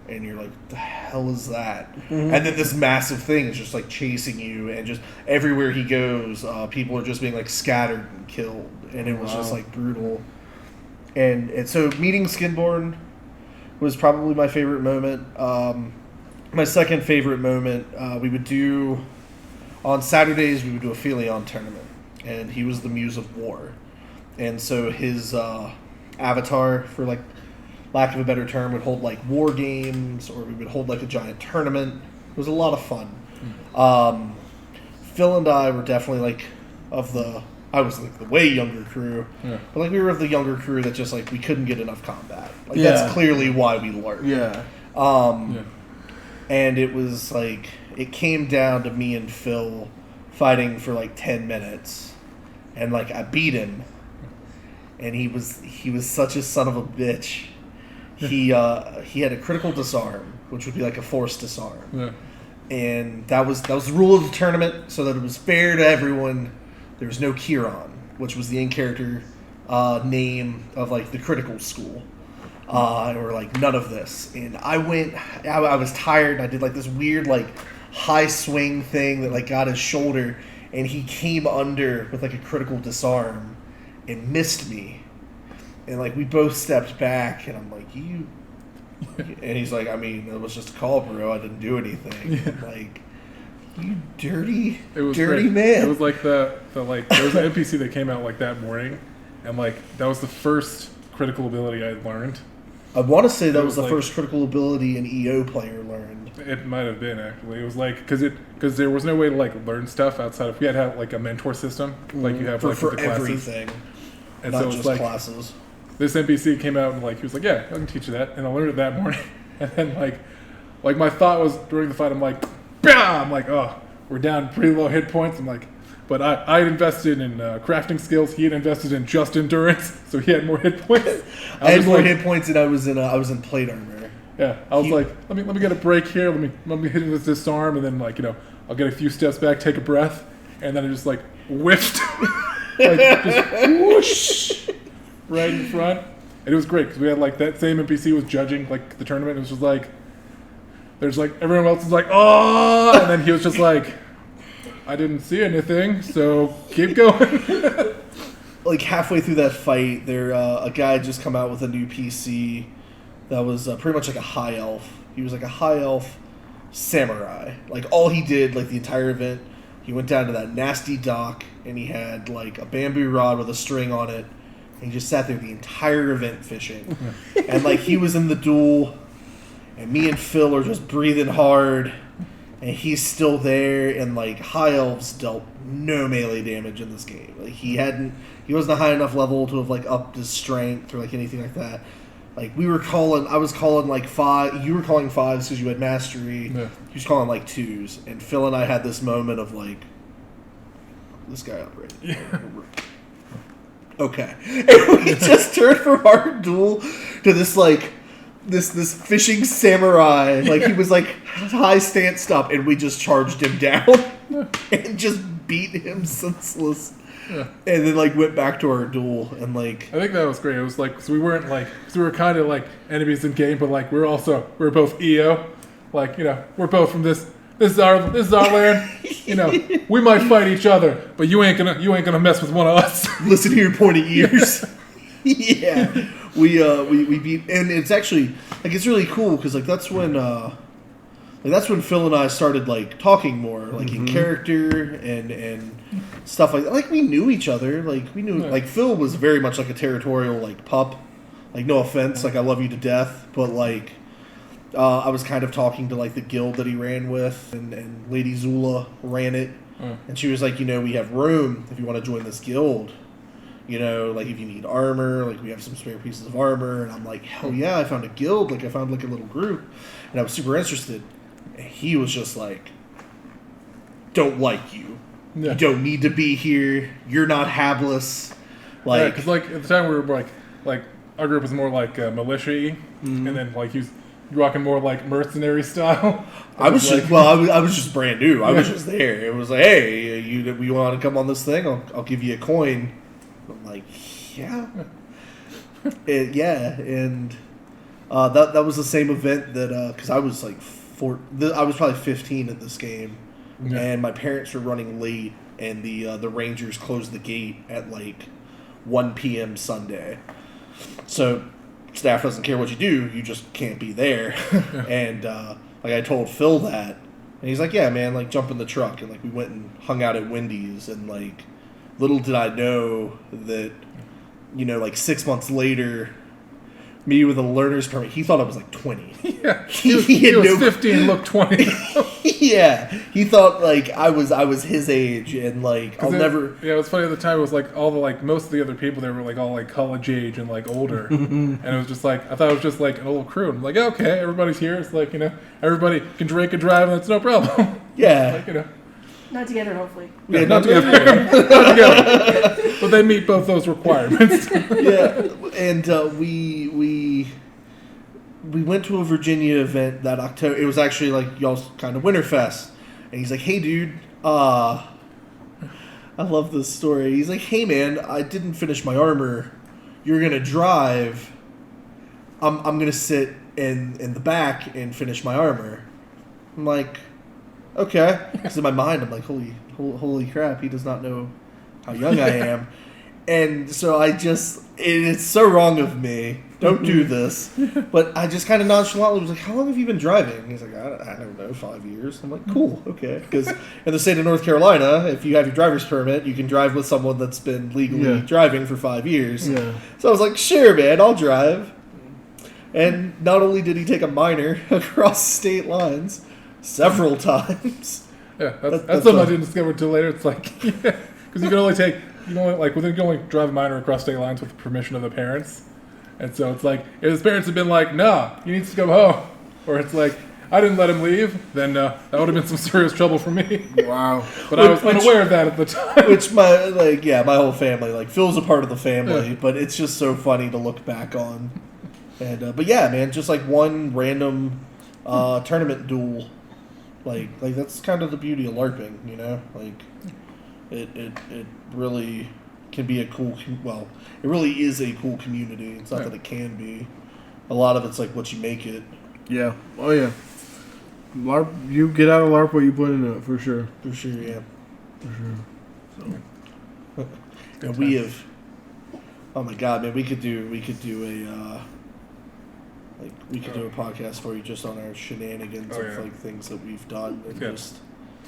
And you're like, the hell is that? Mm-hmm. And then this massive thing is just like chasing you, and just everywhere he goes, people are just being like scattered and killed, and it was just like brutal. And so meeting Skinborn was probably my favorite moment. My second favorite moment, we would do on Saturdays. We would do a Philion tournament, and he was the Muse of War, and so his avatar, for like lack of a better term, would hold like war games, or we would hold like a giant tournament. It was a lot of fun. Phil and I were definitely like I was like the way younger crew, but like we were of the younger crew that just like we couldn't get enough combat. Like that's clearly why we learned. And it was like it came down to me and Phil fighting for like 10 minutes, and like I beat him, and he was such a son of a bitch. He had a critical disarm, which would be like a forced disarm, and that was the rule of the tournament, so that it was fair to everyone. There was no Kieran, which was the in-character name of like the critical school, and we're like, none of this. And I was tired, and I did like this weird like high swing thing that like got his shoulder, and he came under with like a critical disarm and missed me. And like we both stepped back, and I'm like, you, and he's like, I mean, it was just a call, bro. I didn't do anything. I'm like, you dirty man. It was like the like there was an NPC that came out like that morning, and like that was the first critical ability I learned. I want to say that It was was the like- first critical ability an EO player learned. It might have been actually. It was like because there was no way to like learn stuff outside of we had to have like a mentor system like you have like for with the classes. everything, And not so it's just like classes. this NPC came out and like he was like, yeah, I can teach you that, and I learned it that morning. And then like my thought was during the fight, I'm like, bah! I'm like, oh, we're down pretty low hit points. I'm like, but I had invested in crafting skills. He had invested in just endurance, so he had more hit points. I had was more like, hit points than I was in plate armor. Yeah, I was like, let me get a break here. Let me hit him with this disarm, and then like I'll get a few steps back, take a breath, and then I just like whiffed, like just whoosh, right in front, and it was great because we had like that same NPC was judging like the tournament. It was just like there's like everyone else was like oh, and then he was just like I didn't see anything, so keep going. Like halfway through that fight, a guy had just come out with a new PC that was pretty much like a high elf. He was like a high elf samurai. Like all he did, like the entire event, he went down to that nasty dock and he had like a bamboo rod with a string on it. And he just sat there the entire event fishing. And like he was in the duel, and me and Phil are just breathing hard, and he's still there. And like high elves dealt no melee damage in this game. Like he wasn't a high enough level to have like upped his strength or like anything like that. Like I was calling like 5. You were calling 5s because you had mastery. Yeah. He was calling like 2s, and Phil and I had this moment of like, this guy operated. Yeah. Okay, and we just turned from our duel to this like this fishing samurai. Like he was like high stance stop, and we just charged him down and just beat him senseless. Yeah. And then like went back to our duel and like I think that was great. It was like, so we weren't like, so we were kind of like enemies in game, but like we're both EO. Like, we're both from this is our land. We might fight each other, but you ain't gonna mess with one of us. listen to your pointy ears. Yeah, we beat, and it's actually like it's really cool because like that's when Phil and I started like talking more like in character and stuff like that. Like we knew each other. Like we knew like Phil was very much like a territorial like pup. Like no offense, like I love you to death, but like I was kind of talking to like the guild that he ran with, and Lady Zula ran it, and she was like, we have room if you want to join this guild. Like if you need armor, like we have some spare pieces of armor. And I'm like, hell yeah, I found a guild. Like I found like a little group, and I was super interested. And he was just like, don't like you. Yeah. You don't need to be here. You're not hapless. Like, because like at the time we were like our group was more like militia-y, and then like he was rocking more like mercenary style. I was just I was just brand new. I was just there. It was like, hey, you want to come on this thing? I'll give you a coin. I'm like, yeah, yeah, and that was the same event that because I was like I was probably 15 at this game, and my parents were running late, and the Rangers closed the gate at like 1 p.m. Sunday, so staff doesn't care what you do, you just can't be there. And like I told Phil that, and he's like, yeah man, like jump in the truck, and like we went and hung out at Wendy's, and like little did I know that like 6 months later, me with a learner's permit, he thought I was like 20. Yeah, he was 15, looked 20. Yeah, he thought like I was his age, and like I'll never. Yeah, it was funny at the time. It was like all the like most of the other people there were like all like college age and like older, and it was just like I thought it was just like an old crew. And I'm like, okay, everybody's here. It's like everybody can drink and drive, and that's no problem. Yeah, like Not together, hopefully. yeah, not together. Not together. But they meet both those requirements. Yeah, and we went to a Virginia event that October. It was actually like y'all's kind of Winterfest, and he's like, "Hey, dude, I love this story." He's like, "Hey, man, I didn't finish my armor. You're gonna drive. I'm gonna sit in the back and finish my armor." I'm like, "Okay." Because in my mind, I'm like, "Holy crap! He does not know how young I am." And so it's so wrong of me. Don't do this. But I just kind of nonchalantly was like, how long have you been driving? He's like, I don't know, 5 years. I'm like, cool, okay. Because in the state of North Carolina, if you have your driver's permit, you can drive with someone that's been legally driving for 5 years. Yeah. So I was like, sure, man, I'll drive. And not only did he take a minor across state lines several times. Yeah, that's something I didn't discover until later. It's like, because you can only drive a minor across state lines with the permission of the parents. And so it's like, if his parents had been like, nah, he needs to go home. Or it's like, I didn't let him leave, then that would have been some serious trouble for me. Wow. But I was unaware of that at the time. Which my whole family, Phil's a part of the family, but it's just so funny to look back on. And but yeah, man, just like one random tournament duel, like that's kind of the beauty of LARPing, you know? Like it really can be a cool, well, it really is a cool community. It's not that it can be. A lot of it's like what you make it. Yeah. Oh yeah. LARP. You get out of LARP what you put into it for sure. For sure, yeah. For sure. So. And we have. Oh my god, man! We could do a. We could do a podcast for you just on our shenanigans of like things that we've done and just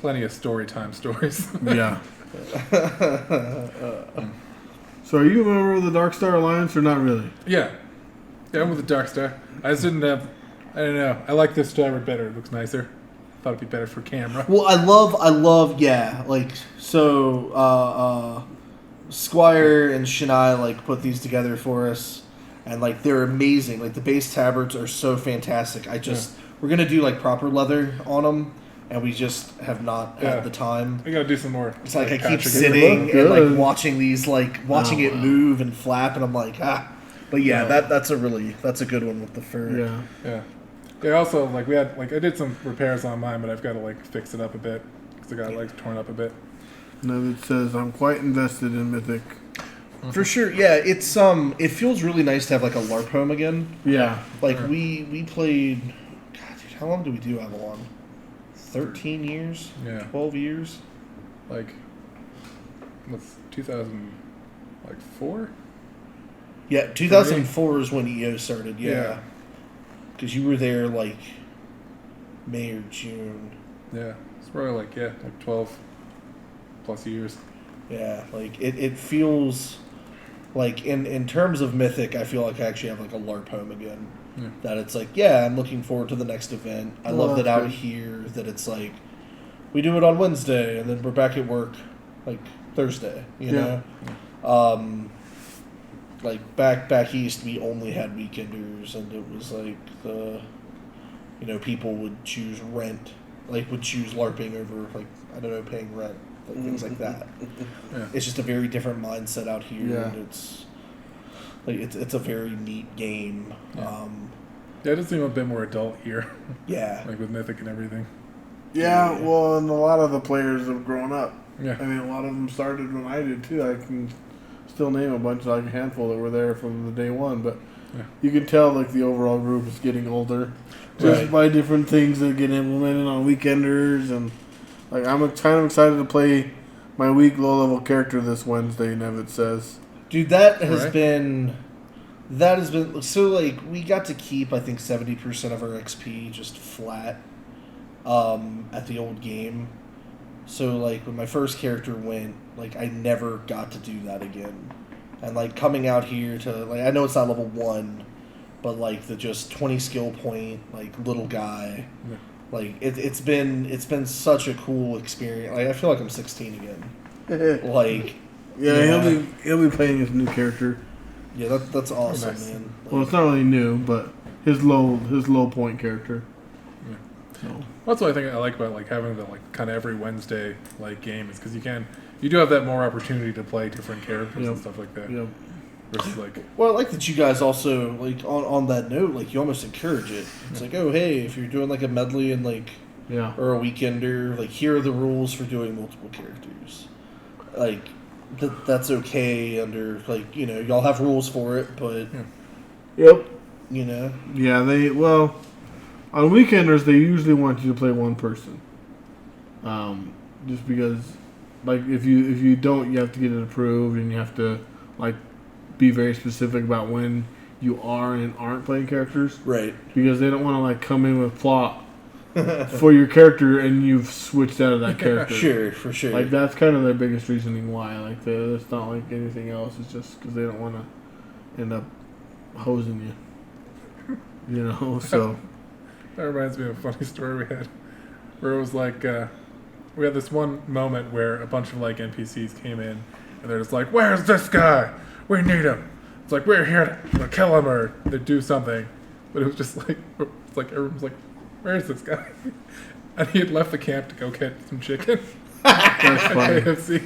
plenty of story time stories. Yeah. So are you a member of the Dark Star Alliance or not really? Yeah, I'm with the Dark Star. I just didn't have. I don't know. I like this driver better. It looks nicer. Thought it'd be better for camera. Well, I love, yeah. Like so, Squire and Shania put these together for us. And, they're amazing. The base tabards are so fantastic. We're going to do, proper leather on them, and we just have not had the time. We got to do some more. It's I keep sitting and, watching these, watching it move and flap, and I'm like, ah. But, yeah, that's a good one with the fur. Yeah. Yeah. Yeah, also, we had, I did some repairs on mine, but I've got to, fix it up a bit, because it got, torn up a bit. No, it says, I'm quite invested in Mythic. For sure, yeah. It's it feels really nice to have a LARP home again. Yeah. We played. God, dude, how long do we do Avalon? 13 years. Yeah. 12 years. What's 2004? Yeah, 2004 is when EO started. Yeah. Because you were there May or June. Yeah, it's probably 12 plus years. Yeah, it feels. In terms of Mythic, I feel like I actually have a LARP home again. Yeah. That it's I'm looking forward to the next event. I love that out here that it's we do it on Wednesday and then we're back at work Thursday, you know? Back east we only had weekenders and it was people would choose rent, would choose LARPing over I don't know, paying rent. Things like that. Yeah. It's just a very different mindset out here, Yeah. and it's a very neat game. Yeah. It does seem a bit more adult here. Yeah, with Mythic and everything. Yeah, well, and a lot of the players have grown up. Yeah. I mean, a lot of them started when I did, too. I can still name a bunch, a handful that were there from the day one, but you can tell, the overall group is getting older. Just by different things that get implemented on weekenders, and... I'm kind of excited to play my weak low-level character this Wednesday, Nevitt says. dude, that has been so we got to keep I think 70% of our XP just flat at the old game. So when my first character went, I never got to do that again. And coming out here to I know it's not level 1, but the just 20 skill point little guy. Yeah. It's been such a cool experience. I feel like I'm 16 again. He'll be playing his new character. Yeah, that's awesome, nice. man. Well, it's not really new, but his low point character. Yeah. So. That's what I think I like about having the kind of every Wednesday game is because you do have that more opportunity to play different characters and stuff like that. Yep. Versus well, I like that you guys also on that note, you almost encourage it. It's oh hey, if you're doing a medley and or a weekender, here are the rules for doing multiple characters. That's okay under y'all have rules for it, but yep, Yeah, on weekenders they usually want you to play one person. Just because if you don't, you have to get it approved and you have to like be very specific about when you are and aren't playing characters. Right. Because they don't want to like come in with plot for your character and you've switched out of that character. Sure, for sure. Like that's kind of their biggest reasoning why. Like it's not like anything else. It's just because they don't want to end up hosing you. You know, so. That reminds me of a funny story we had, where it was like, we had this one moment where a bunch of like NPCs came in, and they're just like, "Where's this guy? We need him." It's like, we're here to kill him or to do something. But it was just like, it's like everyone was like, "Where's this guy?" And he had left the camp to go get some chicken. That's funny. KFC.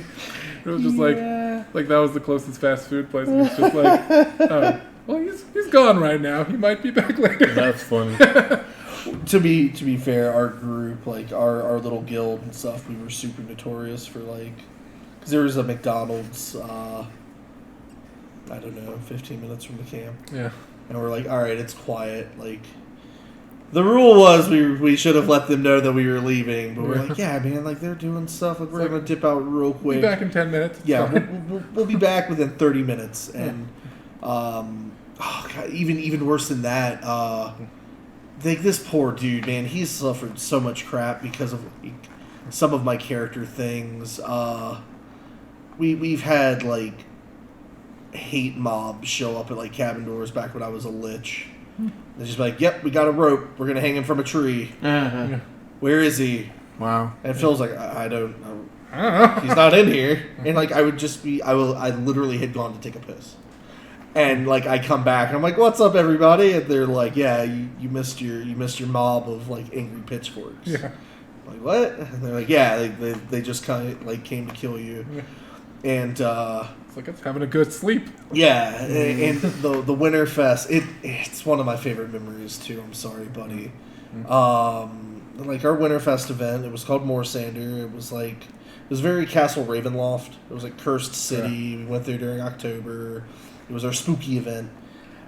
It was just like that was the closest fast food place. And it's just like, oh, well, he's gone right now. He might be back later. That's funny. To be fair, our group, like our little guild and stuff, we were super notorious for like, because there was a McDonald's, I don't know, 15 minutes from the camp. Yeah. And we're like, all right, it's quiet. Like, the rule was we should have let them know that we were leaving, but we're like, yeah, man, like they're doing stuff. Like we're gonna dip out real quick. Be back in 10 minutes. Yeah, we'll be back within 30 minutes, and oh God, even worse than that. Like this poor dude, man, he's suffered so much crap because of like, some of my character things. We've had like hate mobs show up at like cabin doors back when I was a lich. They're just like, "Yep, we got a rope. We're gonna hang him from a tree. Uh-huh. Where is he?" Wow. And Phil's like, I don't know. He's not in here. And like I literally had gone to take a piss. And like I come back and I'm like, "What's up, everybody?" And they're like, "Yeah, you missed your mob of like angry pitchforks." Yeah. I'm like, what? And they're like, "Yeah, they just kind of like came to kill you." Yeah. And it's like it's having a good sleep. yeah, and the Winterfest, it's one of my favorite memories too. I'm sorry, buddy. Like our Winterfest event, it was called Moorsander. It was very Castle Ravenloft. It was like Cursed City. Yeah. We went there during October. It was our spooky event,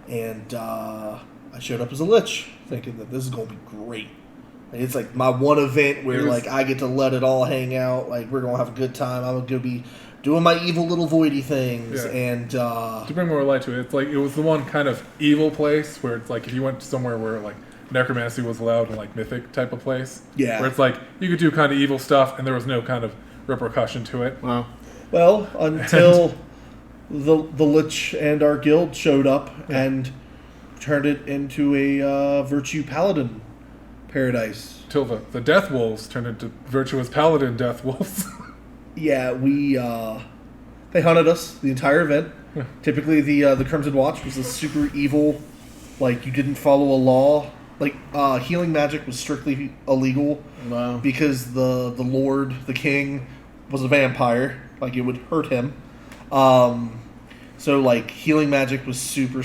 and I showed up as a lich, thinking that this is gonna be great. Like, it's like my one event where like I get to let it all hang out. Like we're gonna have a good time. I'm gonna be doing my evil little voidy things, Yeah. and To bring more light to it, it's like it was the one kind of evil place where it's like if you went somewhere where like necromancy was allowed in like mythic type of place, Yeah. where it's like you could do kind of evil stuff and there was no kind of repercussion to it. Wow. well, until the lich and our guild showed up and turned it into a virtue paladin paradise. Till the death wolves turned into virtuous paladin death wolves. Yeah, they hunted us the entire event. Typically, the Crimson Watch was a super evil, like you didn't follow a law. Like healing magic was strictly illegal. Wow. Because the Lord, the King, was a vampire. Like it would hurt him. So like healing magic was super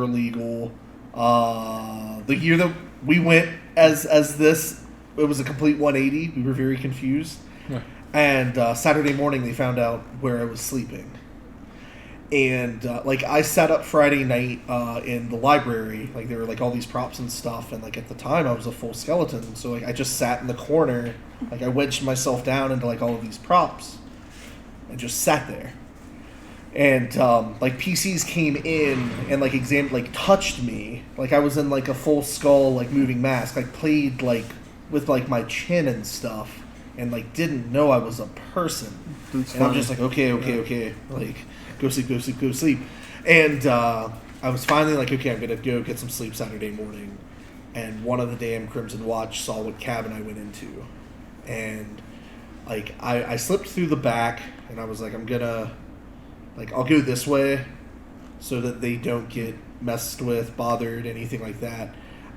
illegal. The year that we went as this, it was a complete 180. We were very confused. Yeah. And Saturday morning, they found out where I was sleeping. And like I sat up Friday night in the library. Like there were like all these props and stuff. And like at the time, I was a full skeleton. So like I just sat in the corner. Like I wedged myself down into like all of these props, and just sat there. And like PCs came in and like touched me. Like I was in like a full skull like moving mask. Like played like with like my chin and stuff. And like didn't know I was a person. That's and I'm funny. just like, okay. Like, go sleep. And I was finally like, okay, I'm gonna go get some sleep Saturday morning. And one of the damn Crimson Watch saw what cabin I went into. And like I slipped through the back and I was like, I'm gonna like I'll go this way so that they don't get messed with, bothered, anything like that.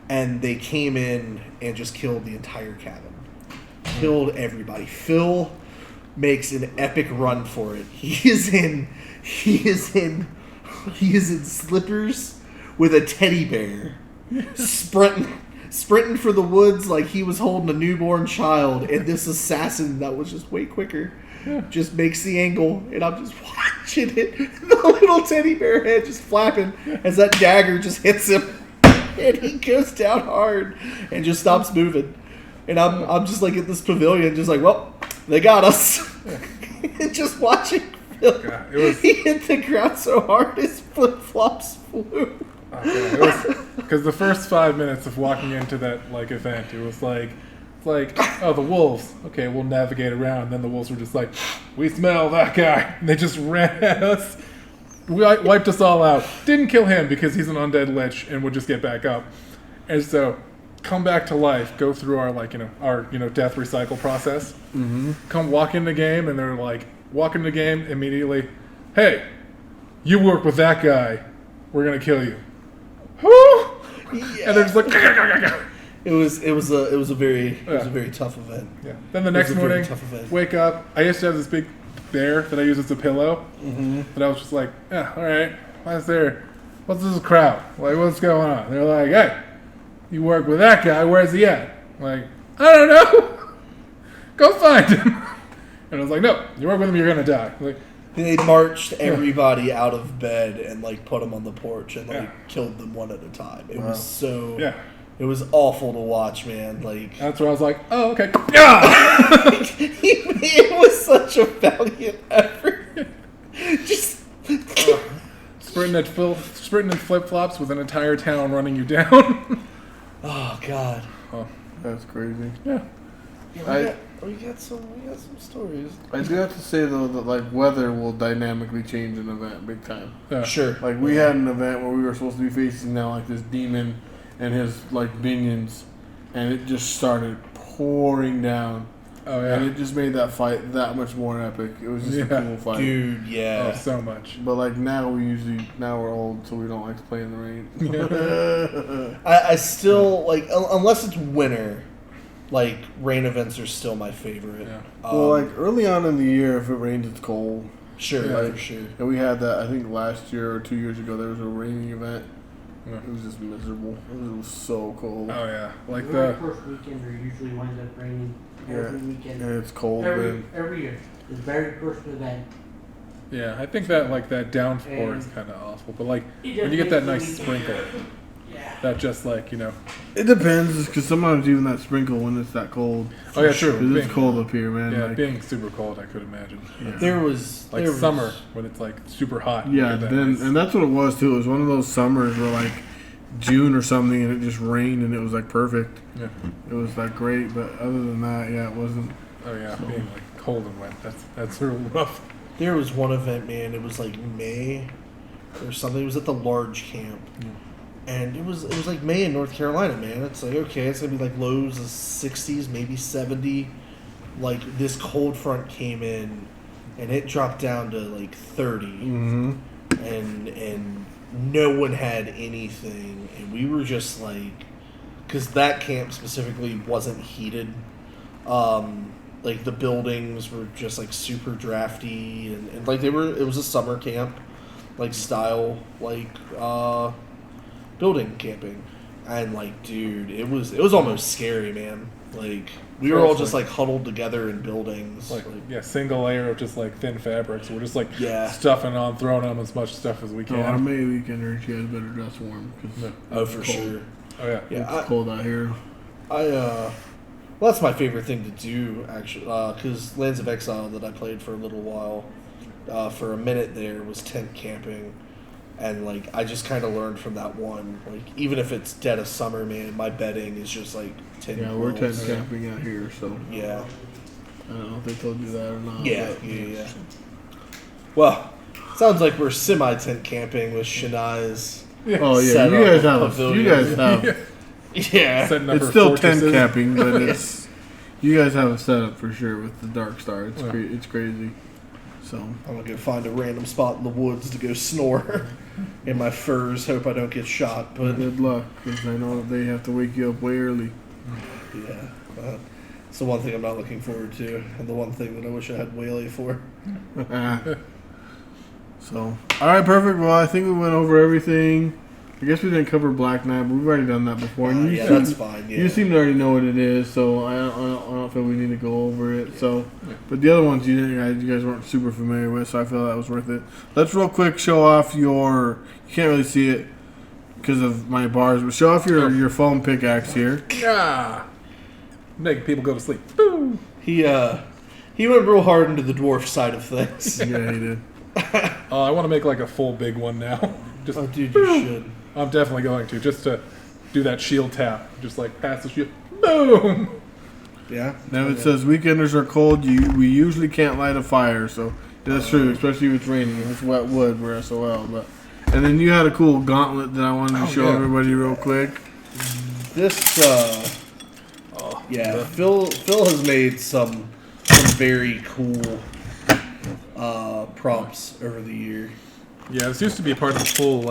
And they came in and just killed the entire cabin. Killed everybody. Phil makes an epic run for it. He is in slippers with a teddy bear, sprinting for the woods like he was holding a newborn child. And this assassin that was just way quicker just makes the angle, and I'm just watching it. The little teddy bear head just flapping as that dagger just hits him, and he goes down hard and just stops moving. And I'm just like at this pavilion, just like, well, they got us. And just watching God, it was. He hit the ground so hard his flip flops flew. It was because the first 5 minutes of walking into that event, it was like, oh, the wolves. Okay, we'll navigate around. And then the wolves were just like, we smell that guy. And they just ran at us. Wiped us all out. Didn't kill him because he's an undead lich and would just get back up. And so, come back to life. Go through our death recycle process. Mm-hmm. Come walk in the game, and they're like, walk in the game immediately. Hey, you work with that guy. We're gonna kill you. Yeah. And they're just like. It was a very tough event. Yeah. Then the next was a very morning, tough event. wake up. I used to have this big bear that I use as a pillow. Mm-hmm. But I was just like, yeah, all right. What's this crowd? Like, what's going on? They're like, hey, you work with that guy. Where's he at? I'm like, I don't know. Go find him. And I was like, no, you work with him, you're gonna die. I'm like, They marched everybody out of bed and put them on the porch and Yeah. killed them one at a time. It Wow. was so. yeah. It was awful to watch, man. That's where I was like, oh, okay. Yeah. It was such a valiant effort. Just. Sprinting in flip flops with an entire town running you down. Oh God. Oh, That's crazy. yeah. We got some stories. I do have to say though that weather will dynamically change an event big time. Yeah. Sure. Like we had an event where we were supposed to be facing now this demon and his minions, and it just started pouring down, Oh and yeah. it just made that fight that much more epic. It was just a Yeah. cool fight. Dude, yeah. Oh, so much. But now we're old, so we don't like to play in the rain. I still unless it's winter, rain events are still my favorite. Yeah. Well, early on in the year, if it rains, it's cold. Sure, Yeah. for sure. And we had that, I think last year or 2 years ago, there was a raining event. Yeah. It was just miserable. It was so cold. Oh yeah. Like The very the first weekend there usually winds up raining every weekend. And it's cold. Every And year. The very first event. yeah, I think that that downpour is kind of awful, but when you get that nice sprinkle, Yeah. that just it depends, because sometimes even that sprinkle when it's that cold. Oh, yeah, true. Because it's Being- cold up here, man. yeah, being super cold, I could imagine. Yeah. There was Summer when it's super hot. you Yeah, get that then nice- and that's what it was too. It was one of those summers where June or something, and it just rained, and it was perfect. yeah. It was great, but other than that, yeah, it wasn't. Oh yeah, being cold and wet. That's real rough. There was one event, man. It was May or something. It was at the large camp, and it was May in North Carolina, man. It's okay, it's gonna be lows of 60s, maybe 70. This cold front came in, and it dropped down to 30, Mm-hmm. and no one had anything, and we were just because that camp specifically wasn't heated. The buildings were just super drafty, and it was a summer camp style building camping, and dude, it was almost scary, man. We were all just huddled together in buildings. Single layer of just thin fabrics. We're just Yeah. stuffing on, throwing on as much stuff as we So our can. May weekenders, you guys better dress warm because Oh, for sure. Oh yeah. Yeah, it's cold out here. Well, that's my favorite thing to do, actually, because Lands of Exile that I played for a little while, for a minute there, was tent camping, and I just kind of learned from that one. Even if it's dead of summer, man, my bedding is just tent. Yeah, we're tent quilts. camping out here, so Yeah, I don't know if they told you that or not. yeah, but- yeah. Well, sounds like we're semi tent camping with Shania's. Oh yeah, Set you up guys a have. pavilion. You guys have. Yeah, Setting up It's our still tent fortresses. camping, but it's. You guys have a setup for sure with the Dark Star. It's Yeah. it's crazy. So I'm gonna go find a random spot in the woods to go snore in my furs. Hope I don't get shot, but good luck, because I know they have to wake you up way early. yeah, it's the one thing I'm not looking forward to, and the one thing that I wish I had Whaley for. So, all right, perfect. Well, I think we went over everything. I guess we didn't cover Black Knight, but we've already done that before. And you Yeah, seem- that's fine. Yeah. You seem to already know what it is, so I don't feel we need to go over it. So, but the other ones you guys weren't super familiar with, so I feel that was worth it. Let's real quick show off your. You can't really see it because of my bars, but show off your foam pickaxe here. Yeah. Making people go to sleep. Boom. He went real hard into the dwarf side of things. Yeah, he did. I want to make like a full big one now. Just, Oh, dude, you should. I'm definitely going to just to do that shield tap. Just like pass the shield. Boom. Yeah. Now it says weekenders are cold. We usually can't light a fire, so that's true. Especially if it's raining. If it's wet wood, we're SOL. But and then you had a cool gauntlet that I wanted to show everybody real quick. This, Phil has made some very cool props over the year. Yeah, this used to be a part of the full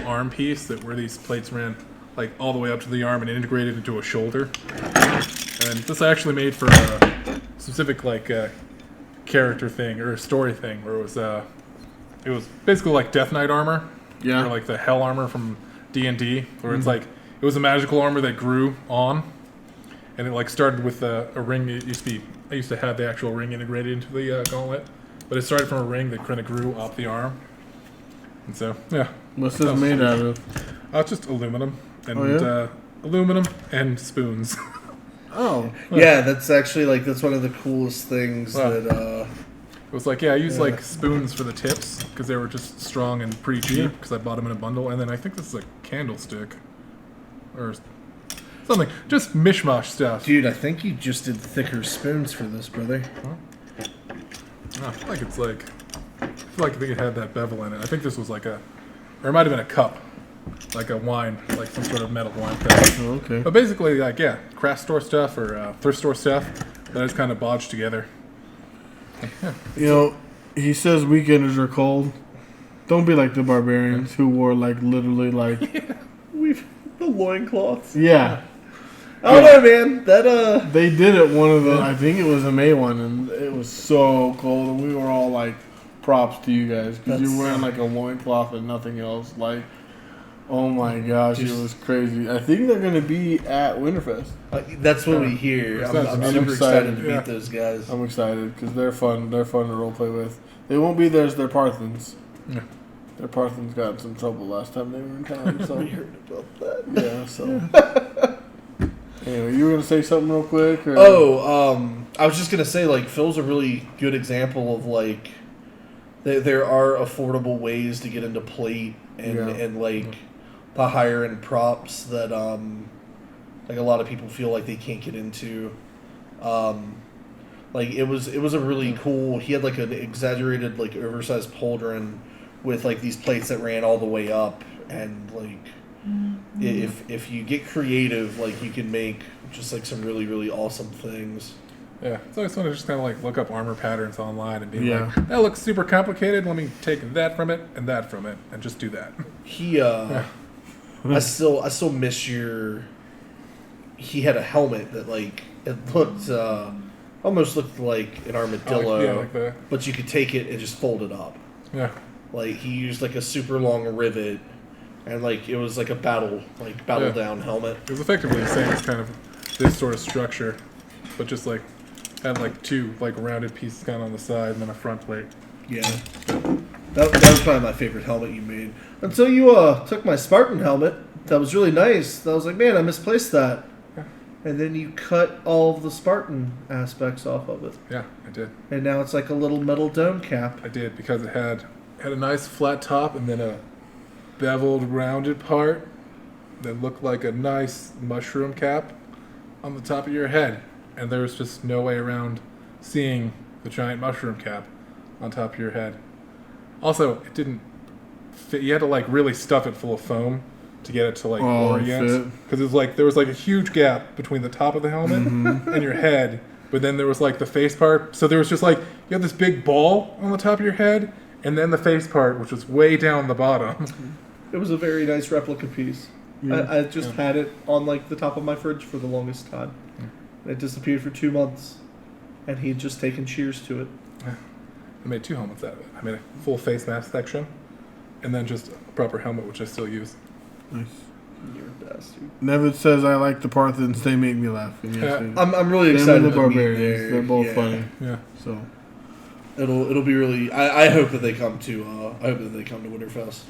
arm piece where these plates ran like all the way up to the arm and integrated into a shoulder. And this I actually made for a specific character thing or a story thing where it was basically like Death Knight armor, or like the Hell armor from D&D, where it's like it was a magical armor that grew on, and it like started with a ring. I used to have the actual ring integrated into the gauntlet, but it started from a ring that kind of grew up the arm. And so, yeah. What's this made out of? It's just aluminum and aluminum and spoons. Oh. Yeah, that's actually that's one of the coolest things that. It was like, I used like spoons for the tips because they were just strong and pretty cheap because I bought them in a bundle. And then I think this is a candlestick or something. Just mishmash stuff. Dude, I think you just did thicker spoons for this, brother. I feel like I feel like it had that bevel in it. I think this was or it might have been a cup, like a wine, like some sort of metal wine cup. Oh, okay. But basically, craft store stuff or thrift store stuff that is kind of bodged together. Yeah. You know, he says weekenders are cold. Don't be like the barbarians who wore literally The loincloths. Yeah. I don't know, man. That They did it one of the I think it was a May one, and it was so cold, and we were all like, props to you guys because you're wearing a loincloth and nothing else. Oh my gosh, it was crazy. I think they're gonna be at Winterfest. that's what we hear. I'm super excited to meet those guys. I'm excited because they're fun. They're fun to roleplay with. They won't be there as their Parthens. Yeah. Their Parthens got in some trouble last time they were in town. So We heard about that. yeah. So anyway, you were gonna say something real quick? Or? I was just gonna say Phil's a really good example of there are affordable ways to get into plate and the higher end props that a lot of people feel like they can't get into. It was a really cool. He had an exaggerated oversized pauldron with these plates that ran all the way up, and if you get creative, you can make just like some really, really awesome things. Yeah, it's always fun to just kind of like look up armor patterns online and be like, that looks super complicated. Let me take that from it and that from it and just do that. I still miss your. He had a helmet that it looked almost looked like an armadillo, but you could take it and just fold it up. Yeah. He used a super long rivet, and it was a battle down helmet. It was effectively the same as kind of this sort of structure, but just had two rounded pieces kind of on the side and then a front plate. Yeah. That was probably my favorite helmet you made. Until you took my Spartan helmet. That was really nice. I was like, man, I misplaced that. Yeah. And then you cut all of the Spartan aspects off of it. Yeah, I did. And now it's like a little metal dome cap. I did because it had a nice flat top and then a beveled rounded part that looked like a nice mushroom cap on the top of your head. And there was just no way around seeing the giant mushroom cap on top of your head. Also, it didn't fit. You had to really stuff it full of foam to get it to orient. Because it was there was a huge gap between the top of the helmet and your head. But then there was the face part. So there was just you had this big ball on the top of your head and then the face part, which was way down the bottom. It was a very nice replica piece. Yeah. I just had it on the top of my fridge for the longest time. Yeah. It disappeared for 2 months, and he'd just taken shears to it. Yeah. I made 2 helmets out of it. I made a full face mask section, and then just a proper helmet, which I still use. Nice. You're a bastard. Nevid says, I like the Parthens. They make me laugh. And I'm really excited the to barbarians. meet there. They're both funny. Yeah. So it'll be really. I hope that they come to. I hope that they come to Winterfest.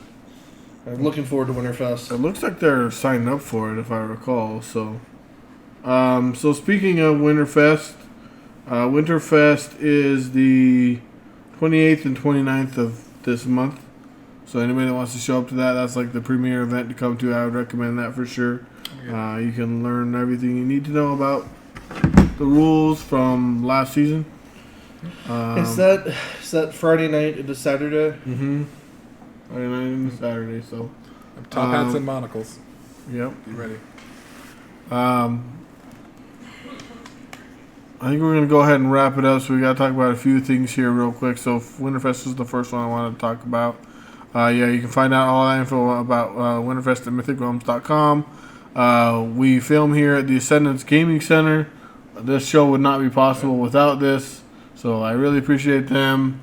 I'm looking forward to Winterfest. It looks like they're signing up for it, if I recall. So, so speaking of Winterfest, Winterfest is the 28th and 29th of this month. So anybody that wants to show up to that, that's like the premier event to come to. I would recommend that for sure. You can learn everything you need to know about the rules from last season. Is that Friday night into Saturday? Mm-hmm. Friday night and Saturday. So Top hats and monocles. yep. Be ready. I think we're going to go ahead and wrap it up. So we got to talk about a few things here real quick. So Winterfest is the first one I wanted to talk about. You can find out all that info about Winterfest at mythicrealms.com. We film here at the Ascendance Gaming Center. This show would not be possible without this. So I really appreciate them.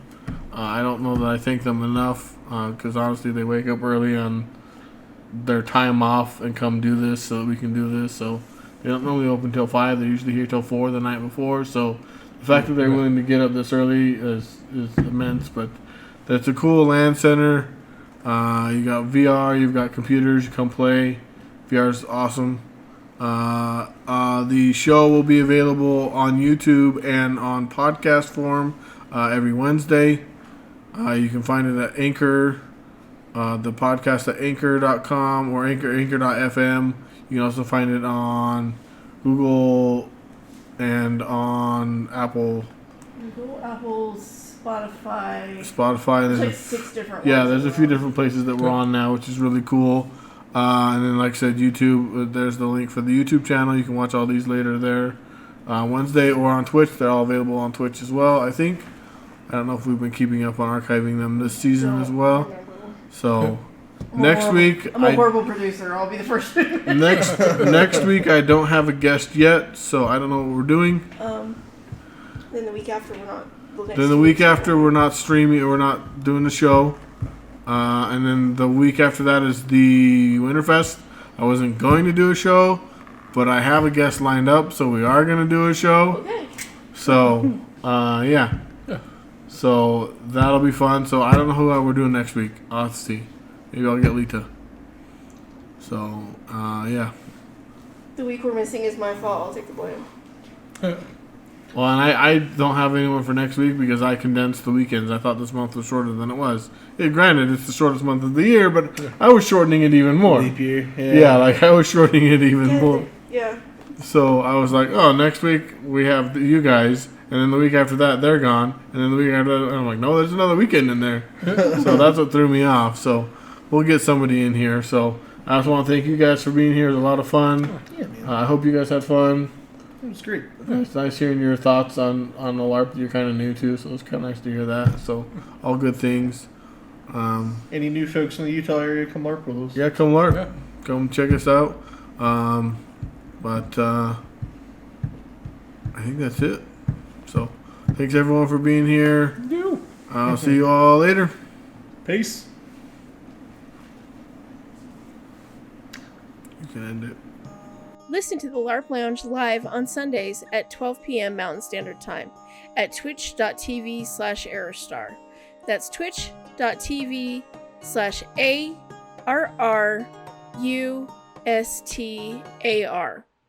I don't know that I thank them enough because honestly they wake up early on their time off and come do this so that we can do this. So they don't normally open till 5. They're usually here till 4 the night before. So the fact that they're willing to get up this early is immense. But it's a cool LAN center. You got VR, you've got computers, you come play. VR is awesome. The show will be available on YouTube and on podcast form every Wednesday. You can find it at Anchor, the podcast at anchor.com or anchor.fm. You can also find it on Google and on Apple. Google, Apple, Spotify. There's There's like 6 different yeah, ones. there's a few different places that we're on now, which is really cool. And then, like I said, YouTube, there's the link for the YouTube channel. You can watch all these later there. Wednesday or on Twitch. They're all available on Twitch as well, I think. I don't know if we've been keeping up on archiving them this season as well. So, next week... I'm a horrible producer. I'll be the first. next week, I don't have a guest yet, so I don't know what we're doing. Then the week after, we're not. Then the week after, we're not streaming, or we're not doing the show. And then the week after that is the Winterfest. I wasn't going to do a show, but I have a guest lined up, so we are going to do a show. Okay. So, yeah. So that'll be fun. So I don't know who we're doing next week. I'll have to see. Maybe I'll get Lita. So, yeah. The week we're missing is my fault. I'll take the blame. Well, and I don't have anyone for next week because I condensed the weekends. I thought this month was shorter than it was. Yeah, granted, it's the shortest month of the year, but I was shortening it even more. Leap year. Yeah, like I was shortening it even more. Yeah. So I was like, oh, next week we have you guys, and then the week after that they're gone, and then the week after that, I'm like, no, there's another weekend in there. So that's what threw me off. So we'll get somebody in here. So I just want to thank you guys for being here. It was a lot of fun. Yeah, man. I hope you guys had fun. It was great. It's nice hearing your thoughts on the LARP that you're kind of new to, so it's kind of nice to hear that. So, all good things. Any new folks in the Utah area, come LARP with us. Yeah, come LARP. Yeah. Come check us out. But I think that's it. So, thanks everyone for being here. I'll see you all later. Peace. You can end it. Listen to the LARP Lounge live on Sundays at 12 p.m. Mountain Standard Time at twitch.tv/errorstar. That's twitch.tv/ARRUSTAR.